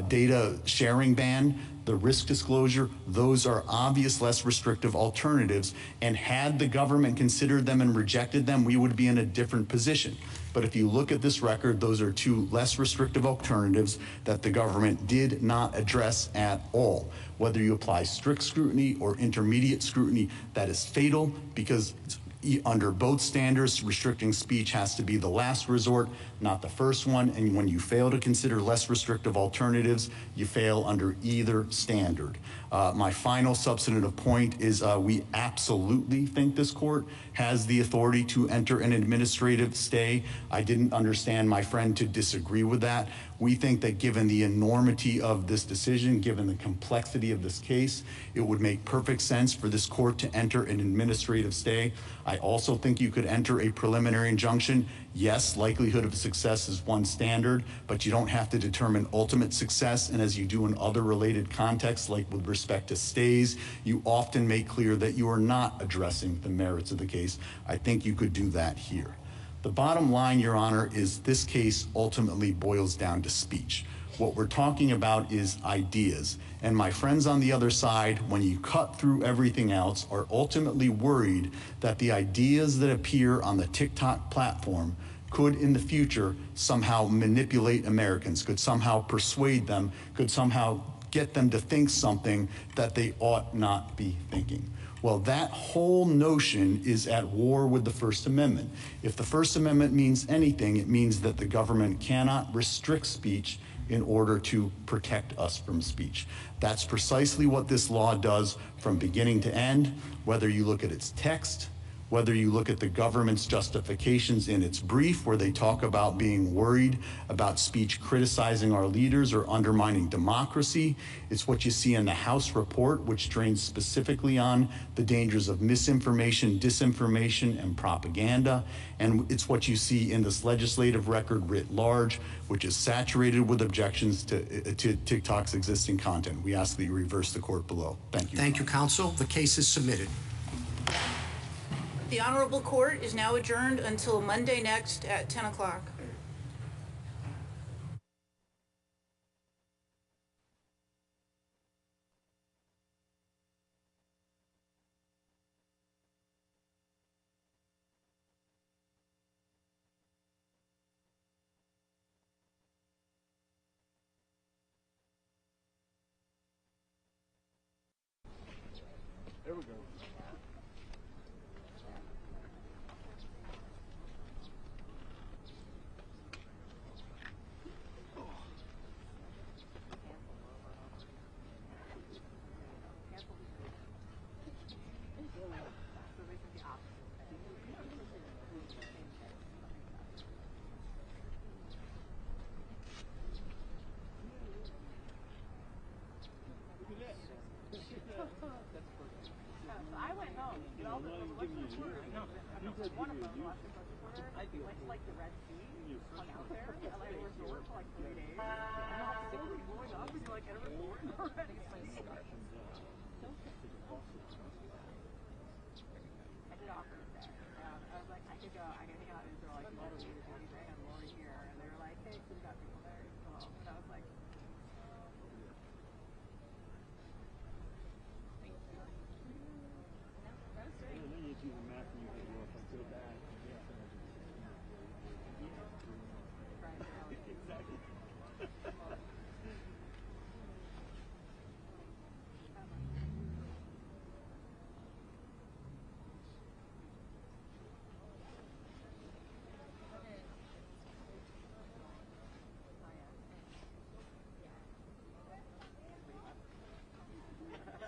data sharing ban, the risk disclosure, those are obvious, less restrictive alternatives. And had the government considered them and rejected them, we would be in a different position. But if you look at this record, those are two less restrictive alternatives that the government did not address at all. Whether you apply strict scrutiny or intermediate scrutiny, that is fatal, because under both standards, restricting speech has to be the last resort, not the first one. And when you fail to consider less restrictive alternatives, you fail under either standard. My final substantive point is we absolutely think this court has the authority to enter an administrative stay. I didn't understand my friend to disagree with that. We think that given the enormity of this decision, given the complexity of this case, it would make perfect sense for this court to enter an administrative stay. I also think you could enter a preliminary injunction. Yes, likelihood of success is one standard, but you don't have to determine ultimate success. And as you do in other related contexts, like with respect to stays, you often make clear that you are not addressing the merits of the case. I think you could do that here. The bottom line, Your Honor, is this case ultimately boils down to speech. What we're talking about is ideas. And my friends on the other side, when you cut through everything else, are ultimately worried that the ideas that appear on the TikTok platform could in the future somehow manipulate Americans, could somehow persuade them, could somehow get them to think something that they ought not be thinking. Well, that whole notion is at war with the First Amendment. If the First Amendment means anything, it means that the government cannot restrict speech in order to protect us from speech. That's precisely what this law does from beginning to end, whether you look at its text, whether you look at the government's justifications in its brief, where they talk about being worried about speech criticizing our leaders or undermining democracy. It's what you see in the House report, which drains specifically on the dangers of misinformation, disinformation, and propaganda. And it's what you see in this legislative record writ large, which is saturated with objections to TikTok's existing content. We ask that you reverse the court below. Thank you. Thank you, counsel. The case is submitted. The Honorable Court is now adjourned until Monday next at 10 o'clock. There we go. I'm not even giving you a year. No, you said One of give them me a left year. we went to like the Red Sea, hung out there, at like a resort for like 3 days. And all six was blowing up, and you're like at a resort already. It's my scarf. I did offer to stay. I was like, I could hang out, and they're like, "Well, do anything?" I'm already here, and they were like, "Hey, so we got people there." Well, and I was like, "Thank you." And then you do the math and you think, well, if I go back, exactly.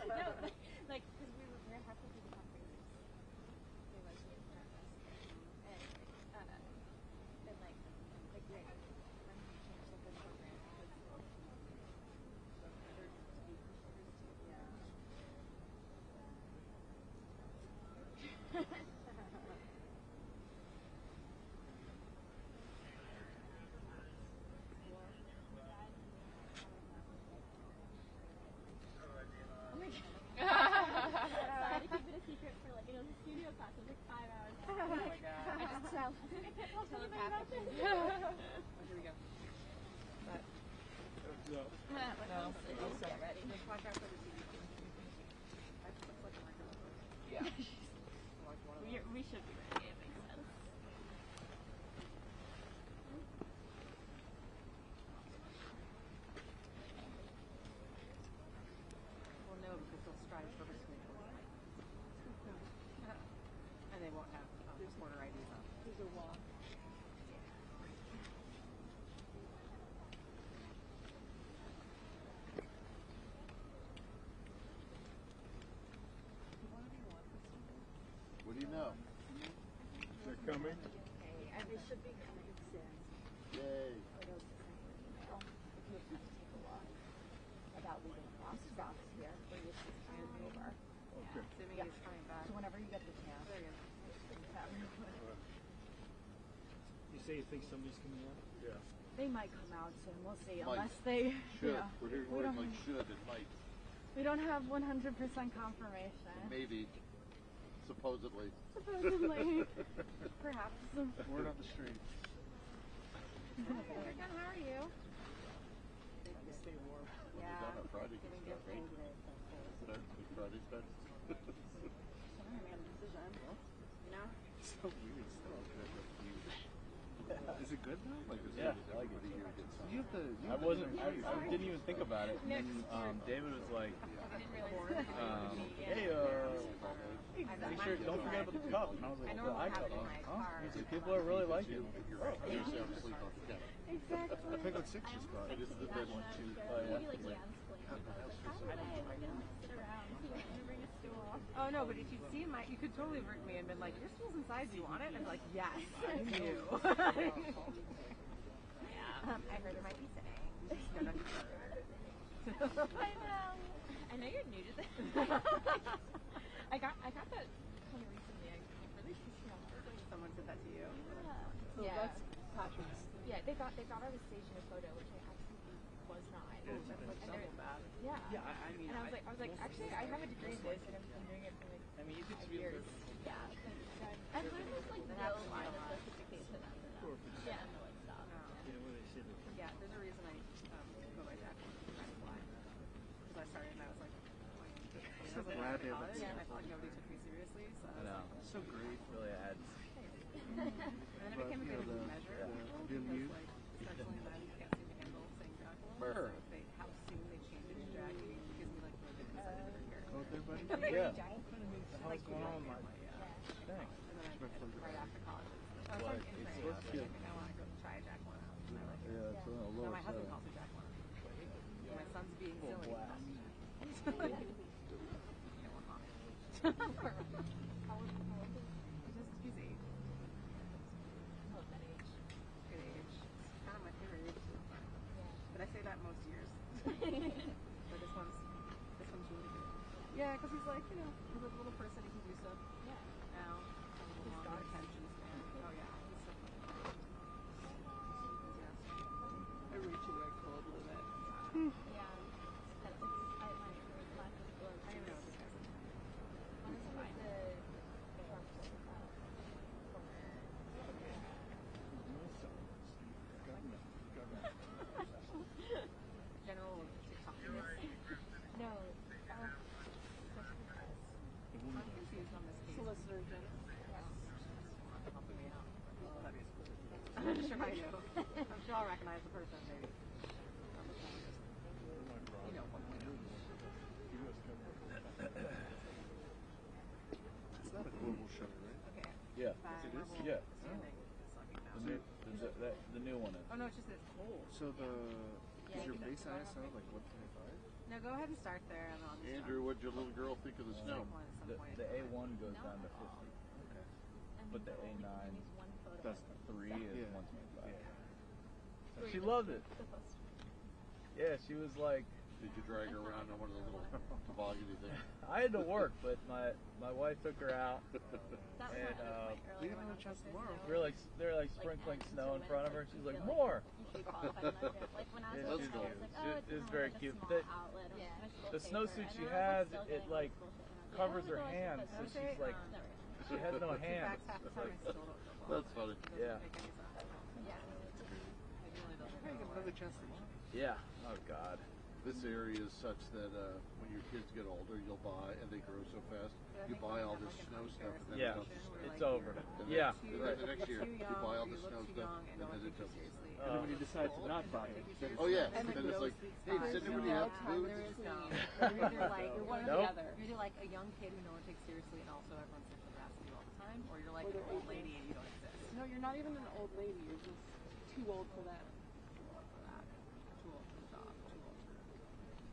No, like, because we were halfway through the conference. They were actually in us. And like, yeah, when we changed up the program, oh my god. So I had to keep it a secret for like, the studio class was like 5 hours. Oh my god. I just telepathically. Here we go. No, just get ready. Yeah. We should be ready, it makes sense. Well, no, because they'll strive for between and they won't have supporter IDs on. There's a wall. What do you know? They're coming? And they should be coming soon. Yay. About leaving box here for you to hand over. Okay. Assuming he's coming back. So whenever you get the chance. There he is. You say you think somebody's coming out? Yeah. They might come out soon. We'll see. Might. Unless they Should. Yeah. We're hearing words like should and might. We don't have 100% confirmation. Maybe. Supposedly. Supposedly. Perhaps. Word on the street. Hi, how are you? Stay warm. Yeah. Done on Friday. Getting good things today. Friday starts. Sorry, I made a decision. You know? It's so weird still. Is it good now? Like, Yeah, I like it. You have to. I wasn't. I didn't even think about it. And then, David was like, "Hey, make sure don't forget about the cup." And I was like, "The eye cup." Huh? He's like, "People are really liking it." Usually I'm asleep on the couch. Exactly. I picked up 6 just got. This is the bed one too. Oh no, but if you'd seen you could totally have written me and been like, "Your stool's inside. Do you want it?" And I'd be like, "Yes, I do." Yeah. I heard it might be sitting. I know. I know you're new to this. I got that kind of recently. I'm really sure someone said that to you. Yeah. So that's Patrick's. Yeah, they thought I was staging a photo, which I absolutely was not. Yeah. Yeah, I mean, and I was like, actually, I have a degree in this, and I've been doing it for like I mean, you could 5 feel years. Yeah. And there's like no line of justification. Yeah. Yeah, there's a reason I go by Jack trying to fly. Because I started and I was like, So glad they have college, that. and I felt like nobody took me seriously. So I know. It's so great. Really adds. And then it became a bit of a measure. Because like, especially men can't seem to handle saying Dracula. Sure. So how soon they change it to Dracula gives me like really good insight into their character. Oh, there, buddy? Yeah. Like, What's going on with my? Thanks. Thanks. And then right after college. So I was What? like in training. I was like, I want to go try Jack one out. And I like it. Yeah, it's a little No, lower my husband side. calls it Jack one. My son's being silly. blast. How old is he? Just easy. Oh, that age. Good age. It's kind of my favorite age so far. But I say that most years. But this one's really good. Yeah, because he's like, he's a little person, he can do stuff. Yeah. sure if I do. I'm sure I'll recognize the person, maybe. You know, It's not a global show, right? okay. Yeah. Yes, it is? Yeah. Standing. It's sucking now. The new, the new one is. Oh no, it's just it's cold. So is your base ISO like 125? No, go ahead and start there, and I'll just. Andrew, what'd your little girl think of the snow? The A1 goes down to 50. Okay. But the A9, That's 3 is yeah. 125. And she loved it. Yeah, she was like, Did you drag her around on one of the little toboggany things? I had to work, but my wife took her out, and We have another chance tomorrow. they're like sprinkling snow in front of her. She's like, more. Like when I was It's little, I was like, oh, it's very cute. The snowsuit she has, it like covers her hands, so she's like, she has no hands. It's like, That's funny. yeah. Another chance tomorrow. Yeah. Oh God. This area is such that when your kids get older, you'll buy, and they grow so fast, you buy all this snow stuff, and then Yeah, it doesn't snow. it's over. The Yeah. the next year, you buy all the snow stuff, and then it doesn't. And then when you decide to not buy it, oh yeah, and then it's like, hey, does anybody have food? You're like, you're one or the Nope. other. You're either like a young kid who no one takes seriously and also everyone sits and laughs at you all the time, or you're like an old lady and you don't exist. No, you're not even an old lady. You're just too old for them. Too old for the job, too old for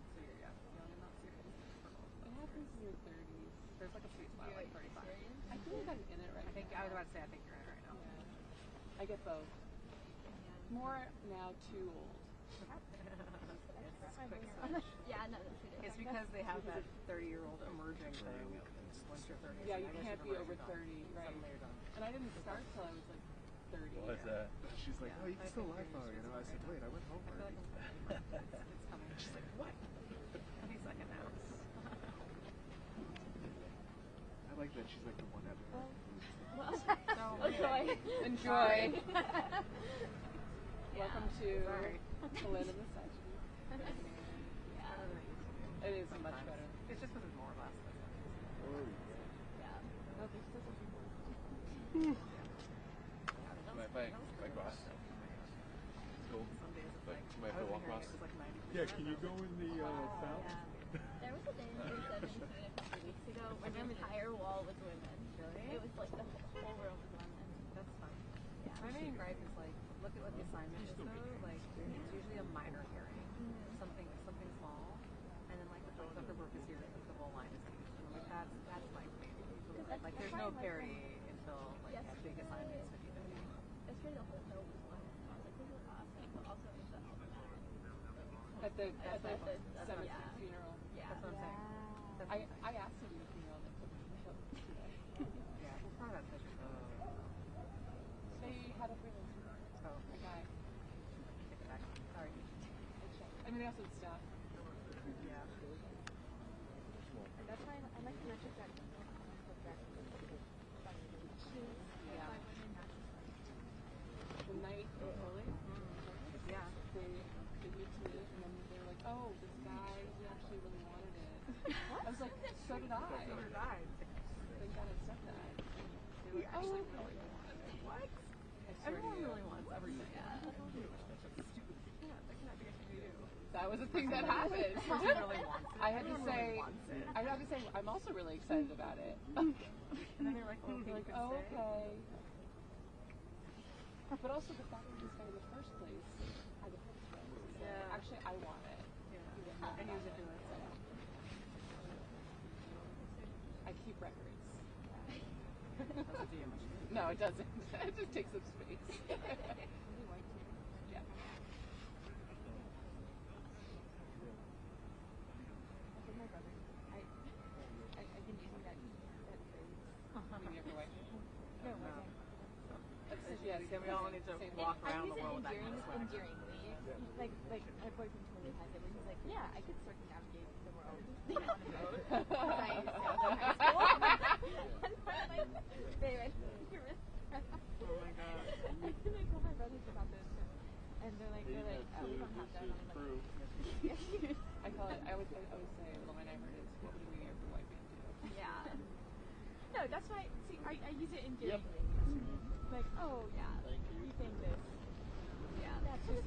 so you're young and not serious. It happens in your 30s. There's like a sweet spot, like 35. I feel like I'm in it right now. I was about to say, I think you're in it right now. I get both. More now, too old. It's quick switch. Yeah, no, It's because they have that 30-year-old emerging thing once you're 30. Yeah, so you I guess can't be you're over done. 30, right? Suddenly you're done. And I didn't start till I was like 30. What's that? She's like, oh, you can still laugh though, you know? I said, wait, I went home already. It's coming. She's like, what? Any second now. I like that she's like the one Enjoy. Enjoy. Welcome to the land of misogyny. It is much better. It's just because there's more of us. My cross. Cool. My walk across. Yeah, can you go in the south? There was a day in 37 a few weeks ago where the entire wall was women. Really? It was like the whole room was women. That's fun. Yeah. My main gripe is like, look at what the assignment is though. Like, it's usually a minor hearing, something small, and then like the Zuckerberg is here because the whole line is huge. And like that's my main issue. Like, there's no parity until like big assignments 50-50. It's really the whole note was one. I was like, this is awesome, but also it's the At the yeah. 17th funeral. Yeah. That's what I'm saying. I asked him at the funeral that put me up today. Yeah, we'll probably have pictures of it. They had a freelance Oh, a guy. take it back. Sorry. I mean, they also had staff. Yeah. And that's why I like the Michael Jackson. Yeah. The night of Holy. Yeah. They used to me, and then they were like, "Oh, this guy, he actually really wanted it." I was like, "So did I." So did I. Thank God I said that. They were actually really wanted it. What? Everyone really wants everything. Yeah. That's stupid. That cannot be a you. That was a thing that happened. Person really wants it. I had to Everyone say, really wants it. I had to say, I'm also really excited about it. And then they're like, okay, like, you can oh, say. okay. But also the fact that this guy in the first place had the picture. Yeah. Actually, I want it. Yeah. And use it to it. I keep records. Doesn't do you much good. No, it doesn't. It just takes up space. Yeah. My brother, I've been using that phrase. You mean your wife? No, my dad. Yes, Then we all need to walk around the world with that kind of swag. Endearingly. Like my boyfriend totally has it where he's like, yeah, I could circumnavigate the world on a boat. Nice. In high school. And I'm like, babe, you're Oh my god. And I told my brothers about this, and they're like, oh, we don't have that. And I'm like, I call it. I always say, well, my neighbor is what would we ever white man do? yeah. No, that's why. See, I use it endearingly. Like, oh yeah, you think this. just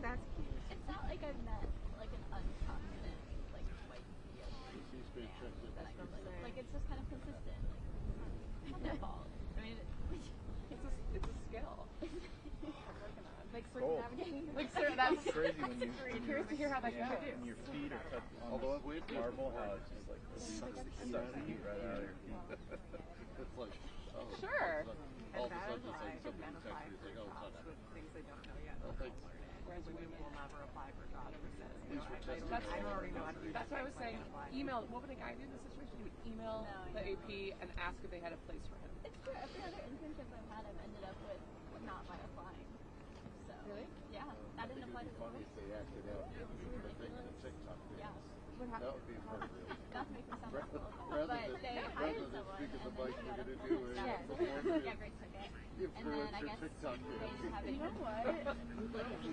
that's cute. It's not like I've met like an unconfident like white man that I can like it's just kind of consistent. Like it's not their fault. I mean, It's a skill. Like circumnavigating. Like that's crazy when you. I'm curious to hear how that goes. When your feet are touched on the marble, how it's just like sucks the heat right out of your feet. It's like, oh, Sure. it's like, And all of a that is sudden it's why like somebody men texts apply me, it's for like, oh, it's jobs not with happening. things they don't know yet. Well, thanks. Whereas women will never apply for jobs because Please retest me. I don't already know how to do that. That's why I was saying email. What would a guy do in this situation? He would email the AP and ask if they had a place for him. it's true. Every other internship I've had, I've ended up with not by applying. So Really? yeah, I didn't apply to Funny if they acted out the thing in the TikTok dance. Yeah. That would be appropriate. Not to make me sound awful, Rather but than- they rather hired than someone speak of the and bike then we're we gonna got do a it, yeah, performative. yeah, Grace took it. Give And then I her guess TikTok they dance. just haven't. You know what?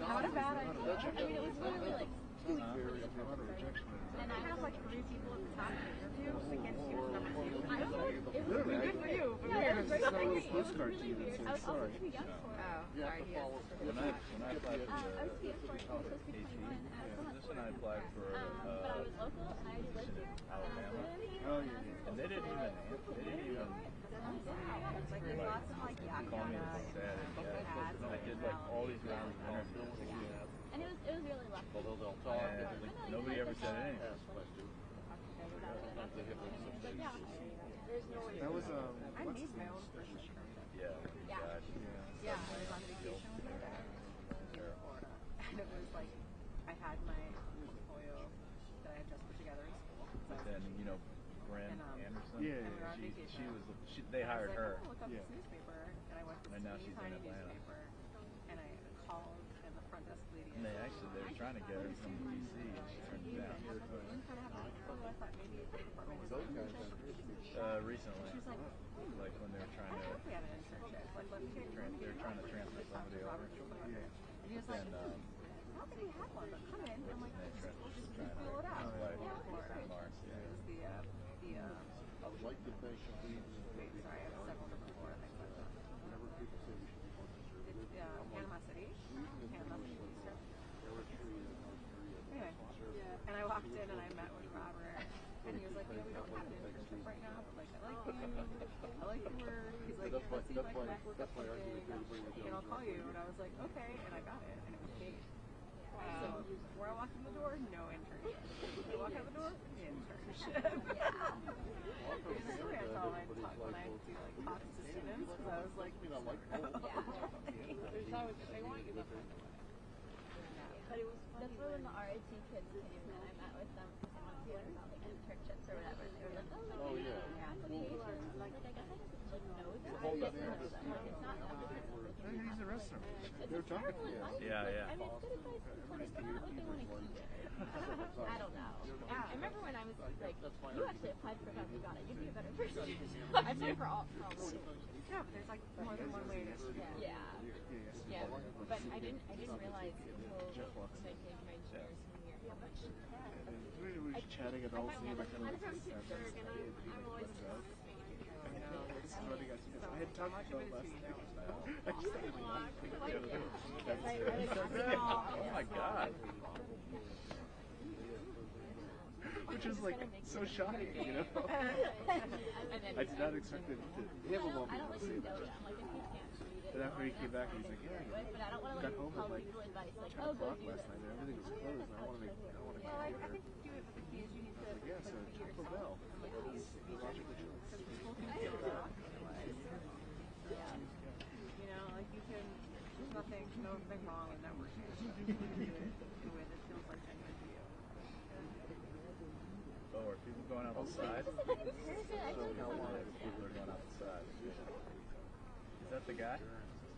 Not a bad idea. I mean, it was literally like 2 weeks Very before. amount of rejection. And I have like 3 people at the top of the interview against you as number 2. I don't know. It was Literally, good for you. But yeah, it was it's great not a for little me. postcard It to was you really that weird. I says was also sorry. too young for it. You have to follow. When I applied for I was here for it. It was supposed to be 21. And I was still this, and I applied for but I was local and I already lived here. Alabama. Oh, yeah. And they didn't even It's like there's lots of like call me yakata sad. and I did like all these rounds of interviews. And it was really lucky. Although they'll talk. And nobody ever said anything. Ask questions. They hit them some But yeah, there's no way. That was I made my own first shirt. Yeah. Yeah. Gosh. Yeah, I was on vacation with my dad in Florida. And it was like, I had my portfolio that I had just put together in school. So But then, you know, Brent And, Anderson. and we were on vacation. They hired I was like, her. I'm gonna look up this newspaper, and I went to this And now teeny she's in tiny Atlanta. newspaper, and I called, and the front desk lady. And they were trying to get her from DC, and she turned it down. You kind of have to. I thought maybe the department has an internship. Recently, She was like, like when they were trying I to, hope we have an internship. Like, let me get they were trying to transfer somebody over. And he was like, Then, how could he have one? But come in. I'm like, just fill it out. Like, Florida. Mars, It was the I would like to thank you. wait, sorry, I have several different Florida things. Whenever people say we should be more conservative, It's Panama City. Panama City. Anyway, and I walked in and I met with Robert, and he was like, you know, we don't have an internship right now, but like, I like you, I like your work. He's like, let's see if I can back work up something, and I'll call you. And I was like, okay, and I got it, and it was paid. So where I walked in the door, no internship. I walk out the door, internship. Usually that's all I talk when I do like talks to students, because I was like, there's always, they want you to. But it was that's where when the RIT kids came and I met with them because they wanted to learn about like internships or whatever. And they were like, oh, like, applications. Like, I guess I just like know them. I get to know them. Like, it's not because I'm looking He's a restaurant. It's They're talking terrible to you. advice. Yeah. I mean, it's good advice, but it's not what they want to keep it. I don't know. I remember when I was like, you actually applied for that, you got it. You'd be a better person. I applied for all positions. Yeah, but there's like more than one way to. Yeah. But I didn't realize until I gave my junior senior how much. We were chatting and all seeing like kind I'm of from Pittsburgh and I'm always I had talked about last night. I just started Oh my God. Which is like so shocking, you know? I did not expect it to have a moment to say that. And after he came back, he's like, yeah, I got home at like 10 o'clock last night and everything was closed and I want to make, Well, I think you do it, but the key is you need to. yeah, so Taco Bell. The logical choice. You know, like you can, there's nothing wrong with networking. You can do it in a way that feels like genuine to you. Oh, are people going outside? People are going outside. Is that the guy?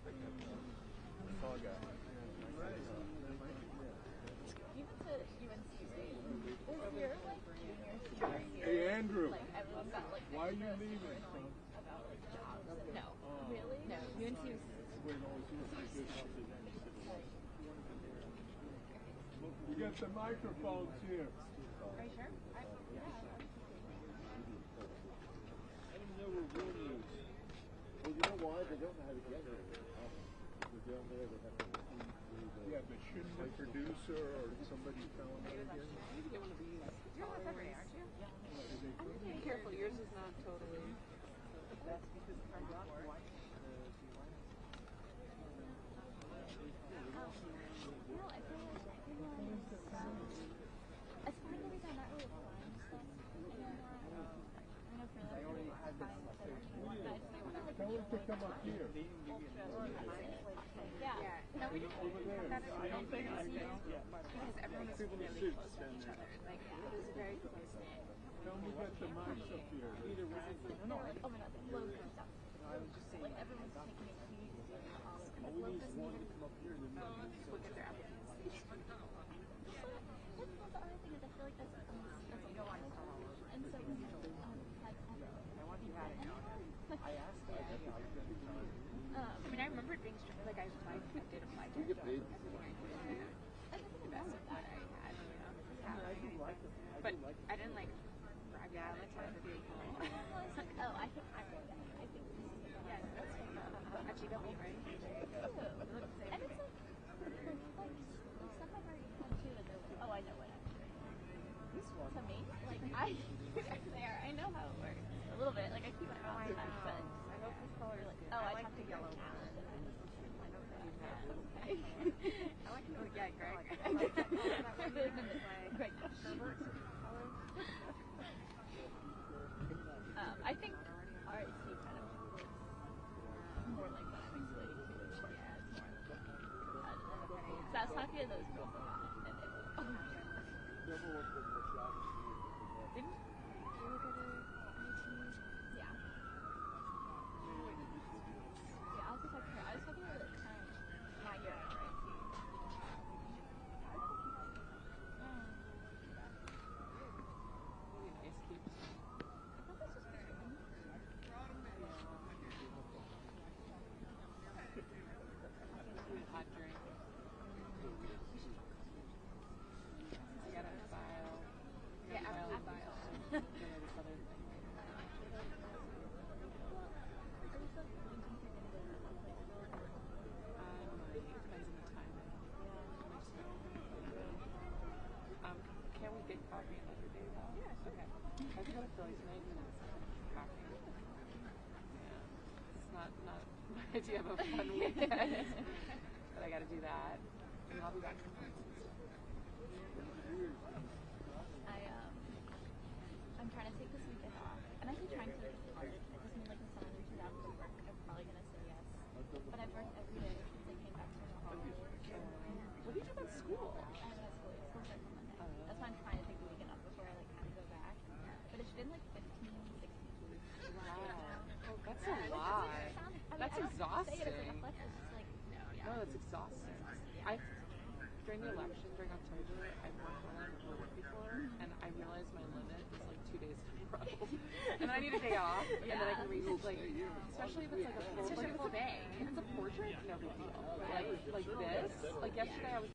The tall guy. Even to UNC, right? This year, like junior, senior year. Hey, Andrew. Like everyone got like. Why are you leaving? About like jobs. No. Really? No. UNC was. We got the microphones here. Are you sure? Yeah. I don't know where Will is. Well, you know why? They don't know how to get here. They're down there, they have to see through the... Yeah, but shouldn't the producer or somebody tell them that again? Maybe get one of these. You're on February, aren't you? Be careful, yours is not totally. That's because the car dropped. No, I feel like as far as I'm not really applying stuff anymore. I know for like fine with it. Tell them to come up here. Yeah. No, we just have that I don't think I know. Because everyone is really close to each other. Like, it is very close. Tell them we got the mics up here. Either way. No, like, oh my god, like loads of stuff. I was just saying, Like everyone's taking it easy. All we need is one to come up here and then look at their applications. That's the other thing is I feel like that's you don't want to tell. And so like I want you to have it. I asked her. I mean I remember it being strict, like I did apply to we get paid. That's that I don't know. But I didn't like brag. Yeah, let's have it. It's like, oh, I think yeah, that's actually don't be right. and it's like stuff I've already had too that they're like, oh, I know what I'm doing. To me, like I know how it works a little bit. Like I keep my mouth shut, but I hope this color is like. oh, I like talked the to yellow. I like oh yeah, Greg. Greg. I think RSC kind of looks more like what I'm explaining to you. Yeah, it's more like so I was talking to those girls a lot, and they were didn't you look at it? Yeah. Yeah, I'll just talk to her. I was talking to her at the time, not yet, right? Hot drink. I got a file. Yeah, after the file. Depends on the timing. Can we get coffee another day though? Yeah, okay. I have to go to Philly tonight and it's coffee. Yeah. It's not my idea of a fun weekend. But I gotta do that. And I'll be back for months. I'm trying to take this weekend off. I'm actually trying to take it. I just mean like if someone reaches out to work, I'm probably gonna say yes. But I've worked every day since I came back from the holiday. What do you do about school? I haven't had school yet. School starts on Monday. That's why I'm trying to take the weekend off before I like kind of go back. But it's been like 15, 16 weeks. Wow. That's a lot. That's exhausting. No, that's exhausting. During the election, during October, I worked when I worked before, and I realized my limit is like 2 days in a row. And I need a day off, and then I can read, like, especially if it's like a full day. If it's a portrait, no big deal. Like this, like yesterday I was